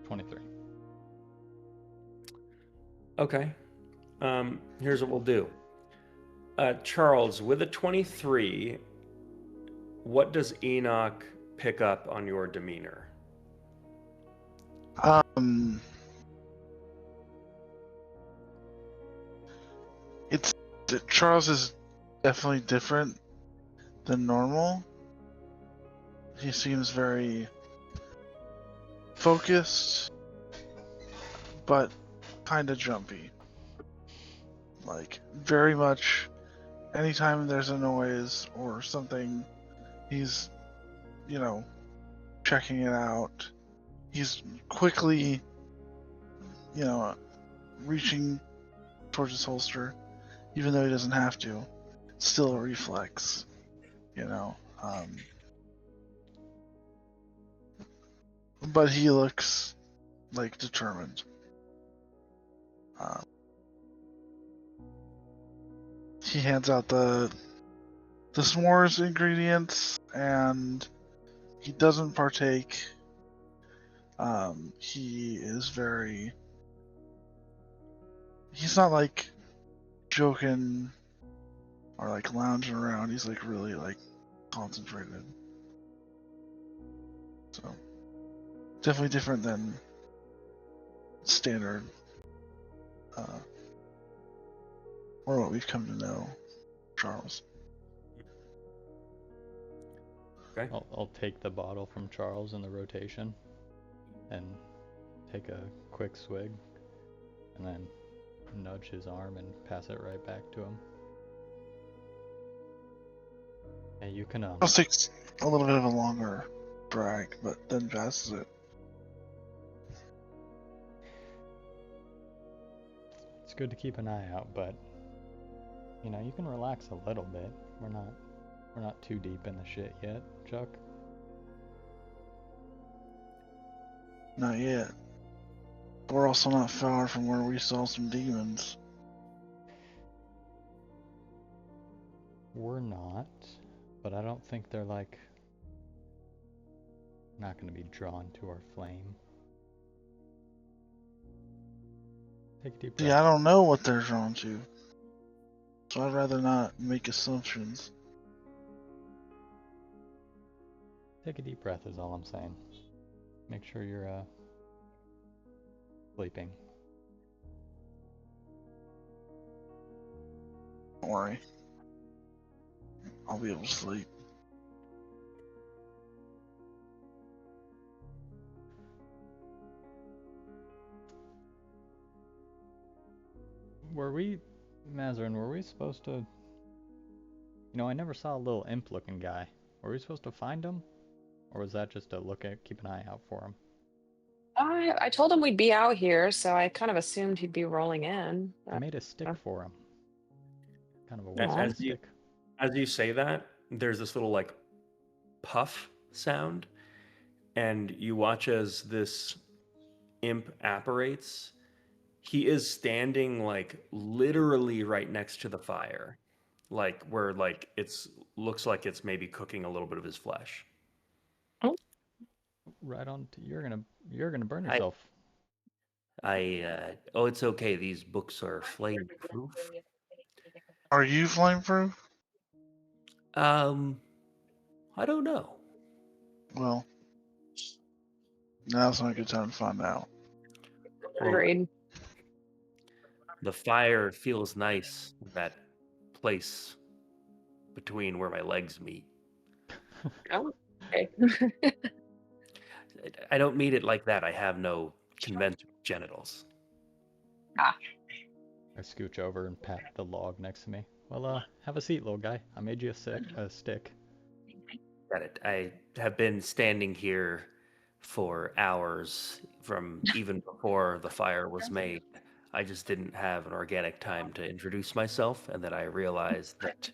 23. Okay. Here's what we'll do. Charles, with a 23, what does Enoch pick up on your demeanor? Charles is definitely different than normal. He seems very focused, but kind of jumpy. Like, very much, anytime there's a noise or something, he's, checking it out. He's quickly, reaching towards his holster, even though he doesn't have to. It's still a reflex, But he looks like determined. He hands out the s'mores ingredients, and he doesn't partake. He is very. He's not like joking or like lounging around. He's like really like concentrated. So definitely different than standard, or what we've come to know, Charles. Okay. I'll take the bottle from Charles in the rotation and take a quick swig and then nudge his arm and pass it right back to him. And you can Charles takes a little bit of a longer drag, but then passes it. It's good to keep an eye out, but you can relax a little bit. We're not too deep in the shit yet, Chuck. Not yet. We're also not far from where we saw some demons. We're not, but I don't think they're not going to be drawn to our flame. Take a deep breath. See, I don't know what they're drawn to, so I'd rather not make assumptions. Take a deep breath is all I'm saying. Make sure you're sleeping. Don't worry. I'll be able to sleep. Mazarin, were we supposed to... I never saw a little imp-looking guy. Were we supposed to find him? Or was that just to keep an eye out for him? I told him we'd be out here, so I kind of assumed he'd be rolling in. I made a stick for him. Kind of a Aw. walking stick. As you say that, there's this little like puff sound, and you watch as this imp apparates. He is standing like literally right next to the fire, like where like looks like it's maybe cooking a little bit of his flesh. Right on. You're gonna burn yourself. Oh, it's okay. These books are flame proof. Are you flame proof? I don't know. Well, now's not a good time to find out. Well, Agreed. the fire feels nice in that place between where my legs meet. Oh, okay. I don't mean it like that. I have no conventional genitals. Ah, I scooch over and pat the log next to me. Well, have a seat, little guy. I made you a stick. Got it. I have been standing here for hours from even before the fire was made. I just didn't have an organic time to introduce myself, and then I realized that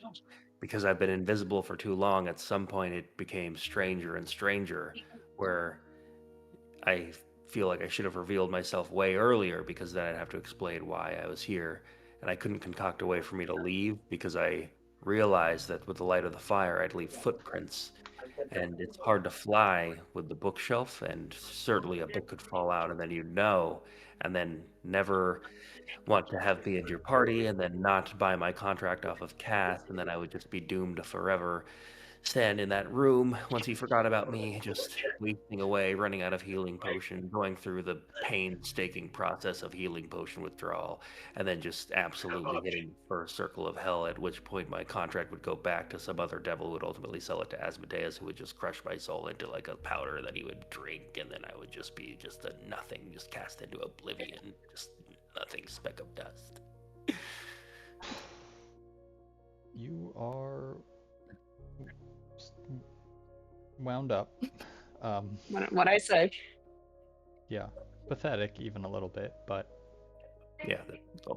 because I've been invisible for too long, at some point it became stranger and stranger, where I feel like I should have revealed myself way earlier, because then I'd have to explain why I was here, and I couldn't concoct a way for me to leave because I realized that with the light of the fire I'd leave footprints, and it's hard to fly with the bookshelf, and certainly a book could fall out and then you'd know, and then never want to have me in your party, and then not buy my contract off of Cass, and then I would just be doomed to forever stand in that room once he forgot about me, just wasting away, running out of healing potion, going through the painstaking process of healing potion withdrawal, and then just absolutely hitting the first circle of hell, at which point my contract would go back to some other devil who would ultimately sell it to Asmodeus, who would just crush my soul into like a powder that he would drink, and then I would just be just a nothing, just cast into oblivion, just nothing, speck of dust. You are wound up. what I say. Yeah, pathetic even a little bit, but Yeah,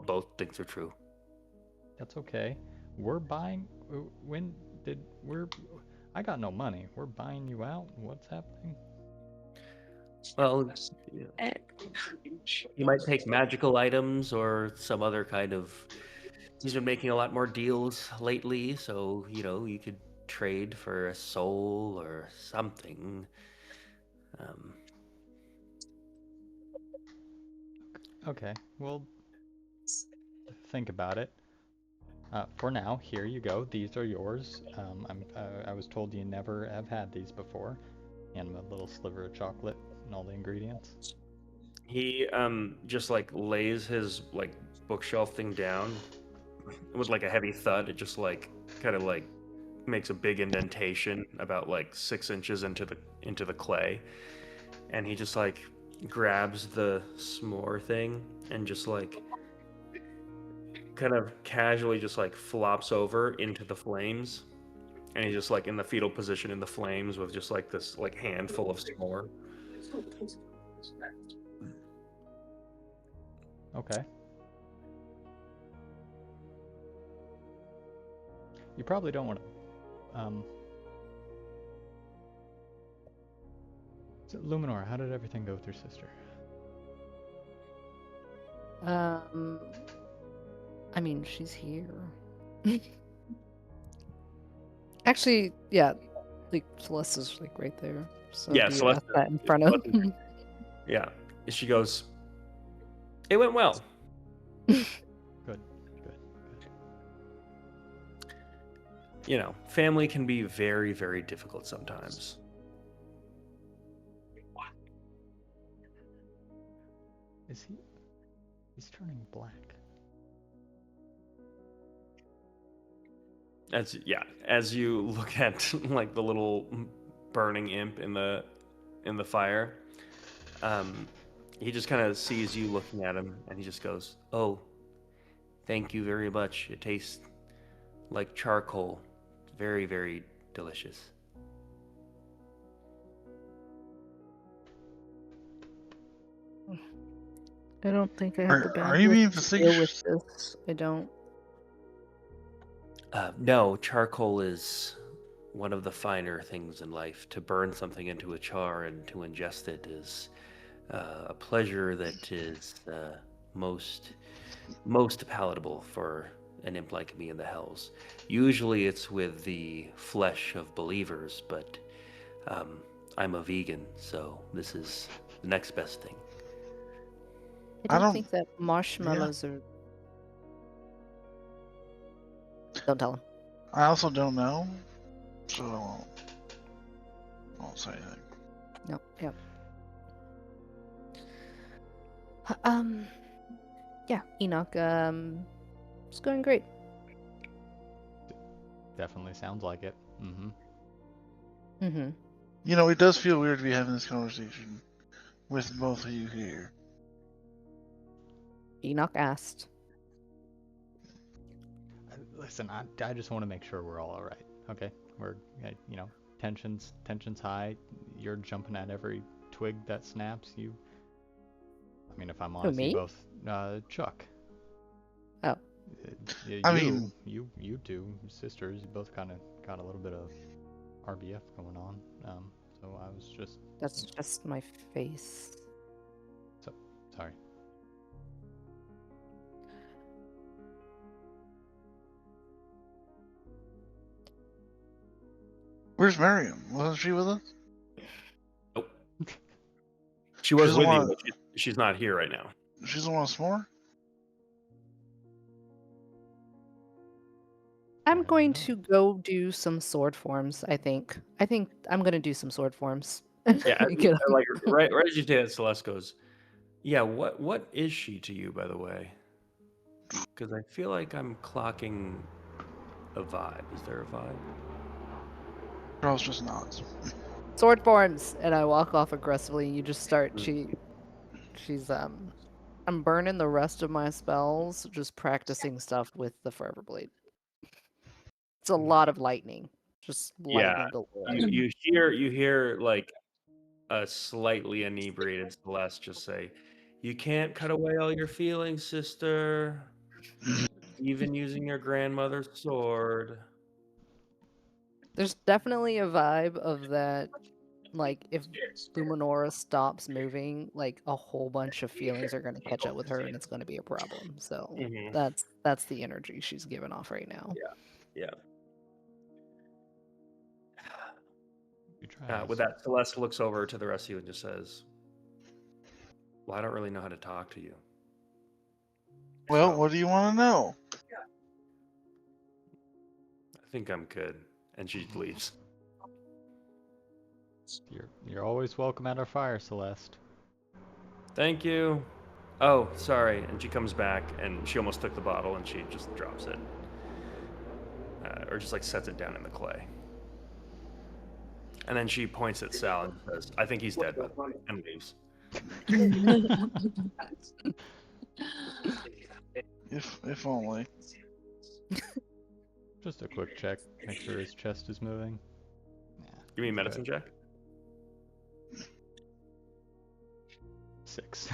both things are true. that's okay. We're buying. When did we're? I got no money. We're buying you out. What's happening? Well, Eh, you might take magical items or some other kind of. He's been making a lot more deals lately, so you could trade for a soul or something. Okay, well, think about it. For now, here you go. These are yours. I was told you never have had these before. And a little sliver of chocolate and all the ingredients. He just like lays his like bookshelf thing down with like a heavy thud. It just like kind of like makes a big indentation about like 6 inches into the clay, and he just like grabs the s'more thing and just like kind of casually just like flops over into the flames, and he's just like in the fetal position in the flames with just like this like handful of s'more. Okay. You probably don't want to. So Luminor, how did everything go with your sister? I mean, she's here. Actually, yeah, like Celeste's like right there. So Yeah, do you Celeste- ask that in front of? Celeste- Yeah, she goes, "It went well." Good. You know, family can be very, very difficult sometimes. Is he? He's turning black. As you look at like the little burning imp in the fire, he just kind of sees you looking at him, and he just goes, "Oh, thank you very much. It tastes like charcoal. Very, very delicious." I don't think I have the Are you being bandwidth to deal with facetious? this. I don't. No, charcoal is one of the finer things in life. To burn something into a char and to ingest it is a pleasure that is most palatable for an imp like me in the hells. Usually it's with the flesh of believers, but I'm a vegan, so this is the next best thing. I I don't don't- think that marshmallows are. Don't tell him. I also don't know, So I won't say anything. No, yep. Yeah, Enoch, it's going great. Definitely sounds like it. Mm-hmm. Mm-hmm. You know, it does feel weird to be having this conversation with both of you here. Enoch asked. Listen, I just want to make sure we're all right. Okay, we're you know, tensions high. You're jumping at every twig that snaps. I mean, if I'm honest, you me? both, Chuck. Oh. I mean- you two sisters, you both kind of got a little bit of RBF going on. So I was just That's just my face. sorry. Where's Miriam? Wasn't she with us? Nope. She was She's with the you, one- but she's not here right now. She's the one with S'more? I'm going know. to go do some sword forms, I think. I think I'm going to do some sword forms. Yeah, Get like right as you say that, Celeste goes, "Yeah, what is she to you, by the way? Because I feel like I'm clocking a vibe. Is there a vibe?" Charles just nods. sword forms, and I walk off aggressively. And you just start. She's I'm burning the rest of my spells, just practicing stuff with the Forever Blade. It's a lot of lightning, just lightning galore. You hear like a slightly inebriated Celeste just say, "You can't cut away all your feelings, sister. Even using your grandmother's sword." There's definitely a vibe of that. Like if Luminora stops moving, like a whole bunch of feelings are going to catch up with her, and it's going to be a problem. So Mhm. that's the energy she's giving off right now. Yeah. You try. With that, Celeste looks over to the rest of you and just says, "Well, I don't really know how to talk to you." Well, So, what do you want to know? I think I'm good. And she leaves. You're always welcome at our fire, Celeste. Thank you. Oh, sorry. And she comes back and she almost took the bottle and she just drops it. Or just like sets it down in the clay. And then she points at Sal and says, "I think he's dead," and leaves. If only. Just a quick check, make sure his chest is moving. Yeah, Give me a medicine check. 6.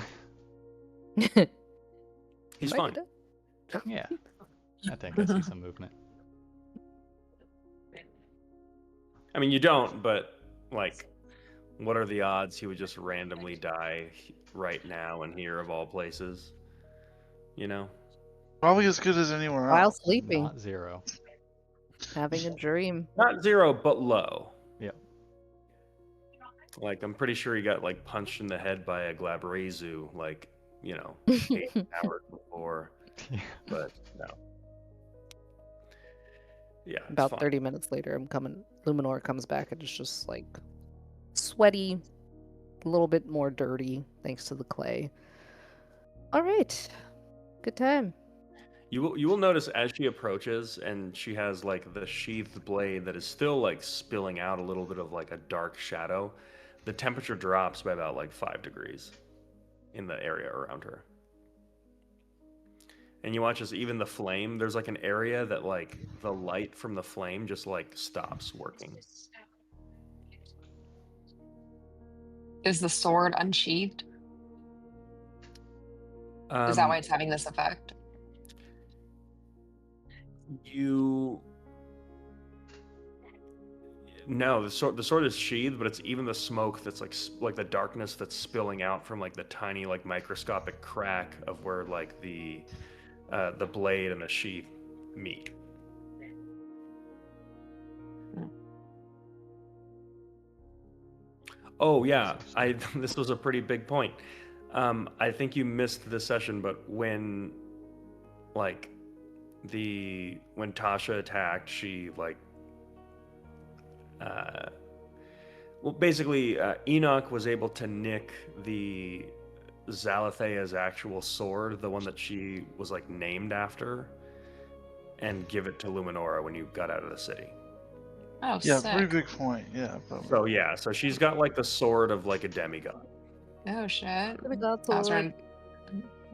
He's Might fine. be dead. Yeah, I think I see some movement. I mean, you don't, but like, what are the odds he would just randomly die right now and here of all places? You know? Probably as good as anywhere While else. sleeping, Not 0. having a dream. Not 0, but low. Yep. Like, I'm pretty sure he got like punched in the head by a Glabrezu, like, 8 hours before. Yeah. But no. Yeah. it's About fine. 30 minutes later, Luminor comes back and it's just like sweaty, a little bit more dirty thanks to the clay. All right, good time. You will notice as she approaches and she has like the sheathed blade that is still like spilling out a little bit of like a dark shadow, the temperature drops by about like 5 degrees in the area around her. And you watch as even the flame, there's like an area that like the light from the flame just like stops working. Is the sword unsheathed? Is that why it's having this effect? No, the sword is sheathed, but it's even the smoke that's like the darkness that's spilling out from like the tiny like microscopic crack of where like the blade and the sheath meet. Oh yeah, this was a pretty big point. I think you missed this session, but when Tasha attacked, she like well, basically, Enoch was able to nick the Zalathea's actual sword, the one that she was like named after, and give it to Luminora when you got out of the city. Oh, Yeah, sick. pretty big point. Yeah. But So yeah, so she's got like the sword of like a demigod. Oh shit. We got That's sword.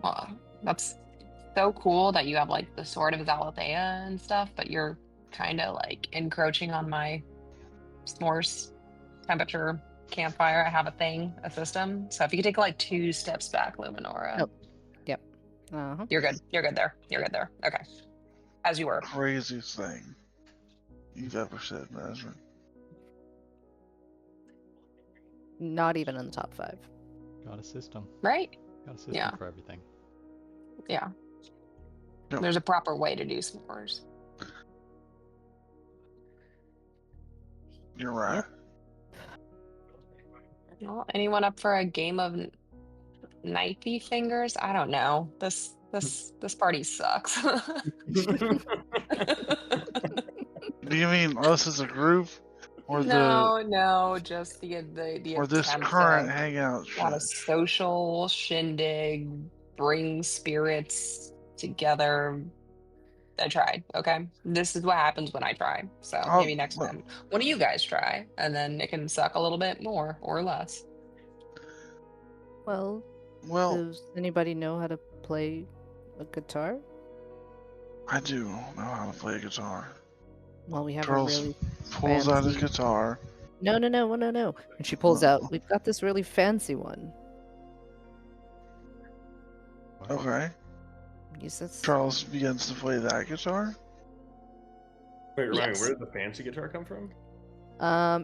well, that's so cool that you have like the sword of Zalathea and stuff, but you're kind of like encroaching on my s'mores temperature campfire. I have a system. So if you could take like 2 steps back, Luminora, Nope. Yep. Uh-huh. you're good. You're good there. You're good there. Okay. As you were. craziest thing you've ever said, Nazrin. Not even in the top 5. Got a system. Right? Got a system Yeah. for everything. Yeah. Yep. There's a proper way to do s'mores. You're right. Well, anyone up for a game of knifey fingers? I don't know. This party sucks. Do you mean us as a group, or no, just the or this attempt current to hangout want a shit? social shindig, bring spirits together. I tried. Okay, this is what happens when I try. So I'll- maybe next well- time, one of you guys try, and then it can suck a little bit more or less. Well, Well, does anybody know how to play a guitar? I do know how to play a guitar. Well, we have Charles a really pulls out his fancy- guitar. No. And she pulls out, we've got this really fancy one. What? Okay. Use this. Charles begins to play that guitar. Wait, remind Yes. me, where did the fancy guitar come from?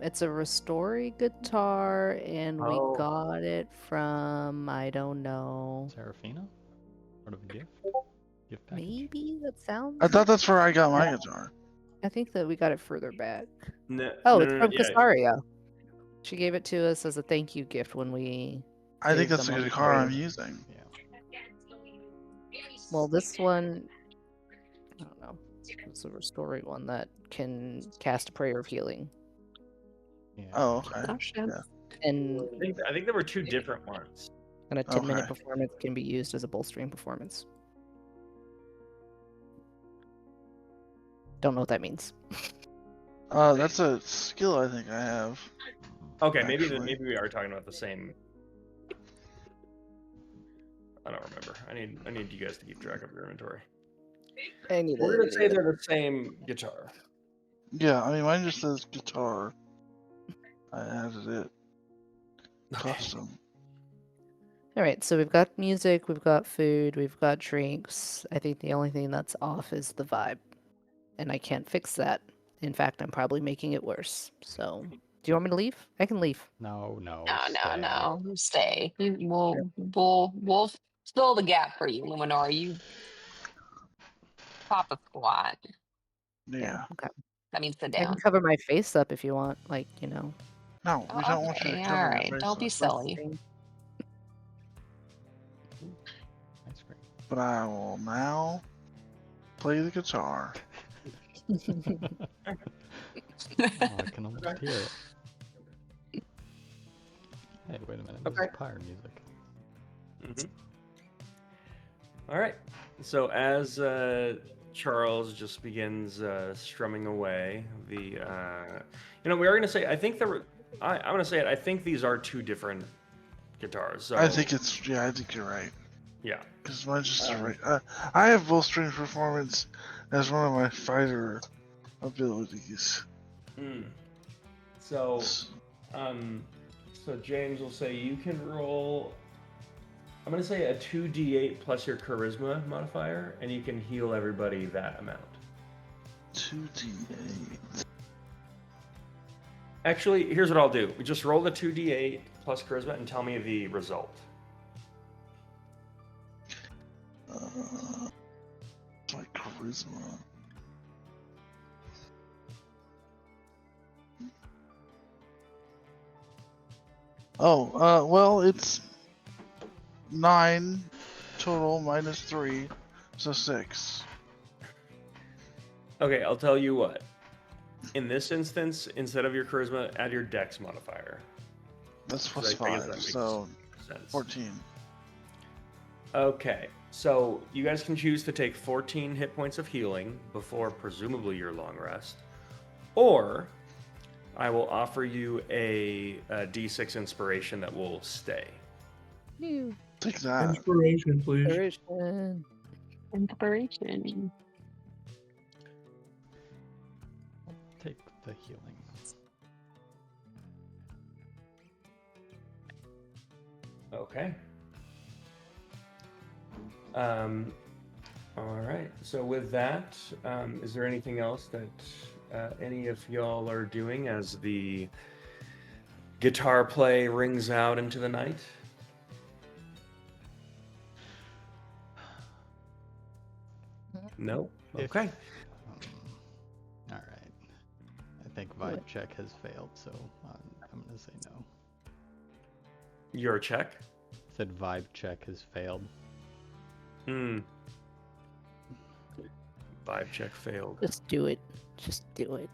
It's a Ristori guitar, and we Oh. got it from, I don't know, Serafina? Part of a gift? Gift package? maybe that sounds. I thought that's where I got my guitar. I think that we got it further back. No, Oh, no, it's no, from yeah. Casaria. She gave it to us as a thank you gift when we. I think Saved that's the them on guitar I'm trade. using. Yeah. Well, this one, I don't know. It's a Ristori one that can cast Prayer of Healing, Yeah. Oh, okay. Oh shit. Yeah. and I think there were 2 different ones. a 10-minute Okay. performance can be used as a bolstering performance. Don't know what that means. That's a skill I think I have. Okay, maybe Actually. maybe we are talking about the same. I don't remember. I need you guys to keep track of your inventory. We're gonna say they're the same guitar. Yeah, I mean mine just says guitar. I added it. Custom. All right, so we've got music, we've got food, we've got drinks. I think the only thing that's off is the vibe, and I can't fix that. In fact, I'm probably making it worse. So, do you want me to leave? I can leave. No. No. Stay. Stay. We'll fill the gap for you, Luminora. You pop a squat. Yeah. Okay. That means sit I down. can cover my face up if you want. Like, you know. No, we don't want you to Okay, cover your alright, face don't be up. silly. Ice cream. But I will now play the guitar. Oh, I can almost hear it. Hey, wait a minute. This Okay. is pyre music. All right. So as Charles just begins strumming away, we are going to say I think there were. I'm going to say it. I think these are 2 different guitars. So I think I think you're right. yeah. Because mine's just a right. I have bolstering performance as one of my fighter abilities. So so James will say you can roll. I'm going to say a 2d8 plus your charisma modifier, and you can heal everybody that amount. 2d8. Actually, here's what I'll do. We just roll the 2d8 plus charisma and tell me the result. It's like charisma. Oh, well, it's 9 total minus 3, so 6. Okay, I'll tell you what. In this instance, instead of your charisma, add your dex modifier. That's So plus I guess 5, that makes so sense. 14. Okay, so you guys can choose to take 14 hit points of healing before presumably your long rest, or I will offer you a d6 inspiration that will stay. Take that. Inspiration, please. Inspiration. Inspiration. Take the healing. Okay. All right. So with that, is there anything else that any of y'all are doing as the guitar play rings out into the night? No. If- Okay. All right. I think vibe check has failed, so I'm gonna say no. Your check. Said vibe check has failed. Hmm. Vibe check failed. Just do it. Just do it.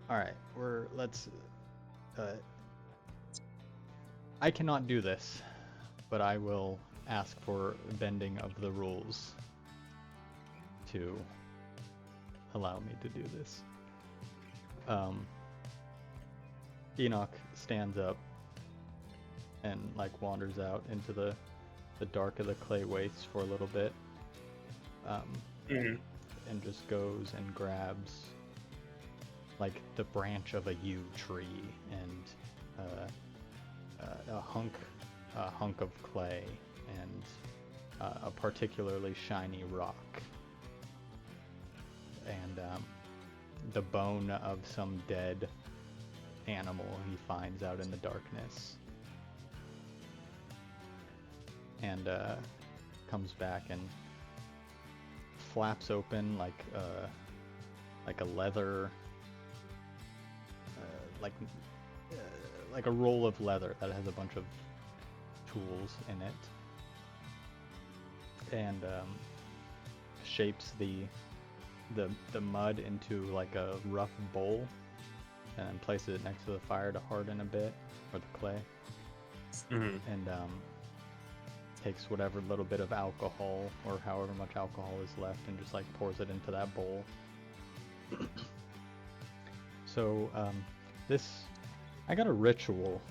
All right, let's. I cannot do this, but I will ask for bending of the rules to allow me to do this. Enoch stands up and like wanders out into the dark of the clay wastes for a little bit, Mhm. and just goes and grabs like the branch of a yew tree and a hunk of clay and a particularly shiny rock and the bone of some dead animal he finds out in the darkness, and comes back and flaps open like a leather like a roll of leather that has a bunch of tools in it, and shapes the mud into like a rough bowl, and then places it next to the fire to harden a bit, or the clay, Mhm. and takes whatever little bit of alcohol or however much alcohol is left and just like pours it into that bowl. So I got a ritual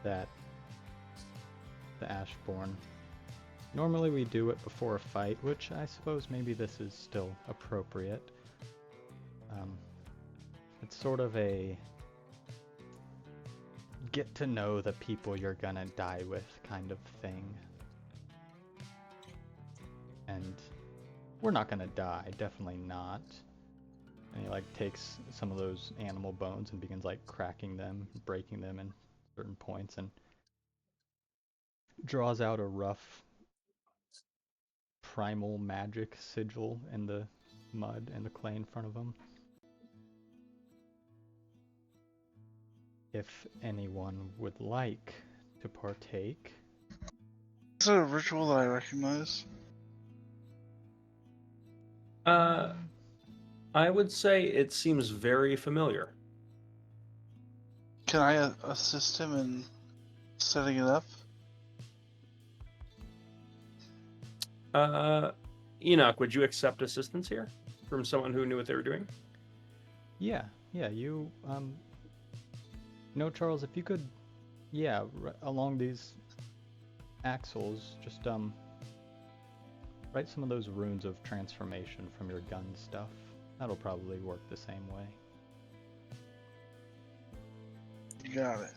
that the Ashborn. Normally we do it before a fight, which I suppose maybe this is still appropriate. It's sort of a get to know the people you're gonna die with kind of thing. And we're not gonna die, definitely not. And he like takes some of those animal bones and begins like cracking them, breaking them in certain points, and draws out a rough primal magic sigil in the mud and the clay in front of him. If anyone would like to partake. Is that a ritual that I recognize? I would say it seems very familiar. Can I assist him in setting it up? Enoch, would you accept assistance here from someone who knew what they were doing? Yeah, you, Charles, if you could, along these axles, just, write some of those runes of transformation from your gun stuff. That'll probably work the same way. You got it.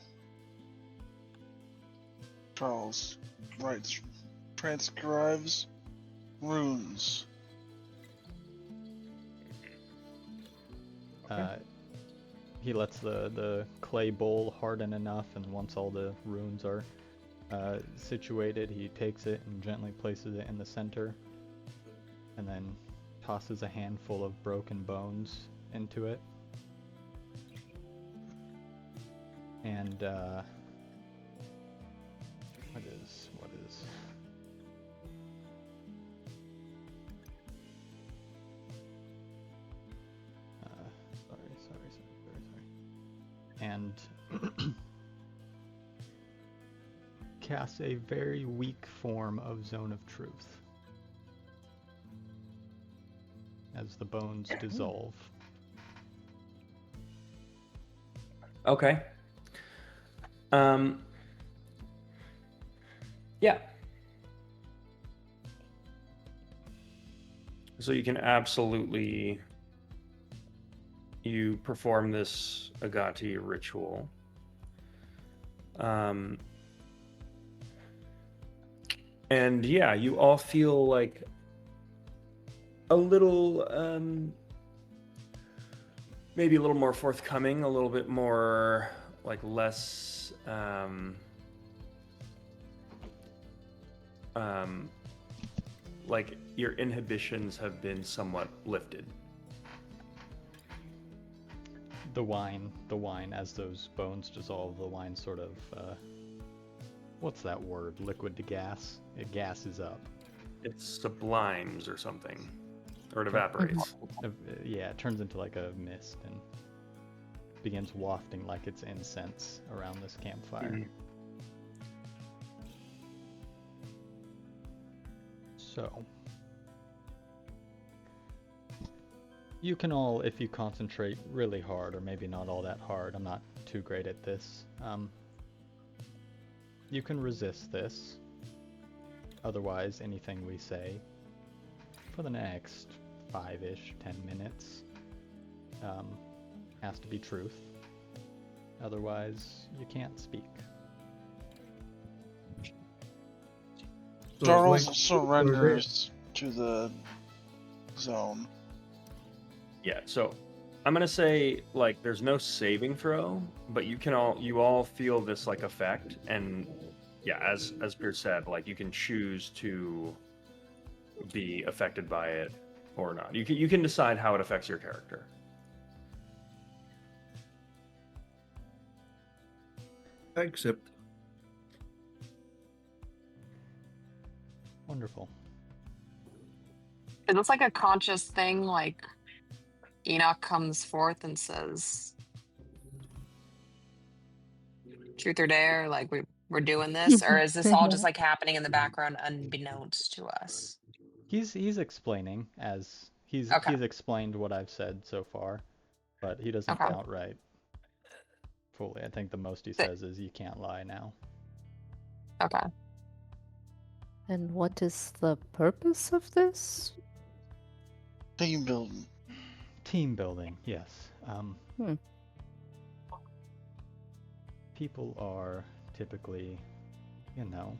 Charles writes, transcribes runes. He lets the clay bowl harden enough, and once all the runes are situated, he takes it and gently places it in the center, and then tosses a handful of broken bones into it. And what is and casts a very weak form of Zone of Truth as the bones dissolve. Okay. Yeah. So you can absolutely you perform this Agati ritual. And yeah, you all feel like a little maybe a little more forthcoming, a little bit more like less like your inhibitions have been somewhat lifted. The wine, as those bones dissolve, the wine sort of, what's that word? Liquid to gas? It gases up. It sublimes or something, or it evaporates. Yeah, it turns into like a mist and begins wafting like it's incense around this campfire. Mhm. So, you can all, if you concentrate really hard, or maybe not all that hard, I'm not too great at this, you can resist this. Otherwise, anything we say for the next 5-ish, 10 minutes has to be truth. Otherwise, you can't speak. So Charles like- surrenders to the zone. Yeah, so I'm gonna say like there's no saving throw, but you all feel this like effect, and yeah, as Pierce said, like you can choose to be affected by it or not. You can decide how it affects your character. I accept. Wonderful. Is this like a conscious thing? Like Enoch comes forth and says, "Truth or dare?" Like we're doing this, or is this all just like happening in the background, unbeknownst to us? He's explaining as he's Okay. explained what I've said so far, but he doesn't Okay. outright fully. I think the most he Th- says is, "You can't lie now." Okay. And what is the purpose of this? Team building. Team building, yes. Hmm. People are typically, you know,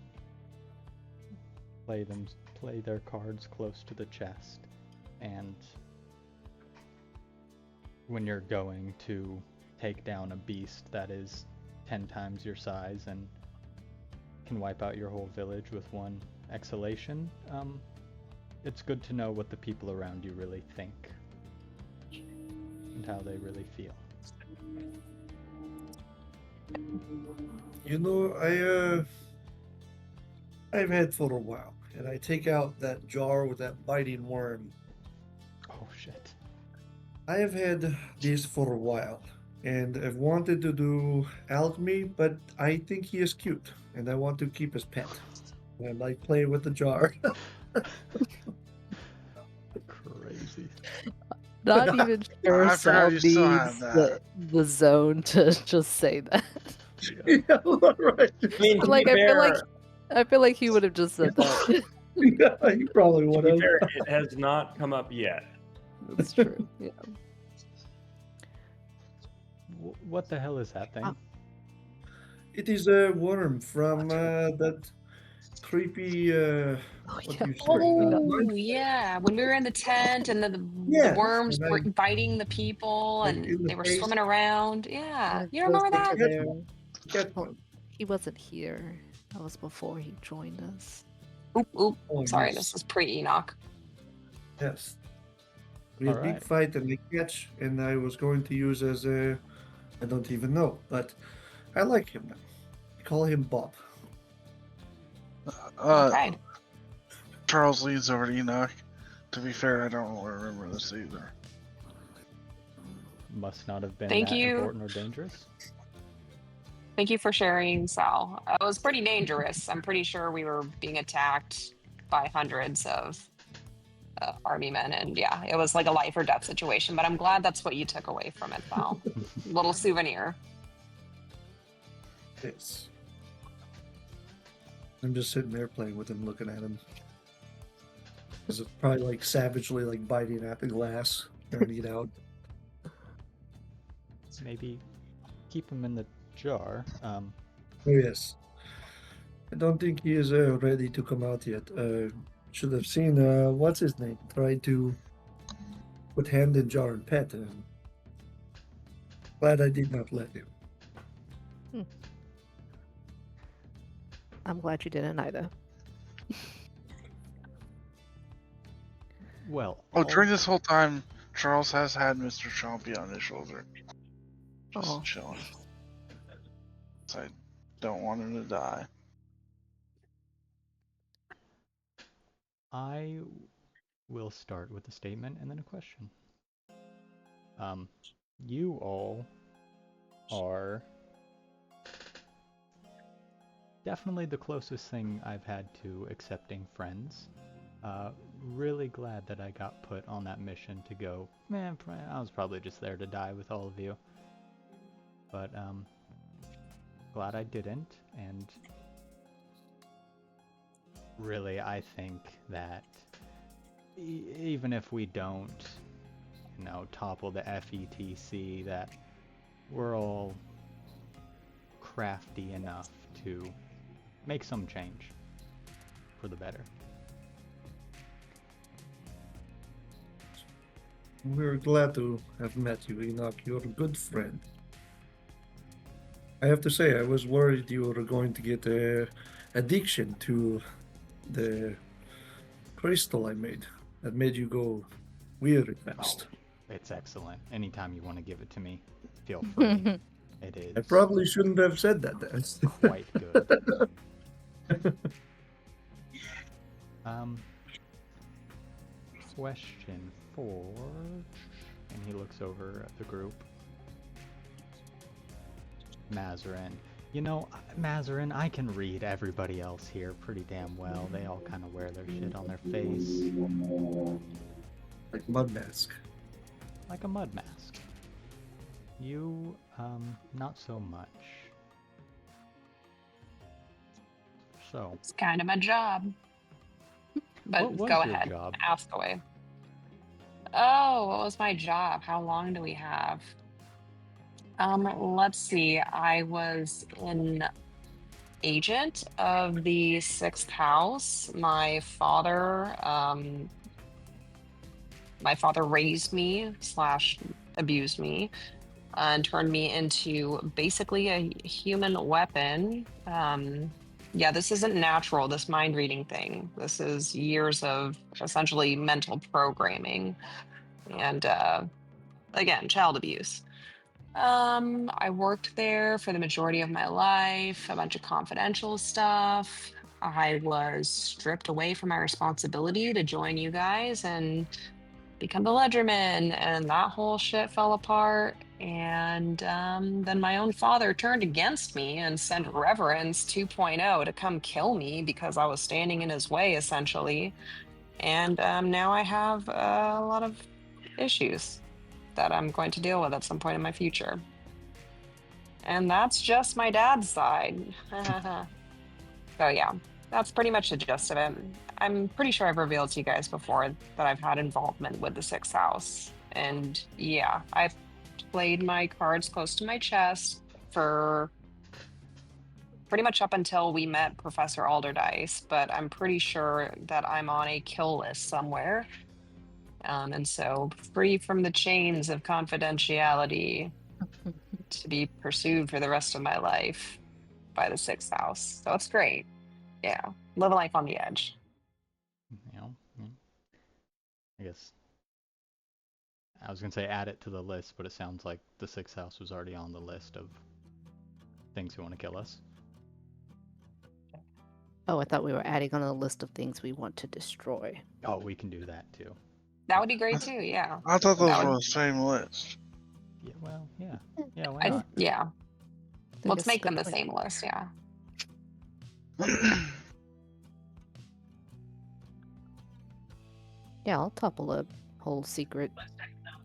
play their cards close to the chest, and when you're going to take down a beast that is 10 times your size and can wipe out your whole village with one exhalation, it's good to know what the people around you really think and how they really feel. You know, I've had for a while, and I take out that jar with that biting worm. Oh shit. I have had this for a while, and I've wanted to do alchemy, but I think he is cute, and I want to keep his pet. And I like playing with the jar. Crazy. Not even sure I Sal forgot you still have needs that. the zone to just say that. Yeah, right. I mean, to Like be fair, I feel like he would have just said that. Yeah, you probably to would be have. fair, it has not come up yet. That's true. Yeah. What the hell is that thing? It is a worm from that creepy. Oh, What yeah. do you say? Oh yeah, when we were in the tent and the Yes, worms and were I- biting the people like, and in the they were face. swimming around. Yeah, And you remember closer that? to there. Cat one. He wasn't here. That was before he joined us. Oop, oop. Oh, Sorry, yes. this is pre-Enoch. Yes. We had a big Alright. fight and a catch, and I was going to use as a. I don't even know, but I like him now. I call him Bob. Okay. Charles leads over to Enoch. To be fair, I don't really remember this either. must not have been Thank that you. important or dangerous. Thank you for sharing, Sal. It was pretty dangerous. I'm pretty sure we were being attacked by hundreds of army men, and yeah, it was like a life or death situation. But I'm glad that's what you took away from it, Sal. Little souvenir. Yes. I'm just sitting there playing with him, looking at him. Is it probably like savagely like biting at the glass, trying to get out? Maybe keep him in the jar. Oh, yes. I don't think he is ready to come out yet. Should have seen what's his name try to put hand in jar and pet. Glad I did not let him. I'm glad you didn't either. Well, Oh, during this whole time, Charles has had Mr. Chompy on his shoulder. Just Aw. chilling. 'Cause I don't want him to die. I will start with a statement and then a question. You all are definitely the closest thing I've had to accepting friends. Really glad that I got put on that mission to go. Man, I was probably just there to die with all of you. But glad I didn't, and really I think that even if we don't, topple the FETC, that we're all crafty enough to make some change for the better. We're glad to have met you, Enoch. You're a good friend. I have to say, I was worried you were going to get addiction to the crystal I made. That made you go weird fast. Oh, it's excellent. Anytime you want to give it to me, feel free. It is I probably shouldn't have said that. That's quite good. Question 4, and he looks over at the group. Mazarin. Mazarin, I can read everybody else here pretty damn well. They all kind of wear their shit on their face. Like mud mask. Like a mud mask. You, not so much. So, It's kind of my job. But what was go your ahead, job? ask away. Oh, what was my job? How long do we have? Let's see. I was an agent of the 6th house. My father raised me / abused me and turned me into basically a human weapon. Yeah, this isn't natural, this mind reading thing. This is years of essentially mental programming and again, child abuse. I worked there for the majority of my life, a bunch of confidential stuff. I was stripped away from my responsibility to join you guys and become the Ledgerman, and that whole shit fell apart. And then my own father turned against me and sent Reverence 2.0 to come kill me because I was standing in his way, essentially. And now I have a lot of issues that I'm going to deal with at some point in my future. And that's just my dad's side. So yeah, that's pretty much the gist of it. I'm pretty sure I've revealed to you guys before that I've had involvement with the 6th house. And yeah, I've played my cards close to my chest for pretty much up until we met Professor Alderdice, but I'm pretty sure that I'm on a kill list somewhere. And so free from the chains of confidentiality to be pursued for the rest of my life by the 6th house. So it's great. Yeah, live a life on the edge. I guess I was gonna say add it to the list, but it sounds like the 6th house was already on the list of things who want to kill us. Oh, I thought we were adding on a list of things we want to destroy. Oh, we can do that too. That would be great too, yeah. I thought those That were would- the same list. Yeah, well, yeah. Yeah, why not? Yeah. I Let's guess make good them the point. same list, yeah. Yeah, I'll topple a whole secret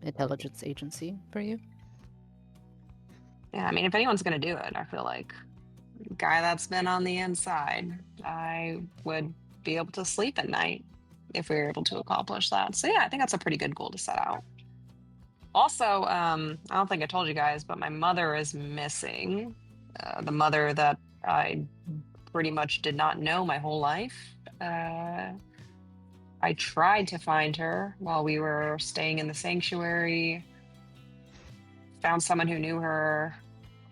intelligence agency for you. Yeah, I mean, if anyone's gonna do it, I feel like guy that's been on the inside, I would be able to sleep at night if we were able to accomplish that. So yeah, I think that's a pretty good goal to set out. Also, I don't think I told you guys, but my mother is missing. The mother that I pretty much did not know my whole life. I tried to find her while we were staying in the sanctuary. Found someone who knew her.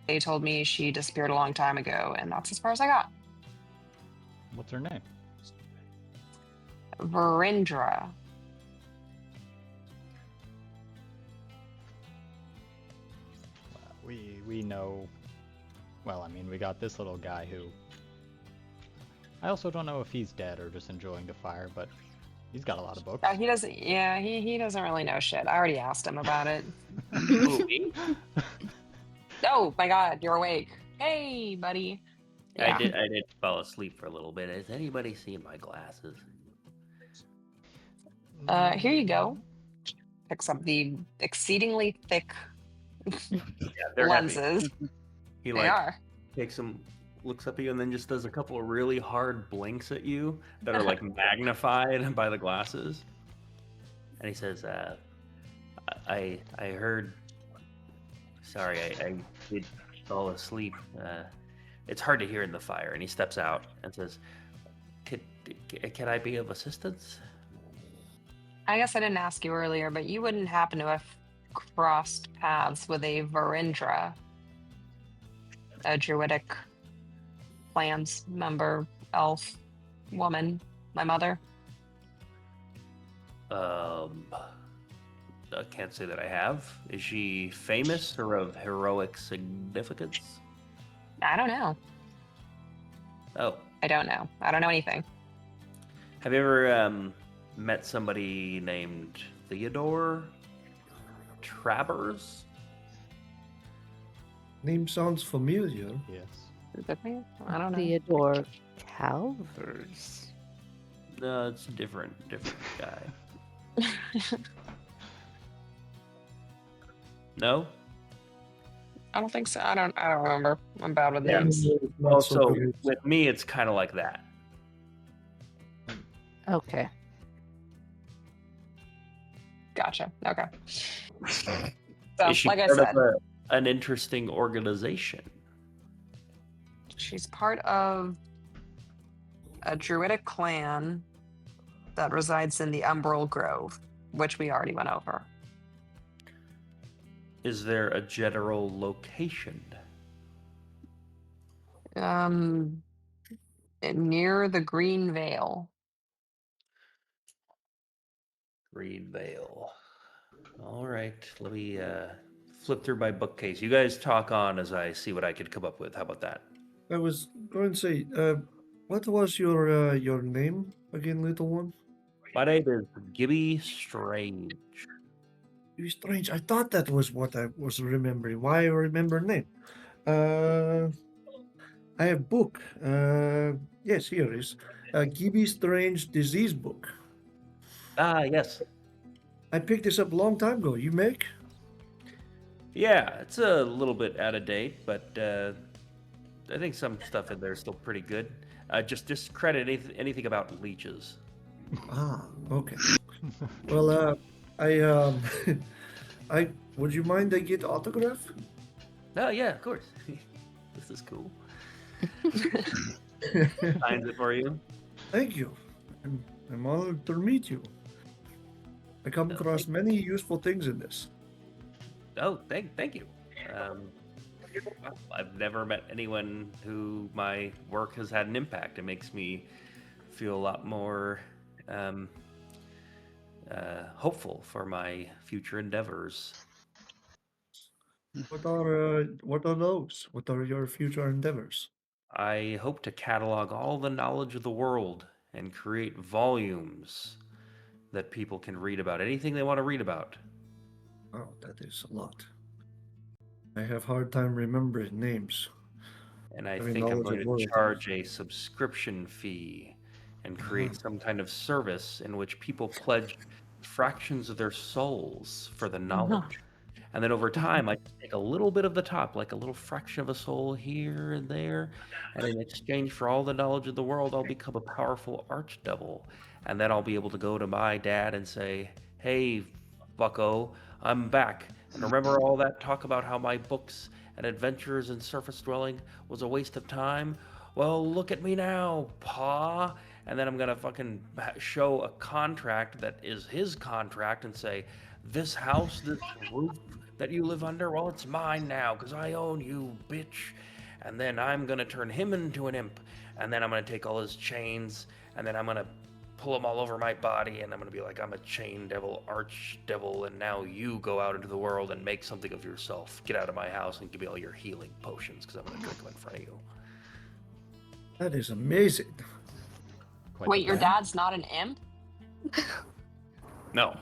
They told me she disappeared a long time ago, and that's as far as I got. What's her name? Verindra. We know. Well, I mean, we got this little guy who. I also don't know if he's dead or just enjoying the fire, but he's got a lot of books. He doesn't. Yeah, he doesn't really know shit. I already asked him about it. Who, me? Oh my God, you're awake. Hey, buddy. Yeah. I did fall asleep for a little bit. Has anybody seen my glasses? Here you go. Picks up the exceedingly thick Yeah, they're heavy. lenses. He They like are. takes them, looks up at you, and then just does a couple of really hard blinks at you that are like magnified by the glasses. And he says, I heard. Sorry, I did fall asleep. It's hard to hear in the fire." And he steps out and says, "Can I be of assistance?" I guess I didn't ask you earlier, but you wouldn't happen to have crossed paths with a Verindra, a druidic clans member, elf, woman, my mother? I can't say that I have. Is she famous or of heroic significance? I don't know. Oh, I don't know. I don't know anything. have you ever met somebody named Theodore Travers? Name sounds familiar. Yes. Is it me? I don't know. Theodore Calvers. No, it's a different guy. No? I don't think so. I don't remember. I'm bad with Yeah. names. Well, so with me, it's kind of like that. Okay. Gotcha. Okay. So, Is she like I part said, of an interesting organization? she's part of a druidic clan that resides in the Umbral Grove, which we already went over. Is there a general location? Near the Green Veil. Green Vale. All right, let me flip through my bookcase. You guys talk on as I see what I could come up with. How about that? I was going to say, what was your name again, little one? My name is Gibby Strange. You strange. I thought that was what I was remembering. Why I remember name? I have book. Yes, here is Gibby Strange Disease Book. Ah, yes. I picked this up a long time ago. You make? Yeah, it's a little bit out of date, but I think some stuff in there is still pretty good. Just discredit anything about leeches. Ah, okay. Well, I I would you mind I get autograph? Oh, yeah, of course. This is cool. Signs it for you. Thank you. I'm honored to meet you. I come across many useful things in this. Oh, thank you. I've never met anyone who my work has had an impact. It makes me feel a lot more hopeful for my future endeavors. What are those? What are your future endeavors? I hope to catalog all the knowledge of the world and create volumes that people can read about. Anything they want to read about. Oh, that is a lot. I have hard time remembering names. And I Having think I'm knowledge going of to words. charge a subscription fee and create some kind of service in which people pledge fractions of their souls for the knowledge. And then over time, I take a little bit of the top, like a little fraction of a soul here and there. And in exchange for all the knowledge of the world, I'll become a powerful archdevil. And then I'll be able to go to my dad and say, hey, bucko, I'm back. And remember all that talk about how my books and adventures in surface dwelling was a waste of time? Well, look at me now, Pa. And then I'm going to fucking show a contract that is his contract and say, this house, this roof that you live under, well, it's mine now because I own you, bitch. And then I'm going to turn him into an imp. And then I'm going to take all his chains and then I'm going to pull them all over my body and I'm going to be like, I'm a chain devil, arch devil, and now you go out into the world and make something of yourself. Get out of my house and give me all your healing potions because I'm going to drink them in front of you. That is amazing. Quite Wait, the your plan. dad's not an imp? No,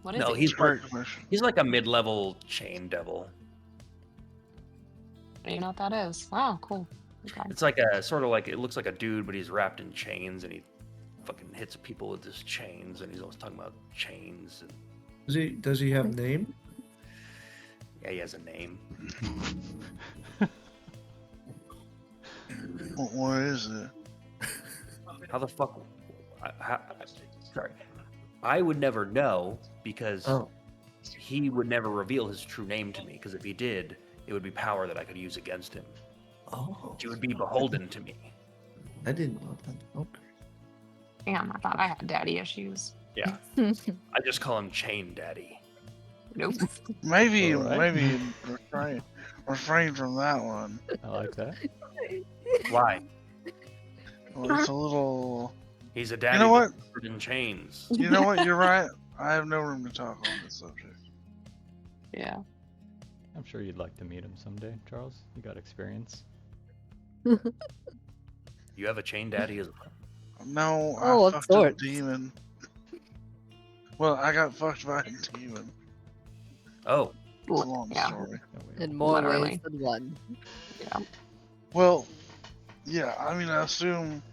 What is no, he? he's like, Great question. he's like a mid-level chain devil. Do you know what that is? Wow, cool. Okay. It's like a sort of like, it looks like a dude, but he's wrapped in chains and he fucking hits people with his chains and he's always talking about chains. And Does he have name? yeah, he has a name. What is it? How the fuck? Sorry, I would never know because Oh. he would never reveal his true name to me. Because if he did, it would be power that I could use against him. Oh. He would be beholden to me. I didn't know that. Okay. Damn, I thought I had daddy issues. Yeah, I just call him Chain Daddy. Nope. Maybe, All right. maybe refrain from that one. I like that. Why? Well, it's a little. He's a daddy. know what? that's covered in chains. You know what? You're right. I have no room to talk on this subject. Yeah. I'm sure you'd like to meet him someday, Charles. You got experience. You have a Chain Daddy as well. No, Oh, I of fucked a sorts. demon. Well, I got fucked by a demon. Oh, It's a long Yeah. story. No, we- In more Literally. ways than one. Yeah. Well, yeah. I mean, I assume.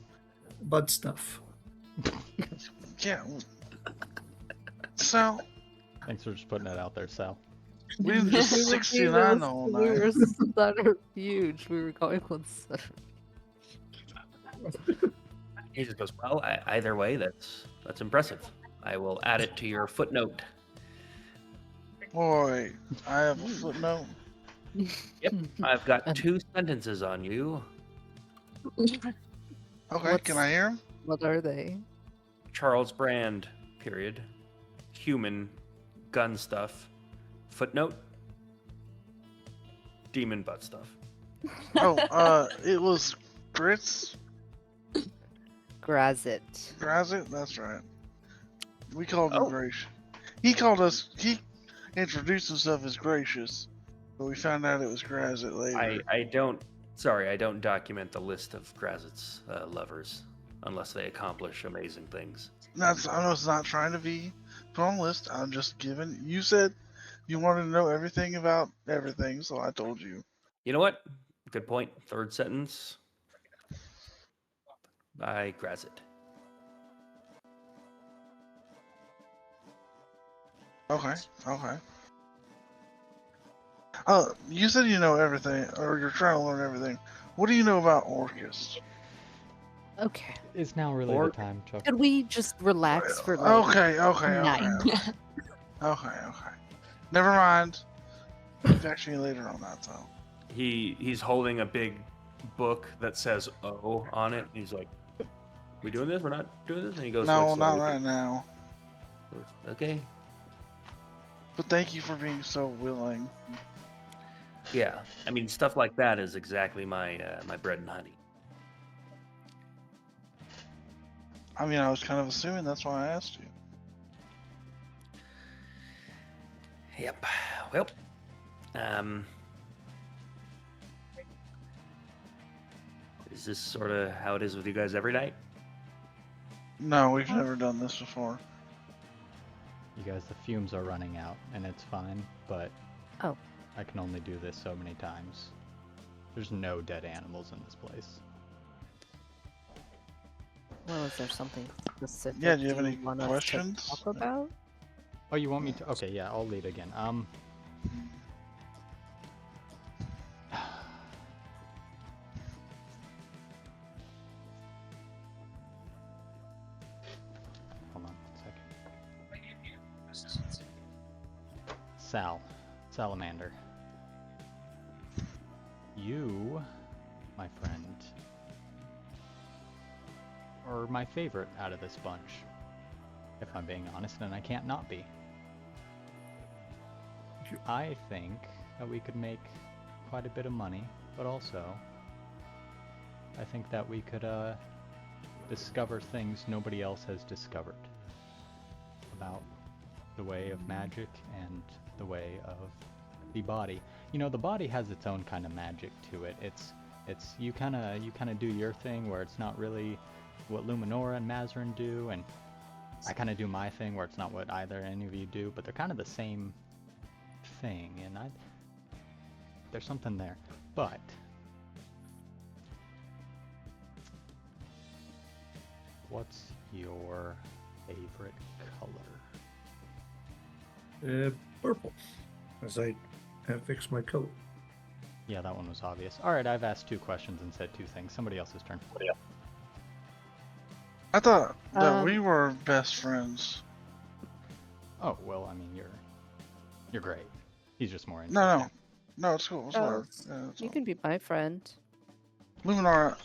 Butt stuff. Yeah. So Thanks for just putting that out there, Sal. we didn't just We were 69 the whole We night. were subterfuge. We were going with he just goes, well, either way, that's impressive. I will add it to your footnote. Boy, I have a footnote. Yep, I've got 2 sentences on you. Okay, What's- can I hear him? What are they? Charles Brand, period. Human, gun stuff. Footnote, demon butt stuff. Oh, it was Grits. Grazit. Grazit? That's right. We called him Oh. Gracious. He called us. He introduced himself as Gracious, but we found out it was Grazit later. I don't document the list of Grazit's lovers unless they accomplish amazing things. I was not trying to be put on the list. I'm just giving. You said you wanted to know everything about everything, so I told you. You know what? Good point. 3rd sentence. By Grazit. Okay. Okay. You said you know everything, or you're trying to learn everything. What do you know about Orcus? Okay. Is now really Or- the time, Chuck? Could we just relax for like Okay. nine? Okay. Never mind. Get back to me later on that, though. He's holding a big book that says "O" on it. He's like, "We doing this? We're not doing this." And he goes, No, like, not slowly- right now. Okay. But thank you for being so willing. Yeah. I mean, stuff like that is exactly my my bread and honey. I mean, I was kind of assuming that's why I asked you. Yep. Well, is this sort of how it is with you guys every night? No, we've never done this before. You guys, the fumes are running out, and it's fine, but Oh. I can only do this so many times. There's no dead animals in this place. Well, is there something specific Yeah, do you have you any want us to questions? talk about? Oh, you want me to? Okay, yeah, I'll lead again. Hold on a second. Salamander. You, my friend, are my favorite out of this bunch, if I'm being honest, and I can't not be. I think that we could make quite a bit of money, but also I think that we could discover things nobody else has discovered about the way of magic and the way of the body. You know, the body has its own kind of magic to it. It's you kind of do your thing where it's not really what Luminora and Mazarin do, and I kind of do my thing where it's not what either any of you do, but they're kind of the same thing, and there's something there. But what's your favorite color? Purple, as I have fixed my coat. Yeah, that one was obvious. All right, I've asked 2 questions and said 2 things. Somebody else's turn. I thought that we Um, were best friends. Oh well, I mean you're great. He's just more No, interesting. no, it's cool. It's Oh, whatever. Yeah, it's you all. can be my friend. Luminara,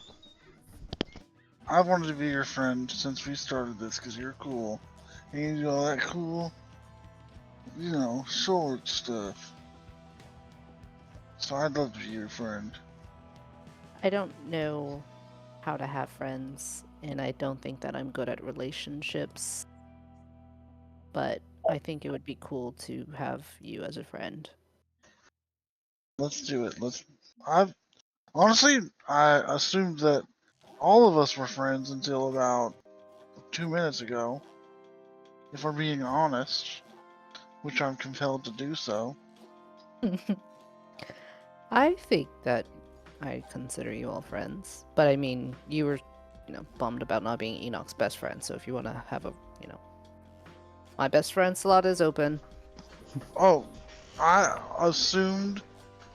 I wanted to be your friend since we started this because you're cool. And you do all that cool, sword stuff. So I'd love to be your friend. I don't know how to have friends, and I don't think that I'm good at relationships. But I think it would be cool to have you as a friend. Let's do it. I assumed that all of us were friends until about 2 minutes ago. If we're being honest, which I'm compelled to do so. I think that I consider you all friends. But I mean, you were, bummed about not being Enoch's best friend. So if you want to have a, my best friend slot is open. Oh, I assumed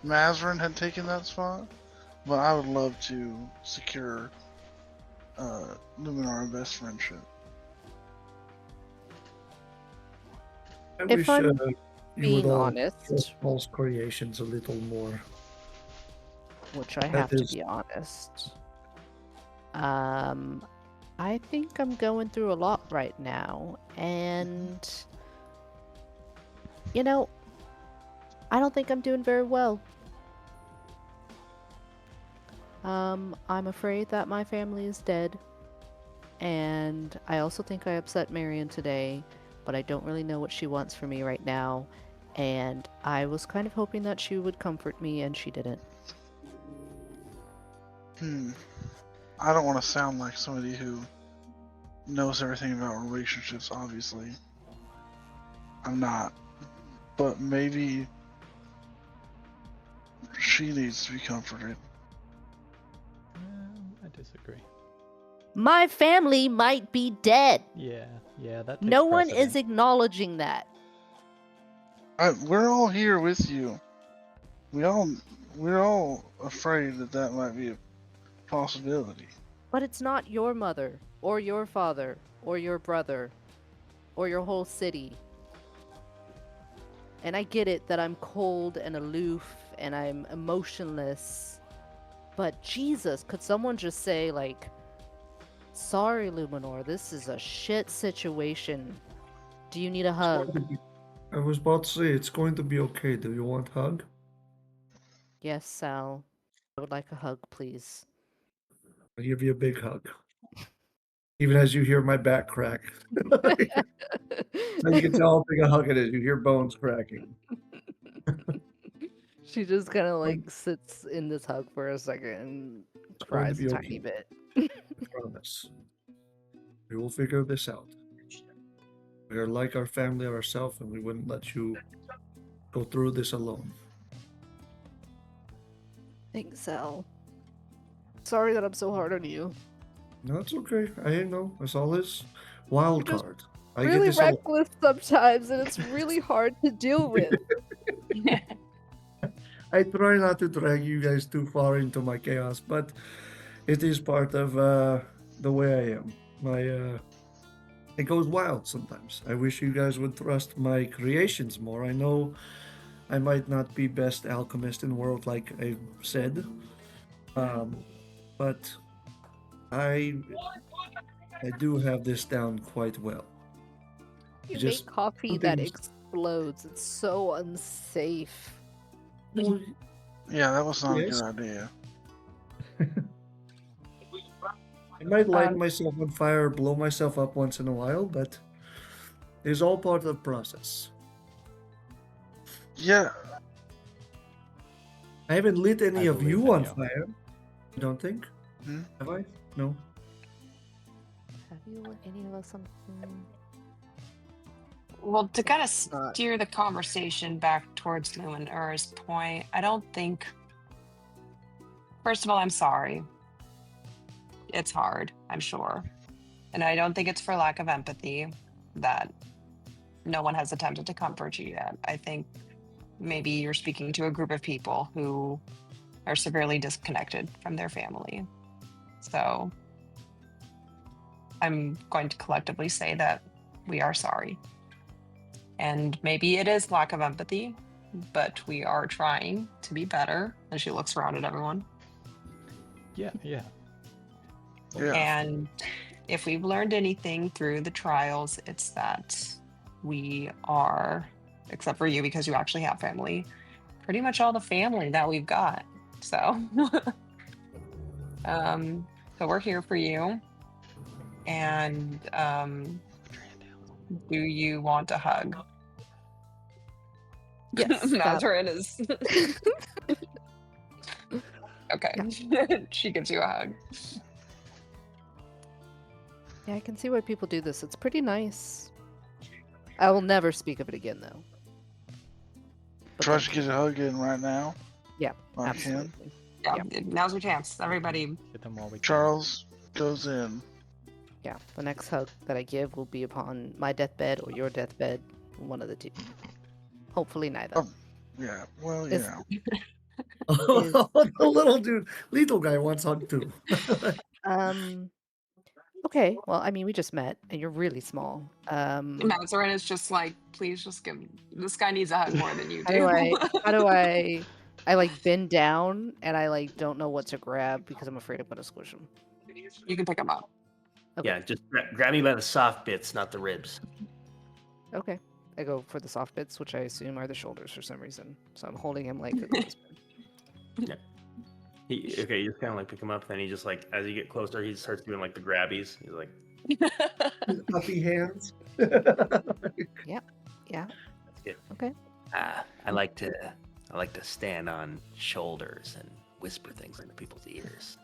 Mazarin had taken that spot, but I would love to secure Luminara best friendship. I If wish I'm you would Being all honest, trust false creations a little more. which I have to is- be honest. I think I'm going through a lot right now, and I don't think I'm doing very well. I'm afraid that my family is dead, and I also think I upset Marion today, but I don't really know what she wants from me right now, and I was kind of hoping that she would comfort me, and she didn't. I don't want to sound like somebody who knows everything about relationships, obviously. I'm not. But maybe she needs to be comforted. I disagree. My family might be dead. Yeah, that takes No one is precedent. acknowledging that. We're all here with you. We're all afraid that might be a possibility. But it's not your mother, or your father, or your brother, or your whole city. And I get it that I'm cold and aloof and I'm emotionless. But Jesus, could someone just say, like, sorry, Luminor, this is a shit situation. Do you need a hug? I was about to say, it's going to be okay. Do you want a hug? Yes, Sal. I would like a hug, please. I'll give you a big hug. Even as you hear my back crack. So you can tell how big a hug it is. You hear bones cracking. She just kind of like sits in this hug for a second and going to cries be a tiny okay. bit. I promise. We will figure this out. We are like our family ourselves, and we wouldn't let you go through this alone. Thanks, Al. Sorry that I'm so hard on you. No, it's okay. I know. It's all his wild You're just card. I get Really this a lot. reckless sometimes, and it's really hard to deal with. I try not to drag you guys too far into my chaos, but it is part of the way I am. It goes wild sometimes. I wish you guys would trust my creations more. I know I might not be best alchemist in the world, like I said, but I do have this down quite well. You Just make coffee some that things- explodes. It's so unsafe. Well, Yeah, that was not Yes. a good idea. I might light myself on fire or blow myself up once in a while, but it's all part of the process. Yeah, I haven't lit any I of believe you in on you. fire. I don't think. Hmm? Have I? No. Have you lit any of us on? Well, to kind of Not- steer the conversation back towards Lou and Ura's point, I don't think. First of all, I'm sorry. It's hard, I'm sure. And I don't think it's for lack of empathy that no one has attempted to comfort you yet. I think maybe you're speaking to a group of people who are severely disconnected from their family. So I'm going to collectively say that we are sorry. And maybe it is lack of empathy, but we are trying to be better. And she looks around at everyone. Yeah, yeah. yeah. And if we've learned anything through the trials, it's that we are, except for you because you actually have family, pretty much all the family that we've got. So, so we're here for you. And do you want a hug? Yes. that- Mazarin is. Okay. She gives you a hug. Yeah, I can see why people do this. It's pretty nice. I will never speak of it again, though. But Try thank to get a hug in right now. Yeah, I can. absolutely. Yeah, now's your chance. Everybody. Get them while we can. Charles goes in. Yeah, the next hug that I give will be upon my deathbed or your deathbed, one of the two. Hopefully neither. Oh. Yeah, well, Is- yeah. the little dude, lethal guy wants hug too. Okay, well, I mean, we just met, and you're really small. Mazarin is just like, please just give. This guy needs a hug more than you How do. do I like bend down, and I like don't know what to grab because I'm afraid I'm gonna squish him. You can pick him up. Okay. Yeah, just grab me by the soft bits, not the ribs. Okay. I go for the soft bits, which I assume are the shoulders for some reason. So I'm holding him like a clothespin. Okay, you just kind of like pick him up, then he just like, as you get closer, he starts doing like the grabbies. He's like, Puffy hands. Yeah. that's good. Okay. I like to stand on shoulders and whisper things into people's ears.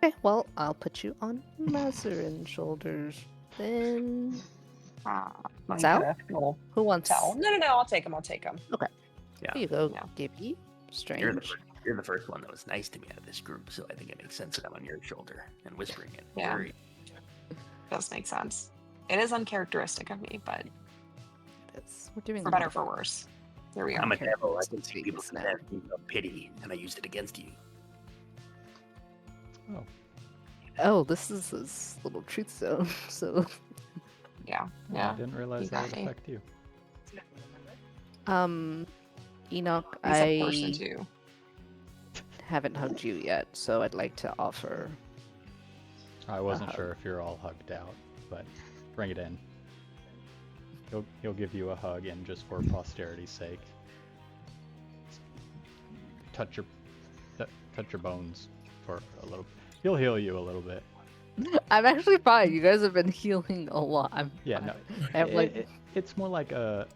Okay, well, I'll put you on Mazarin's shoulders. Then Let Sal? me get a little who wants? towel. No, I'll take him. Yeah, Here you go, Yeah. Gibby. you're the, Strange. you're the first one that was nice to me out of this group, so I think it makes sense that I'm on your shoulder and whispering it. Yeah. Very- Does make sense. It is uncharacteristic of me, but We're doing for better or for worse. Here we I'm are. a devil. I can Characteristics see people's now. head and feel pity, and I used it against you. Oh, Oh, this is this little truth zone. So, Yeah. I Yeah. didn't realize you that got would me. affect you. Enoch, He's a person I too. haven't hugged you yet, so I'd like to offer. I wasn't hug. sure if you're all hugged out, but bring it in. He'll give you a hug, and just for posterity's sake, touch your bones for a little. He'll heal you a little bit. I'm actually fine. You guys have been healing a lot. I'm Yeah, fine. no, I have, like, it's more like a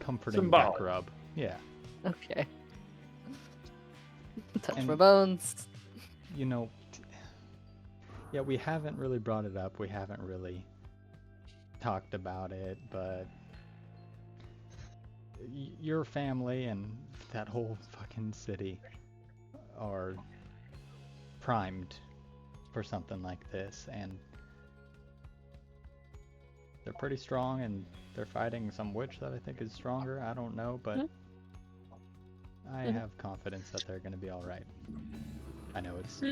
comforting Symbolic. back rub. Yeah, okay. Touch my And- bones. you know, yeah, we haven't really brought it up. We haven't really talked about it, but your family and that whole fucking Draken City are primed for something like this, and they're pretty strong, and they're fighting some witch that I think is stronger. I don't know, but I have confidence that they're going to be all right. I know it's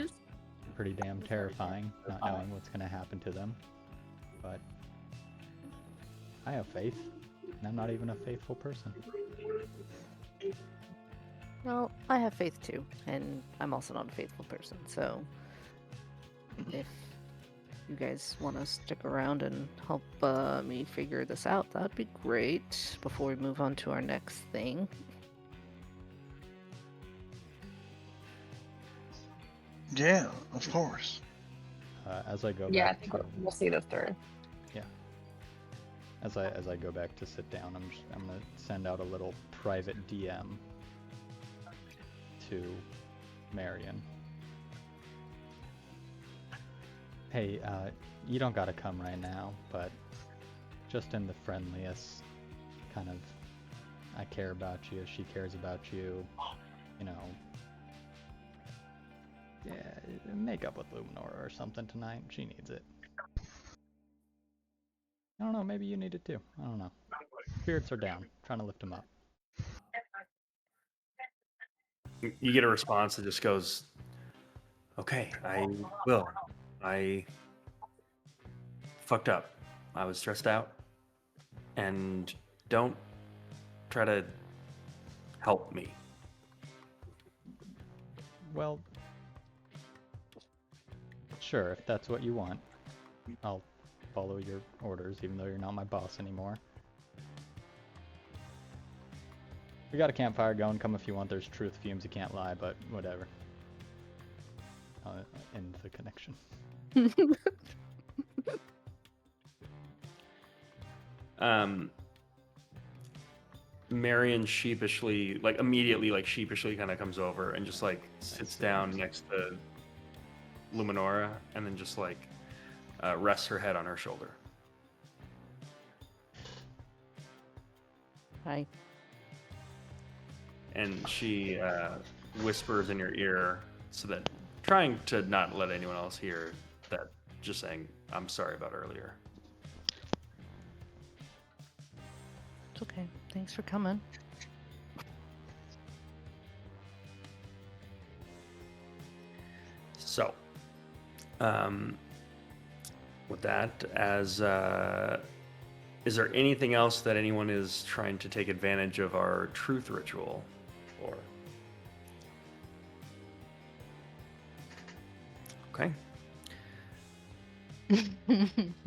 pretty damn terrifying not knowing what's going to happen to them, but I have faith, and I'm not even a faithful person. Well, I have faith too, and I'm also not a faithful person, so if you guys want to stick around and help me figure this out, that'd be great before we move on to our next thing. Yeah, of course. As I go Yeah, I back think to, we'll see this through. as I go back to sit down, I'm gonna send out a little private DM to Marion. Hey, you don't gotta come right now, but just in the friendliest kind of, I care about you, she cares about you, you know. Yeah, make up with Luminor or something tonight. She needs it. I don't know, maybe you need it too. I don't know. Spirits are down. Trying to lift them up. You get a response that just goes, "Okay, I will. I fucked up. I was stressed out. And don't try to help me." Well, sure, if that's what you want. I'll follow your orders, even though you're not my boss anymore. We got a campfire going. Come if you want. There's truth fumes. You can't lie, but whatever. I'll end the connection. Marion sheepishly, like immediately, like sheepishly kind of comes over and just like sits down next to Luminora and then just like rests her head on her shoulder. Hi. And she whispers in your ear, so that trying to not let anyone else hear that, just saying, "I'm sorry about earlier." It's okay. Thanks for coming. So, with that, as is there anything else that anyone is trying to take advantage of our truth ritual for? Okay.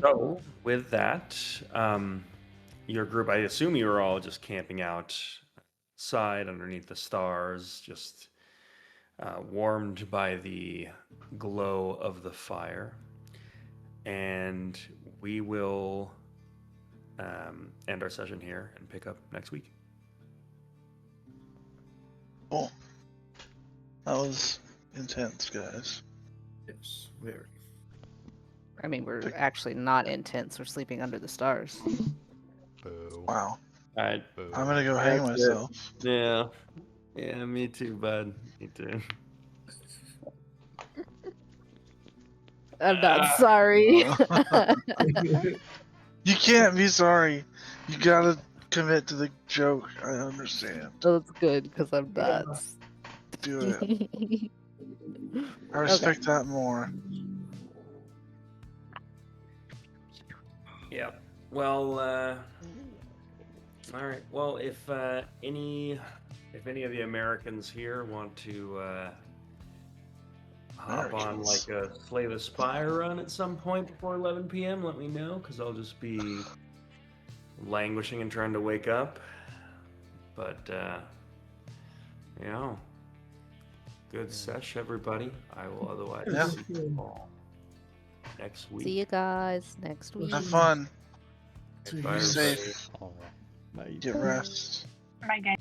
So, with that, your group, I assume you were all just camping outside underneath the stars, just warmed by the glow of the fire. And we will end our session here and pick up next week. Cool. That was intense, guys. Yes, very. I mean, we're actually not intense. We're sleeping under the stars. Boo. Wow. All right. Boo. I'm gonna go hang That's it. myself. Yeah. Yeah, me too, bud. Me too. I'm not sorry. You can't be sorry. You gotta commit to the joke. I understand. That's good because I'm not. Do it. I respect that more. Yeah. Well, all right. Well, if any of the Americans here want to hop on Americans. like a Slay the Spy run at some point before 11 p.m., let me know, because I'll just be languishing and trying to wake up. But yeah, good sesh, everybody. I will otherwise Yeah. see you all next week. See you guys next week. Have fun. See Bye, Be everybody. safe. All right. Bye. Get rest. Bye, guys.